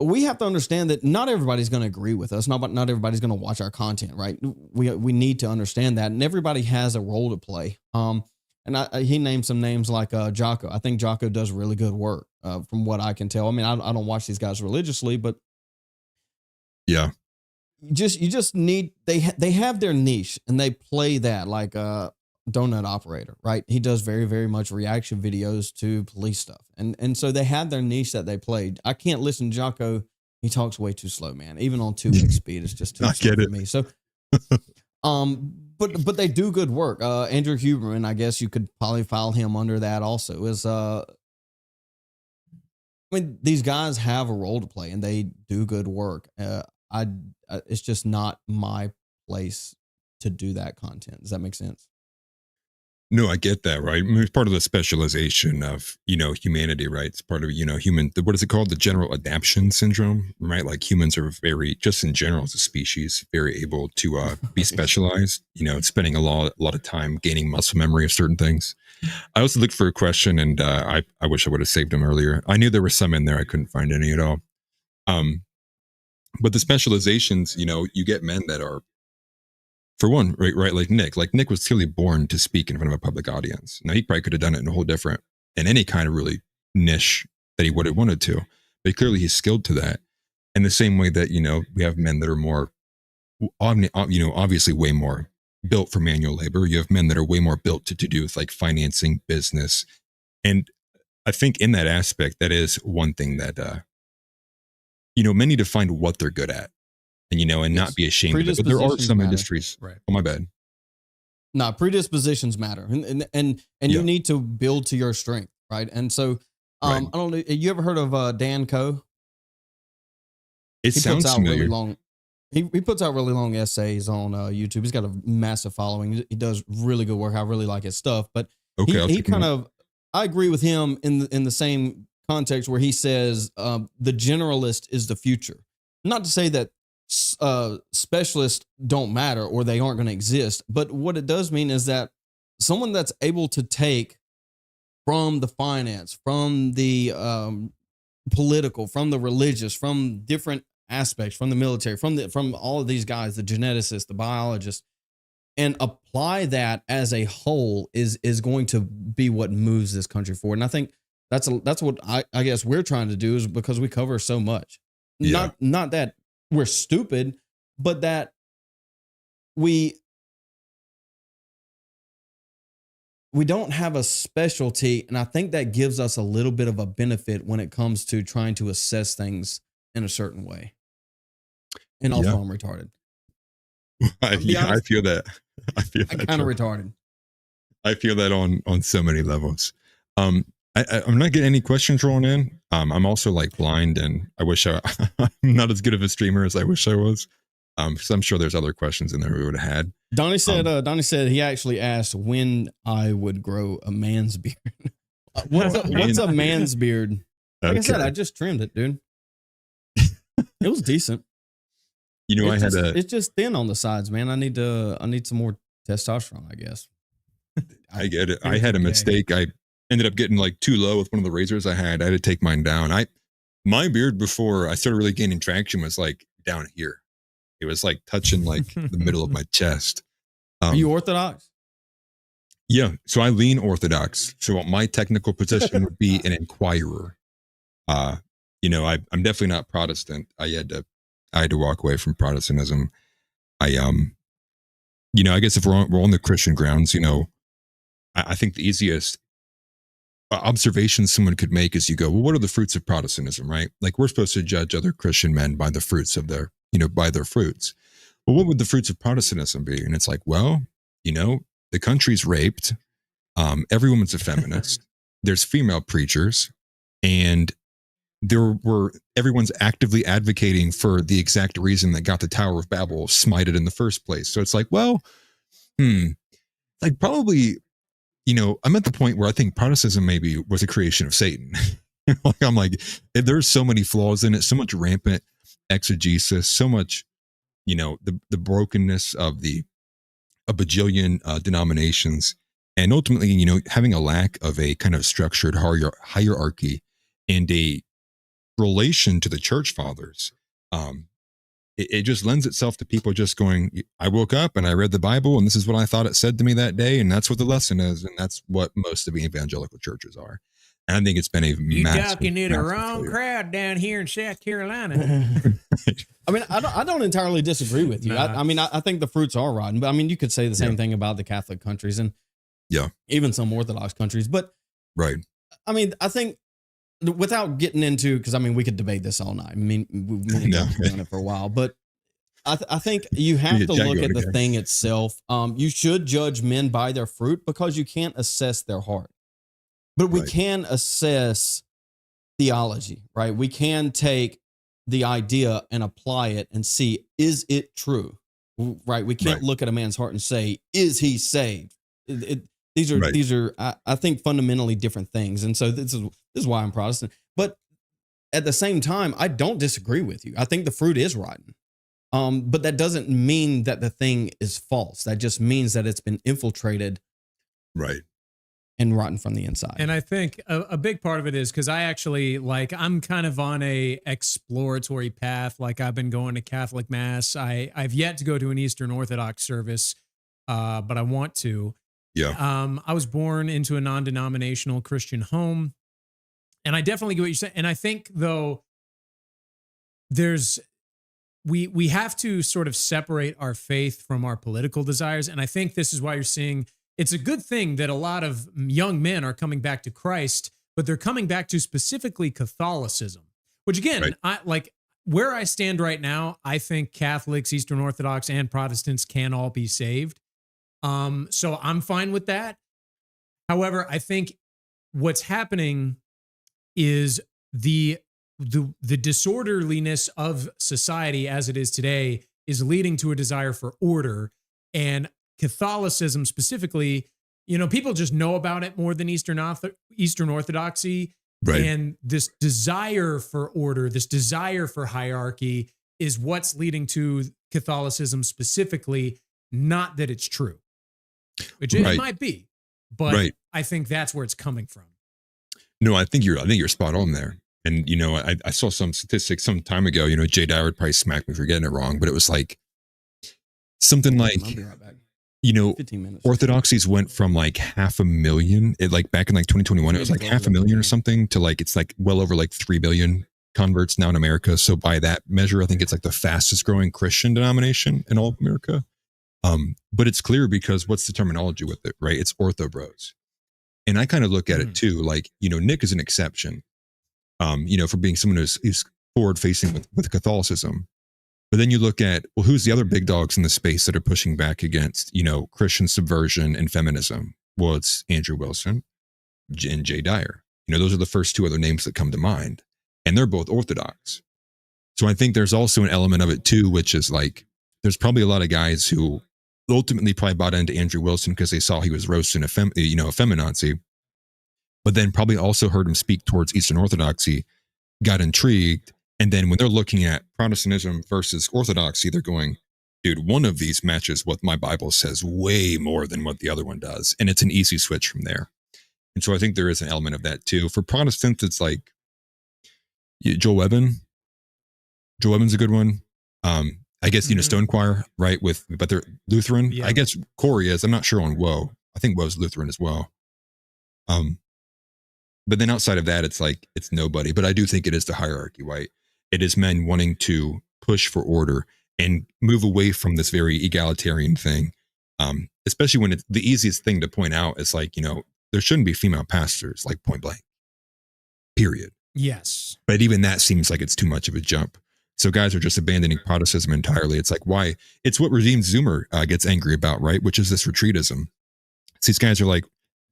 we have to understand that not everybody's going to agree with us. Not everybody's going to watch our content, right? We need to understand that, and everybody has a role to play. And he named some names like Jocko. I think Jocko does really good work from what I can tell. I mean, I don't watch these guys religiously, but yeah, you just need they have their niche and they play that like donut operator, right? He does very, very much reaction videos to police stuff. And so they had their niche that they played. I can't listen to Jocko. He talks way too slow, man. Even on 2x speed, it's just too I slow get for me. So, but they do good work. Andrew Huberman, I guess you could probably file him under that also. I mean, these guys have a role to play and they do good work. It's just not my place to do that content. Does that make sense? No, I get that, right? I mean, it's part of the specialization of, humanity, right? It's part of, what is it called? The general adaptation syndrome, right? Like humans are very, just in general as a species, very able to be specialized, spending a lot of time gaining muscle memory of certain things. I also looked for a question and I wish I would have saved them earlier. I knew there were some in there. I couldn't find any at all. But the specializations, you get men that are, for one, right, like Nick was clearly born to speak in front of a public audience. Now he probably could have done it in any kind of really niche that he would have wanted to, but clearly he's skilled to that. In the same way that, we have men that are more, obviously way more built for manual labor. You have men that are way more built to do with like financing, business. And I think in that aspect, that is one thing that, men need to find what they're good at. And, and not be ashamed of it. But there are some industries. Right. Oh, my bad. No, predispositions matter. And you need to build to your strength, right? And so, Right. I don't know. You ever heard of Dan Coe? It He sounds puts out familiar. really long. He puts out really long essays on YouTube. He's got a massive following. He does really good work. I really like his stuff. But Okay, he kind of, I agree with him in the same context where he says the generalist is the future. Not to say that specialists don't matter or they aren't going to exist, but what it does mean is that someone that's able to take from the finance, from the political, from the religious, from different aspects, from the military, from all of these guys, the geneticists, the biologists, and apply that as a whole is going to be what moves this country forward. And I think that's what I guess we're trying to do, is because we cover so much. Yeah. Not that we're stupid, but that we don't have a specialty. And I think that gives us a little bit of a benefit when it comes to trying to assess things in a certain way. And also I'm retarded. I feel that. I feel that. I'm kind of retarded. I feel that on so many levels. I'm not getting any questions rolling in. I'm also like blind, and I wish I'm not as good of a streamer as I wish I was. So I'm sure there's other questions in there we would have had. Donnie said he actually asked when I would grow a man's beard. What's a man's beard? Like I said, I just trimmed it, dude. It was decent. It's just thin on the sides, man. I need some more testosterone, I guess. I get it. I had a mistake. I ended up getting like too low with one of the razors I had. I had to take mine down. My beard before I started really gaining traction was like down here. It was like touching like the middle of my chest. Are you Orthodox? Yeah. So I lean Orthodox. So what my technical position would be an inquirer. I'm definitely not Protestant. I had to walk away from Protestantism. I guess if we're on the Christian grounds, I think the easiest observation someone could make is you go, well, what are the fruits of Protestantism, right? Like we're supposed to judge other Christian men by the fruits of by their fruits. Well, what would the fruits of Protestantism be? And it's like, well, the country's raped. Every woman's a feminist. There's female preachers, and everyone's actively advocating for the exact reason that got the Tower of Babel smited in the first place. So it's like, well, like probably, I'm at the point where I think Protestantism maybe was a creation of Satan. I'm like, there's so many flaws in it, so much rampant exegesis, so much, the brokenness of a bajillion denominations, and ultimately, having a lack of a kind of structured hierarchy and a relation to the church fathers. It just lends itself to people just going, I woke up and I read the Bible and this is what I thought it said to me that day. And that's what the lesson is. And that's what most of the evangelical churches are. And I think it's been you talking to the wrong crowd down here in South Carolina. I mean, I don't entirely disagree with you. I think the fruits are rotten, but I mean, you could say the same thing about the Catholic countries. And Yeah. Even some Orthodox countries. But Right. I mean, I think without getting into, because I mean, we could debate this all night. I mean, we've been doing it for a while, but I think you have to look at the thing itself. You should judge men by their fruit because you can't assess their heart, but we can assess theology, right? We can take the idea and apply it and see, is it true? Right? We can't look at a man's heart and say, is he saved? These are I think fundamentally different things. And so this is why I'm Protestant. But at the same time, I don't disagree with you. I think the fruit is rotten. But that doesn't mean that the thing is false. That just means that it's been infiltrated. Right. And rotten from the inside. And I think a big part of it is because I actually I'm kind of on a exploratory path. Like I've been going to Catholic Mass. I've yet to go to an Eastern Orthodox service, but I want to. Yeah. I was born into a non-denominational Christian home, and I definitely get what you're saying. And I think though, we have to sort of separate our faith from our political desires. And I think this is why you're seeing. It's a good thing that a lot of young men are coming back to Christ, but they're coming back to specifically Catholicism, which again, where I stand right now, I think Catholics, Eastern Orthodox, and Protestants can all be saved. So I'm fine with that. However, I think what's happening is the disorderliness of society as it is today is leading to a desire for order, and Catholicism specifically, people just know about it more than Eastern Orthodoxy. Right. And this desire for order, this desire for hierarchy is what's leading to Catholicism specifically, not that it's true, which it might be, but I think that's where it's coming from. No, I think you're spot on there. And, I saw some statistics some time ago, Jay Dyer would probably smack me for getting it wrong, but it was like something like, I'll be right back. 15 minutes. Orthodoxies went from like 500,000, back in 2021, it was like 500,000 or something to it's well over 3 billion converts now in America. So by that measure, I think it's the fastest growing Christian denomination in all of America. But it's clear because what's the terminology with it, right? It's ortho bros. And I kind of look at it too, Nick is an exception, for being someone who's forward facing with Catholicism. But then you look at, well, who's the other big dogs in the space that are pushing back against, Christian subversion and feminism? Well, it's Andrew Wilson and Jay Dyer. Those are the first two other names that come to mind. And they're both Orthodox. So I think there's also an element of it too, which is there's probably a lot of guys who ultimately probably bought into Andrew Wilson because they saw he was roasting a feminazi, but then probably also heard him speak towards Eastern Orthodoxy, got intrigued. And then when they're looking at Protestantism versus Orthodoxy, they're going, dude, one of these matches what my Bible says way more than what the other one does. And it's an easy switch from there. And so I think there is an element of that too. For Protestants, it's Joel Webben. Joel Webben's a good one. I guess, Stone Choir, right? But they're Lutheran. Yeah. I guess Corey is. I'm not sure on Woe. I think Woe's Lutheran as well. But then outside of that, it's nobody. But I do think it is the hierarchy, right? It is men wanting to push for order and move away from this very egalitarian thing. Especially when it's the easiest thing to point out is there shouldn't be female pastors, point blank. Period. Yes. But even that seems like it's too much of a jump. So guys are just abandoning Protestantism entirely. It's why? It's what Regime Zoomer gets angry about, right? Which is this retreatism. So these guys are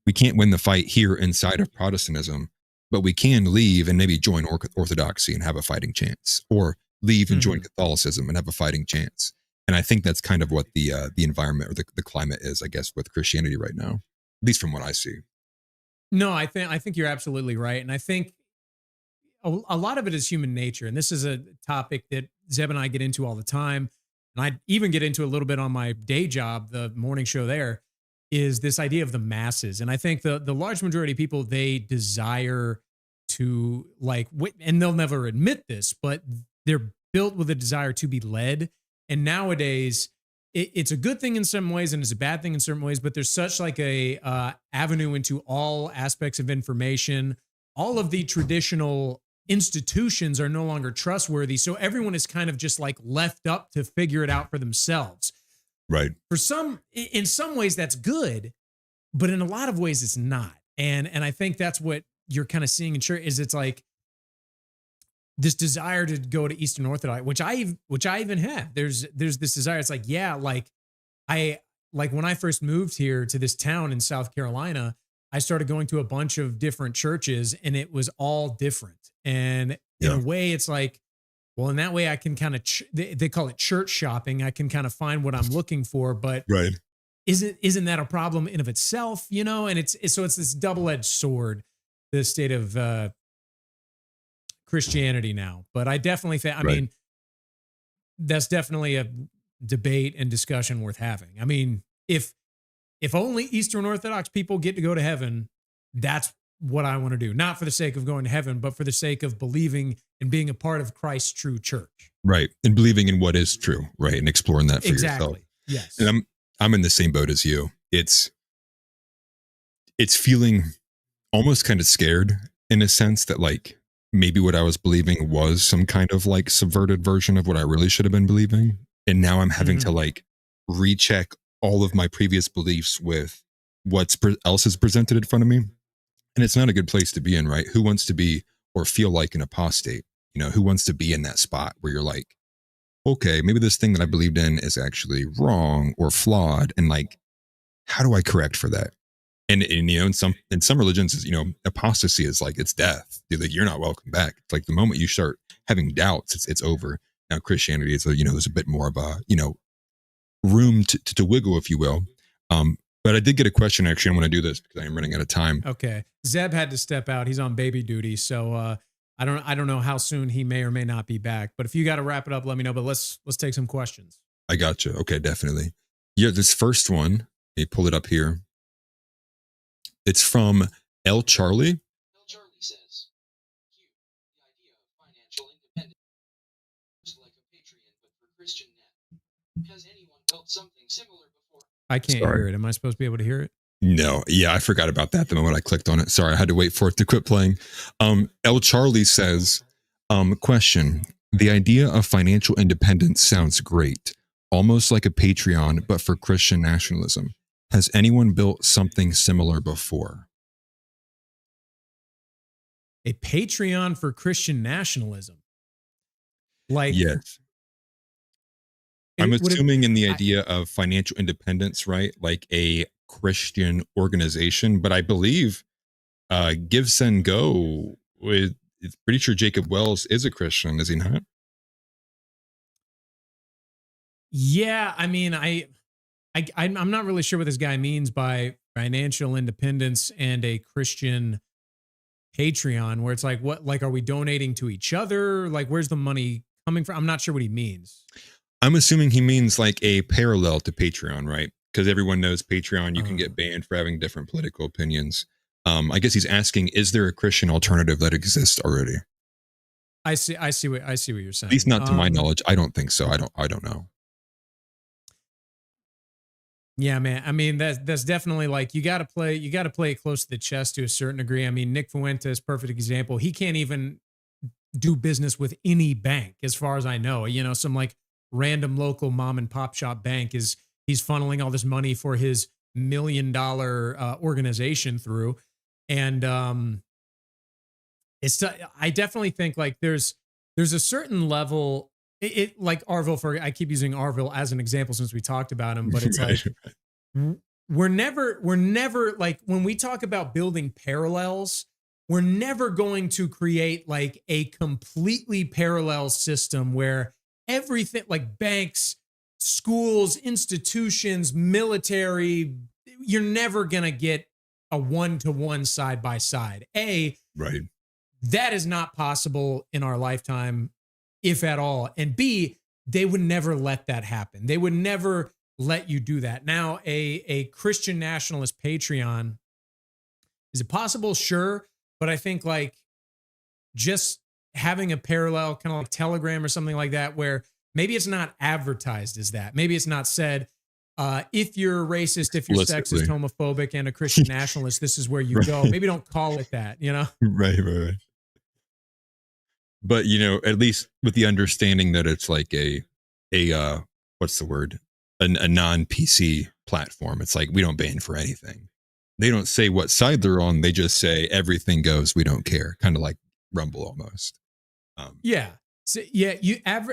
we can't win the fight here inside of Protestantism, but we can leave and maybe join Orthodoxy and have a fighting chance, or leave and join Catholicism and have a fighting chance. And I think that's kind of what the environment or the climate is, I guess, with Christianity right now, at least from what I see. No, I think you're absolutely right. And I think a lot of it is human nature. And this is a topic that Zeb and I get into all the time. And I even get into a little bit on my day job, the morning show there, is this idea of the masses. And I think the large majority of people, they desire to and they'll never admit this, but they're built with a desire to be led. And nowadays it's a good thing in some ways and it's a bad thing in certain ways, but there's such a avenue into all aspects of information. All of the traditional institutions are no longer trustworthy. So everyone is kind of just left up to figure it out for themselves. Right. In some ways that's good, but in a lot of ways it's not. And I think that's what you're kind of seeing in church is it's like this desire to go to Eastern Orthodox, which I even have. There's this desire. It's like, yeah, like when I first moved here to this town in South Carolina, I started going to a bunch of different churches and it was all different. And in a way it's like, well, in that way I can kind of, they call it church shopping. I can kind of find what I'm looking for, but Right. isn't that a problem in of itself, you know? And it's this double-edged sword, the state of Christianity now. But I definitely think, I mean, that's definitely a debate and discussion worth having. I mean, if only Eastern Orthodox people get to go to heaven, that's what I want to do. Not for the sake of going to heaven, but for the sake of believing and being a part of Christ's true church. Right. And believing in what is true. Right. And exploring that for yourself. Yes. And I'm in the same boat as you. It's feeling almost kind of scared in a sense that like maybe what I was believing was some kind of like subverted version of what I really should have been believing. And now I'm having to like recheck all of my previous beliefs with what's else is presented in front of me. And it's not a good place to be in, right? Who wants to be or feel like an apostate? You know, who wants to be in that spot where you're like, okay, maybe this thing that I believed in is actually wrong or flawed. And like, how do I correct for that? And you know, in some religions, you know, apostasy is like, it's death. Like, you're not welcome back. It's like the moment you start having doubts, it's over. Now Christianity is, you know, there's a bit more of a, you know, room to wiggle, if you will. But I did get a question. Actually, I want to do this because I am running out of time. Okay. Zeb had to step out. He's on baby duty. So I don't know how soon he may or may not be back. But if you got to wrap it up, let me know. But let's take some questions. I got you. Okay, definitely. Yeah, this first one, let me pull it up here. It's from L. Charlie. L. Charlie says, Q, the idea of financial independence is like a Patreon, but for Christian net. Has anyone built something similar before? I can't hear it. Am I supposed to be able to hear it? No. Yeah, I forgot about that the moment I clicked on it. Sorry, I had to wait for it to quit playing. L. Charlie says, question. The idea of financial independence sounds great. Almost like a Patreon, but for Christian nationalism. Has anyone built something similar before? A Patreon for Christian nationalism. Like, yes. I'm assuming in the idea of financial independence, right? Like a Christian organization, but I believe Give, Send, Go, it's pretty sure Jacob Wells is a Christian, is he not? Yeah, I mean, I'm not really sure what this guy means by financial independence and a Christian Patreon, where it's like, what, like, are we donating to each other? Like, where's the money coming from? I'm not sure what he means. I'm assuming he means like a parallel to Patreon, right? Because everyone knows Patreon, you can get banned for having different political opinions. I guess he's asking, is there a Christian alternative that exists already? I see what you're saying. At least not to my knowledge. I don't think so. I don't know. Yeah, man. I mean, that's definitely like, you got to play it close to the chest to a certain degree. I mean, Nick Fuentes, perfect example. He can't even do business with any bank, as far as I know. You know, some like random local mom and pop shop bank he's funneling all this money for his $1 million organization through. And I definitely think like there's a certain level, it like Arville, I keep using Arville as an example since we talked about him, but it's like, we're never like, when we talk about building parallels, we're never going to create like a completely parallel system where everything, like banks, schools, institutions, military, you're never going to get a one-to-one side by side. Right. That is not possible in our lifetime, if at all. And B, they would never let that happen. They would never let you do that. Now, a Christian nationalist Patreon, is it possible? Sure. But I think like just having a parallel kind of like Telegram or something like that, where maybe it's not advertised as that. Maybe it's not said, if you're racist, if you're sexist, homophobic, and a Christian nationalist, this is where you go. Maybe don't call it that, you know? Right. But, you know, at least with the understanding that it's like a what's the word? A non-PC platform. It's like, we don't ban for anything. they don't say what side they're on. They just say everything goes. We don't care. Kind of like Rumble almost. Yeah. So, yeah,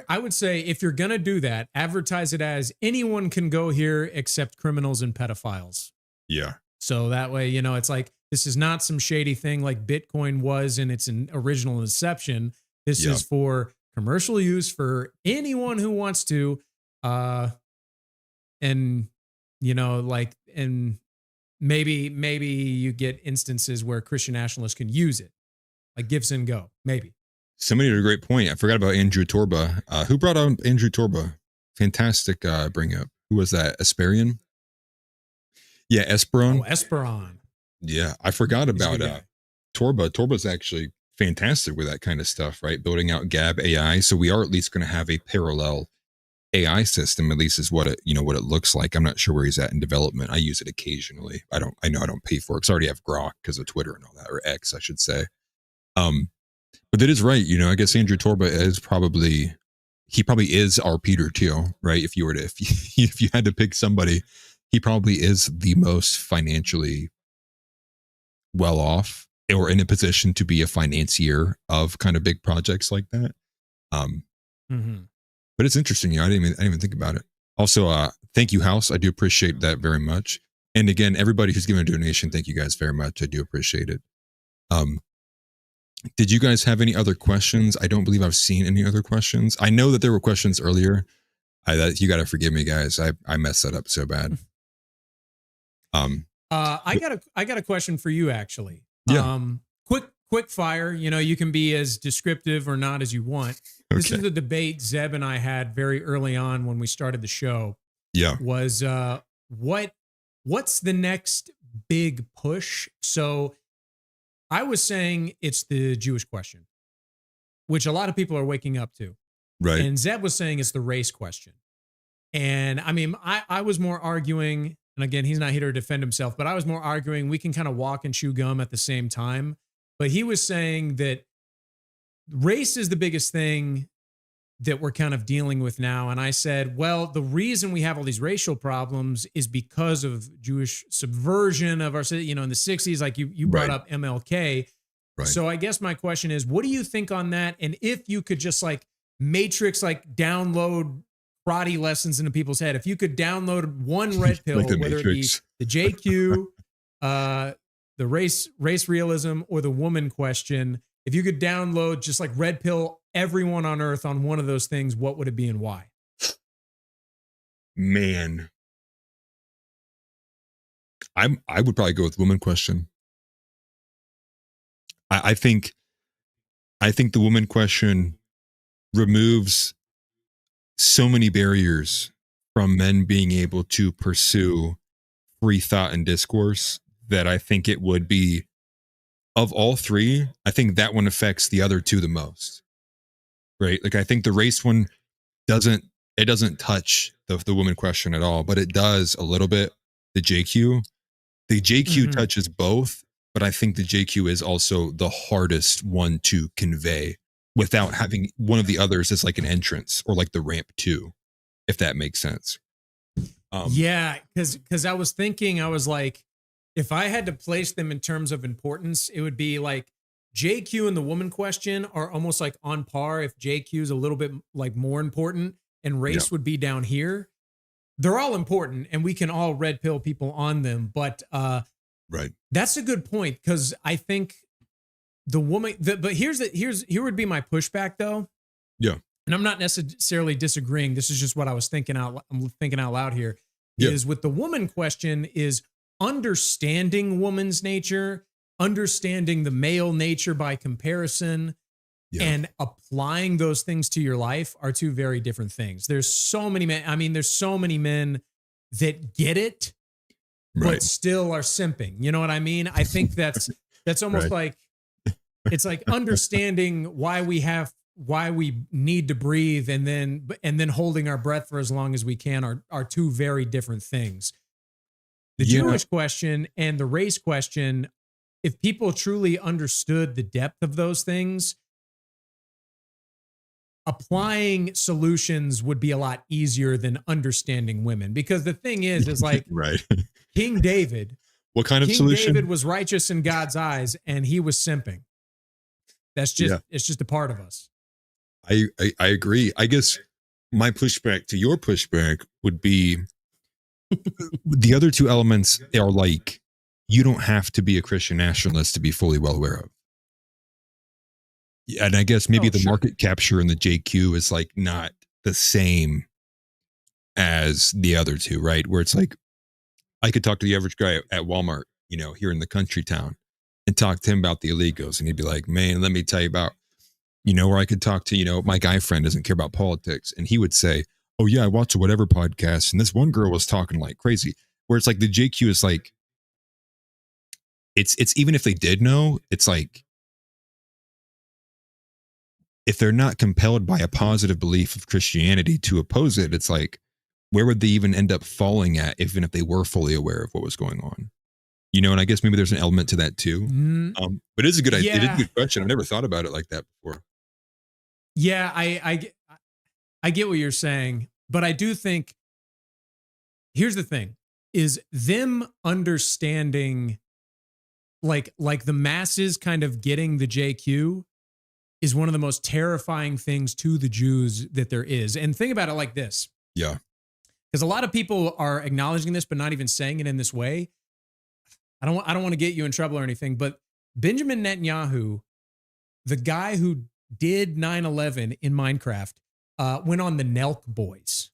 I would say if you're going to do that, advertise it as anyone can go here except criminals and pedophiles. Yeah. So that way, you know, it's like, this is not some shady thing like Bitcoin was in its original inception. This is for commercial use for anyone who wants to. And, you know, like, and maybe you get instances where Christian nationalists can use it, like Gibson Go, maybe. Somebody had a great point. I forgot about Andrew Torba. Who brought on Andrew Torba? Fantastic bring up. Who was that? Asperian? Yeah, Esperon. Oh, Esperon. Yeah, I forgot about Torba. Torba's actually fantastic with that kind of stuff, right? Building out Gab AI. So we are at least going to have a parallel AI system, at least is what it, what it looks like. I'm not sure where he's at in development. I use it occasionally. I know I don't pay for it because I already have Grok because of Twitter and all that, or X, I should say. But it is right. I guess Andrew Torba is probably is our Peter Thiel, right? If you had to pick somebody, he probably is the most financially well off or in a position to be a financier of kind of big projects like that. But it's interesting. I didn't even think about it. Also, thank you, House. I do appreciate that very much. And again, everybody who's given a donation, thank you guys very much. I do appreciate it. Did you guys have any other questions? I don't believe I've seen any other questions. I know that there were questions earlier. You got to forgive me, guys. I messed that up so bad. I got a question for you, actually. Yeah. Quick fire. You can be as descriptive or not as you want. Okay. This is a debate Zeb and I had very early on when we started the show. Yeah. Was what's the next big push? So I was saying it's the Jewish question, which a lot of people are waking up to. Right. And Zeb was saying it's the race question. And I mean, I was more arguing, and again, he's not here to defend himself, but I was more arguing we can kind of walk and chew gum at the same time. But he was saying that race is the biggest thing that we're kind of dealing with now. And I said, well, the reason we have all these racial problems is because of Jewish subversion of our city, in the 60s, like you brought up MLK. Right. So I guess my question is, what do you think on that? And if you could just like matrix, like download karate lessons into people's head, if you could download one red pill, like whether Matrix. it be the JQ, the race realism, or the woman question, if you could download just like red pill everyone on earth on one of those things, what would it be and why? Man, I would probably go with woman question. I think the woman question removes so many barriers from men being able to pursue free thought and discourse that I think it would be, of all three, I think that one affects the other two the most. Right? Like I think the race one doesn't touch the woman question at all, but it does a little bit. The JQ touches both, but I think the JQ is also the hardest one to convey without having one of the others as like an entrance or like the ramp too, if that makes sense. Yeah, because I was thinking, I was like, if I had to place them in terms of importance, it would be like JQ and the woman question are almost like on par. If JQ is a little bit like more important and race would be down here, they're all important and we can all red pill people on them. But right, that's a good point, because I think the woman. But here would be my pushback though. Yeah, and I'm not necessarily disagreeing. This is just what I'm thinking out loud here. Is with the woman question is understanding woman's nature, understanding the male nature by comparison, and applying those things to your life are two very different things. There's so many men. I mean, there's so many men that get it, but still are simping. You know what I mean? I think that's almost like, it's like understanding why we need to breathe and then holding our breath for as long as we can are two very different things. The Jewish question and the race question, if people truly understood the depth of those things, applying solutions would be a lot easier than understanding women. Because the thing is like right. King David What kind of King solution? David was righteous in God's eyes, and he was simping. That's just it's just a part of us. I agree. I guess my pushback to your pushback would be the other two elements are like, you don't have to be a Christian nationalist to be fully well aware of. And I guess maybe the market capture in the JQ is like not the same as the other two, right? Where it's like, I could talk to the average guy at Walmart, you know, here in the country town and talk to him about the illegals. And he'd be like, man, let me tell you about, you know, or I could talk to, you know, my guy friend doesn't care about politics. And he would say, oh yeah, I watch a whatever podcast. And this one girl was talking like crazy, where it's like the JQ is like, it's even if they did know, it's like, if they're not compelled by a positive belief of Christianity to oppose it, it's like, where would they even end up falling at, even if they were fully aware of what was going on? You know, and I guess maybe there's an element to that too. But it's a good idea. It is a good question. I've never thought about it like that before. Yeah, I get what you're saying, but I do think, here's the thing, is them understanding, like the masses kind of getting the JQ is one of the most terrifying things to the Jews that there is. And think about it like this. Yeah. Because a lot of people are acknowledging this, but not even saying it in this way. I don't want to get you in trouble or anything, but Benjamin Netanyahu, the guy who did 9/11 in Minecraft, went on the Nelk Boys.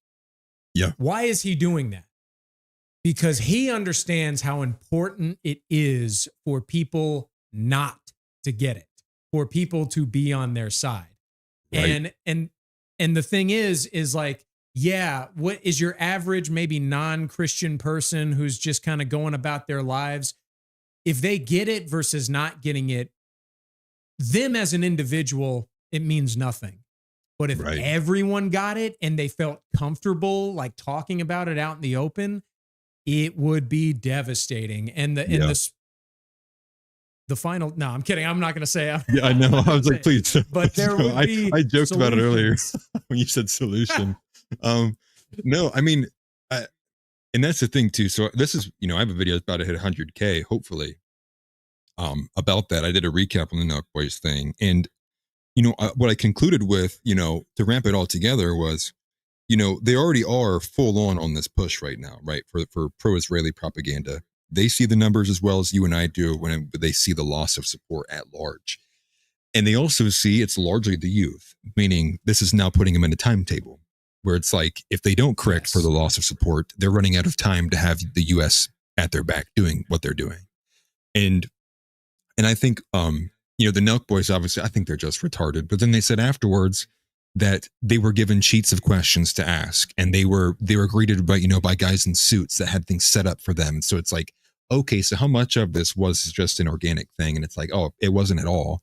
Yeah. Why is he doing that? Because he understands how important it is for people not to get it, for people to be on their side. Right. And the thing is like, yeah, what is your average, maybe non-Christian person who's just kind of going about their lives? If they get it versus not getting it, them as an individual, it means nothing. But if everyone got it and they felt comfortable like talking about it out in the open, it would be devastating. And the final, no, I'm kidding. I'm not going to say. Yeah, I know. I was like, please. But there would be I joked about it earlier solutions. when you said solution. No, I mean, and that's the thing too. So this is, you know, I have a video that's about to hit 100K, hopefully, about that. I did a recap on the Nelk Boys thing. And, you know, what I concluded with, you know, to ramp it all together was, you know, they already are full on this push right now, right? For pro-Israeli propaganda. They see the numbers as well as you and I do when they see the loss of support at large. And they also see it's largely the youth, meaning this is now putting them in a timetable where it's like, if they don't correct for the loss of support, they're running out of time to have the US at their back doing what they're doing. And I think, you know, the Nelk Boys, obviously, I think they're just retarded, but then they said afterwards that they were given sheets of questions to ask, and they were greeted by, you know, by guys in suits that had things set up for them. So it's like, okay, so how much of this was just an organic thing? And it's like, oh, it wasn't at all.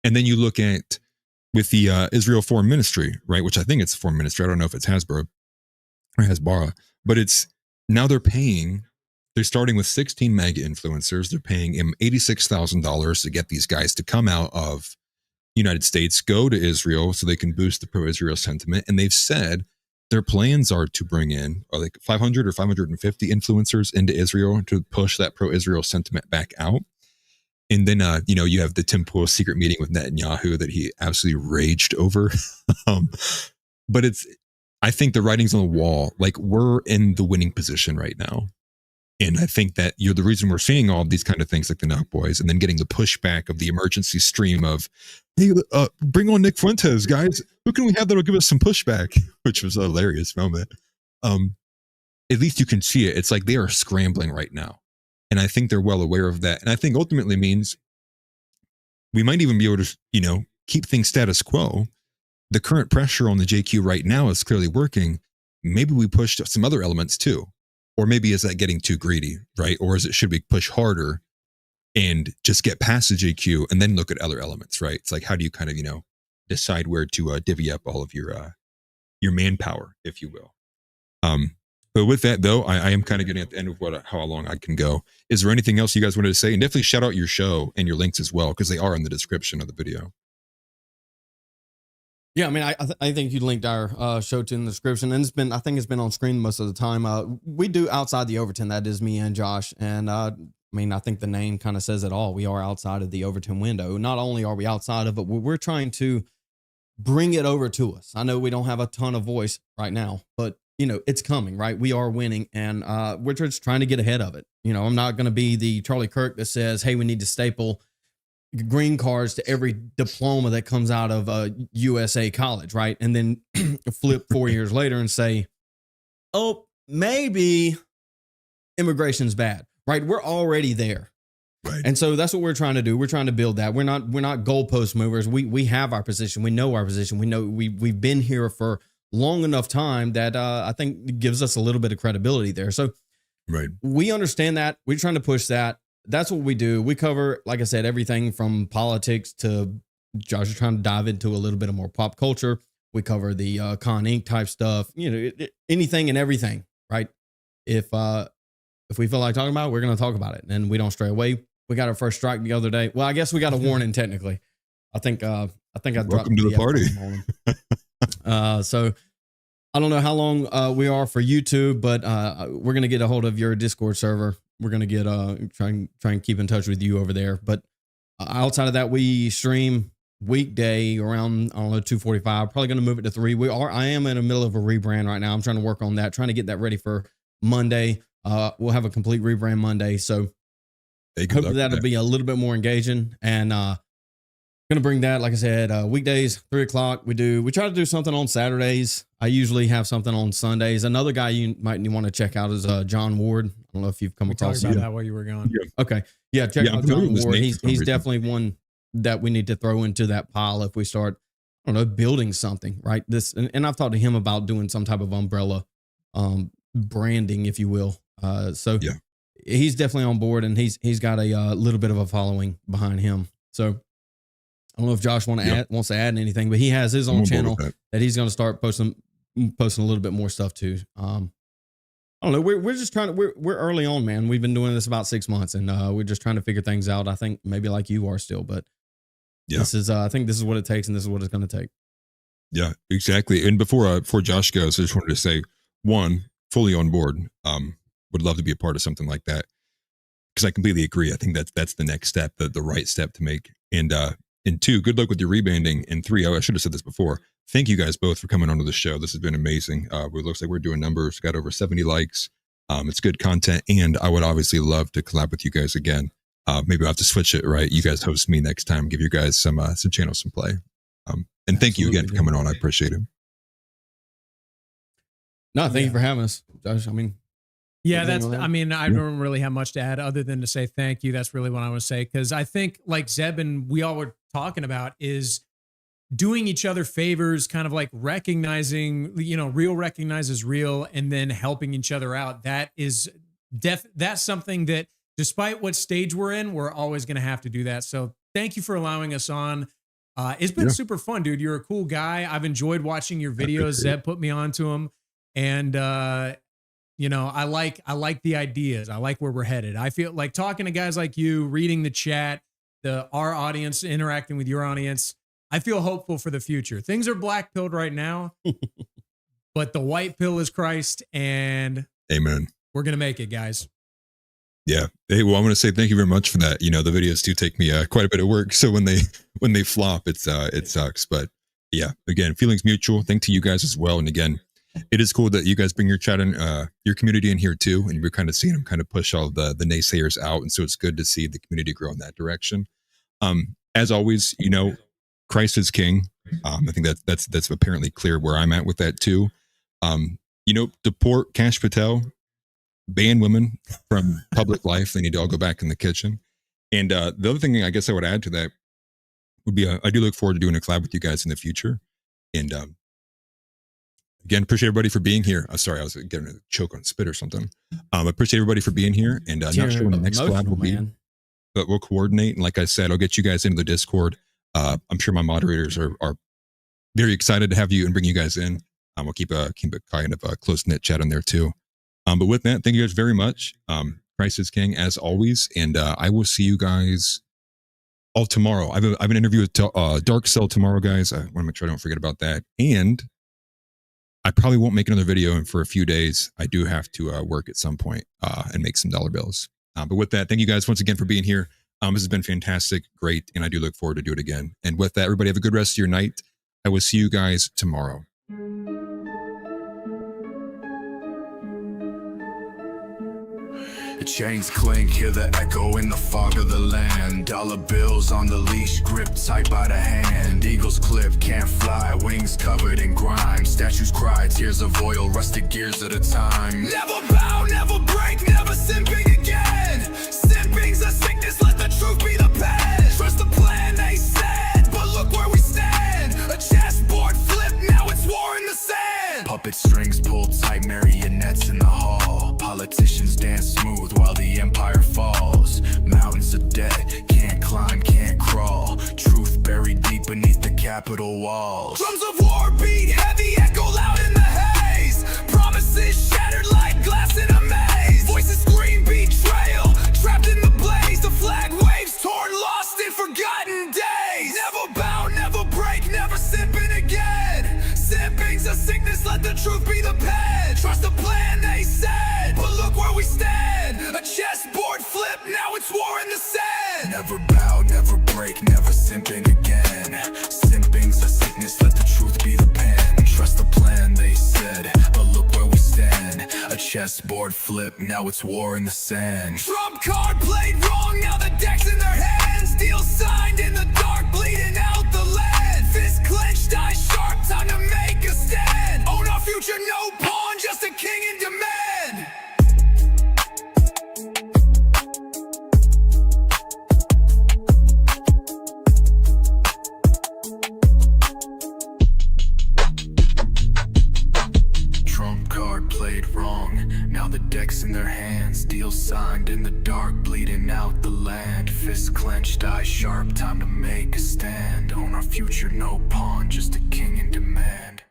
And then you look at with the Israel Foreign Ministry, right? Which I think it's Foreign Ministry. I don't know if it's Hasbro or Hasbara, but it's now they're starting with 16 mega influencers. They're paying him $86,000 to get these guys to come out of the United States, go to Israel so they can boost the pro-Israel sentiment. And they've said their plans are to bring in like 500 or 550 influencers into Israel to push that pro-Israel sentiment back out. And then, you know, you have the Tim Pool secret meeting with Netanyahu that he absolutely raged over. But I think the writing's on the wall. Like, we're in the winning position right now. And I think that, you know, the reason we're seeing all of these kind of things like the Nelk Boys and then getting the pushback of the emergency stream of, hey, bring on Nick Fuentes, guys. Who can we have that'll give us some pushback? Which was a hilarious moment. At least you can see it. It's like they are scrambling right now. And I think they're well aware of that. And I think ultimately means we might even be able to, you know, keep things status quo. The current pressure on the JQ right now is clearly working. Maybe we push some other elements too. Or maybe is that getting too greedy, right? Or should we push harder and just get past the JQ and then look at other elements, right? It's like, how do you kind of, you know, decide where to divvy up all of your manpower, if you will. But with that, though, I am kind of getting at the end of how long I can go. Is there anything else you guys wanted to say? And definitely shout out your show and your links as well, because they are in the description of the video. Yeah, I mean, I think you linked our show to in the description, and I think it's been on screen most of the time. We do outside the Overton. That is me and Josh, and I mean, I think the name kind of says it all. We are outside of the Overton window. Not only are we outside of it, we're trying to bring it over to us. I know we don't have a ton of voice right now, but it's coming, right? We are winning, and we're just trying to get ahead of it. I'm not going to be the Charlie Kirk that says, "Hey, we need to staple green cards to every diploma that comes out of USA college," right? And then flip 4 years later and say, "Oh, maybe immigration's bad," right? We're already there. Right. And so that's what we're trying to do. We're trying to build that. We're not goalpost movers. We have our position. We know our position. We know we've been here for long enough time that I think gives us a little bit of credibility there. So right. We understand that. We're trying to push that. That's what we do. We cover, like I said, everything from politics to Josh is trying to dive into a little bit of more pop culture. We cover the Con Inc. type stuff, anything and everything, right? If we feel like talking about it, we're going to talk about it, and we don't stray away. We got our first strike the other day. Well, I guess we got a warning technically. I think I dropped. Welcome to the party. So I don't know how long we are for YouTube, but we're going to get a hold of your Discord server. We're going to get try and keep in touch with you over there. But outside of that, we stream weekday around, I don't know, 2:45. Probably going to move it to 3. I am in the middle of a rebrand right now. I'm trying to work on that, trying to get that ready for Monday. We'll have a complete rebrand Monday. So hopefully that'll be a little bit more engaging, and going to bring that, like I said, weekdays, 3:00. We try to do something on Saturdays. I usually have something on Sundays. Another guy you might want to check out is John Ward. I don't know if you've come across him. That while you were gone. Yeah. Okay. Yeah. Check out John Ward. He's definitely one that we need to throw into that pile if we start, I don't know, building something, right? And I've talked to him about doing some type of umbrella branding, if you will. So yeah, he's definitely on board, and he's got a little bit of a following behind him. So I don't know if Josh wants to add anything, but he has his own channel that he's going to start posting a little bit more stuff too. I don't know. We're just trying to, we're early on, man. We've been doing this about 6 months, and we're just trying to figure things out. I think maybe like you are still, but this is, I think this is what it takes, and this is what it's going to take. Yeah, exactly. And before Josh goes, I just wanted to say, one, fully on board. Would love to be a part of something like that, because I completely agree. I think that's the next step, the right step to make. And 2, good luck with your rebanding. And 3, I should have said this before. Thank you guys both for coming onto the show. This has been amazing. It looks like we're doing numbers. Got over 70 likes. It's good content, and I would obviously love to collab with you guys again. Maybe I'll have to switch it, right? You guys host me next time. Give you guys some channels, some play. And thank you again for coming on. I appreciate it. No, thank you for having us, Josh. I mean, yeah, I don't really have much to add other than to say thank you. That's really what I want to say, because I think, like Zeb and we all were talking about, is doing each other favors, kind of like recognizing, real recognizes real, and then helping each other out. That is that's something that, despite what stage we're in, we're always going to have to do that. So thank you for allowing us on. It's been super fun, dude. You're a cool guy. I've enjoyed watching your videos. Zeb put me onto them, and I like the ideas. I like where we're headed. I feel like talking to guys like you, reading the chat, our audience, interacting with your audience. I feel hopeful for the future. Things are black pilled right now, but the white pill is Christ, and amen. We're going to make it, guys. Yeah. Hey, well, I'm going to say thank you very much for that. The videos do take me quite a bit of work. So when they flop, it sucks. But yeah, again, feelings mutual. Thank to you guys as well. And again, it is cool that you guys bring your chat and your community in here too. And we're kind of seeing them kind of push all the naysayers out. And so it's good to see the community grow in that direction. As always, Christ is king. I think that's apparently clear where I'm at with that too. Deport Kash Patel, ban women from public life. They need to all go back in the kitchen. And the other thing I guess I would add to that would be I do look forward to doing a collab with you guys in the future. And again, appreciate everybody for being here. Sorry, I was getting a choke on spit or something. Appreciate everybody for being here. And not sure when the next collab will be, but we'll coordinate. And like I said, I'll get you guys into the Discord. I'm sure my moderators are very excited to have you and bring you guys in. We'll keep a kind of a close-knit chat in there too. But with that, thank you guys very much. Christ is king as always. And I will see you guys tomorrow. I have an interview with Dark Cell tomorrow, guys. I want to make sure I don't forget about that. And I probably won't make another video for a few days. I do have to work at some point and make some dollar bills. But with that, thank you guys once again for being here. This has been fantastic, great, and I do look forward to do it again. And with that, everybody have a good rest of your night. I will see you guys tomorrow. The chains clink, hear the echo in the fog of the land. Dollar bills on the leash, gripped tight by the hand. Eagles clip, can't fly, wings covered in grime. Statues cry, tears of oil, rusted gears at a time. Never bow, never break, never simping again. Simping's a sickness, let the truth be the pen. Trust the plan they said, but look where we stand. A chessboard flip, now it's war in the sand. Puppet strings pulled tight, marionettes in the hall. Politicians dance smooth while the empire falls. Mountains of debt, can't climb, can't crawl. Truth buried deep beneath the Capitol walls. Drums of war beat heavy, echo loud in the haze. Promises shattered like glass in a maze. Voices scream betrayal, trapped in the blaze. The flag waves torn, lost in forgotten days. Never bow, never break, never simping again. Simping's a sickness, let the truth be the pen. Trust the plan they said, but look where we stand. A chessboard flip, now it's war in the sand. Never bow, never break, never simping again. Simping's a sickness, let the truth be the pen. Trust the plan they said, but look where we stand. A chessboard flip, now it's war in the sand. Trump card played wrong, now the deck's in their hands. Deal signed in the dark, bleeding out the land. Fist clenched, eyes sharp, time to make a stand. Own our future, no pawn, just a king in demand. Trump card played wrong, now the deck's in their hands. Deal signed in the dark, bleeding out the land. Fist clenched, eyes sharp, time to make a stand. Own our future, no pawn, just a king in demand.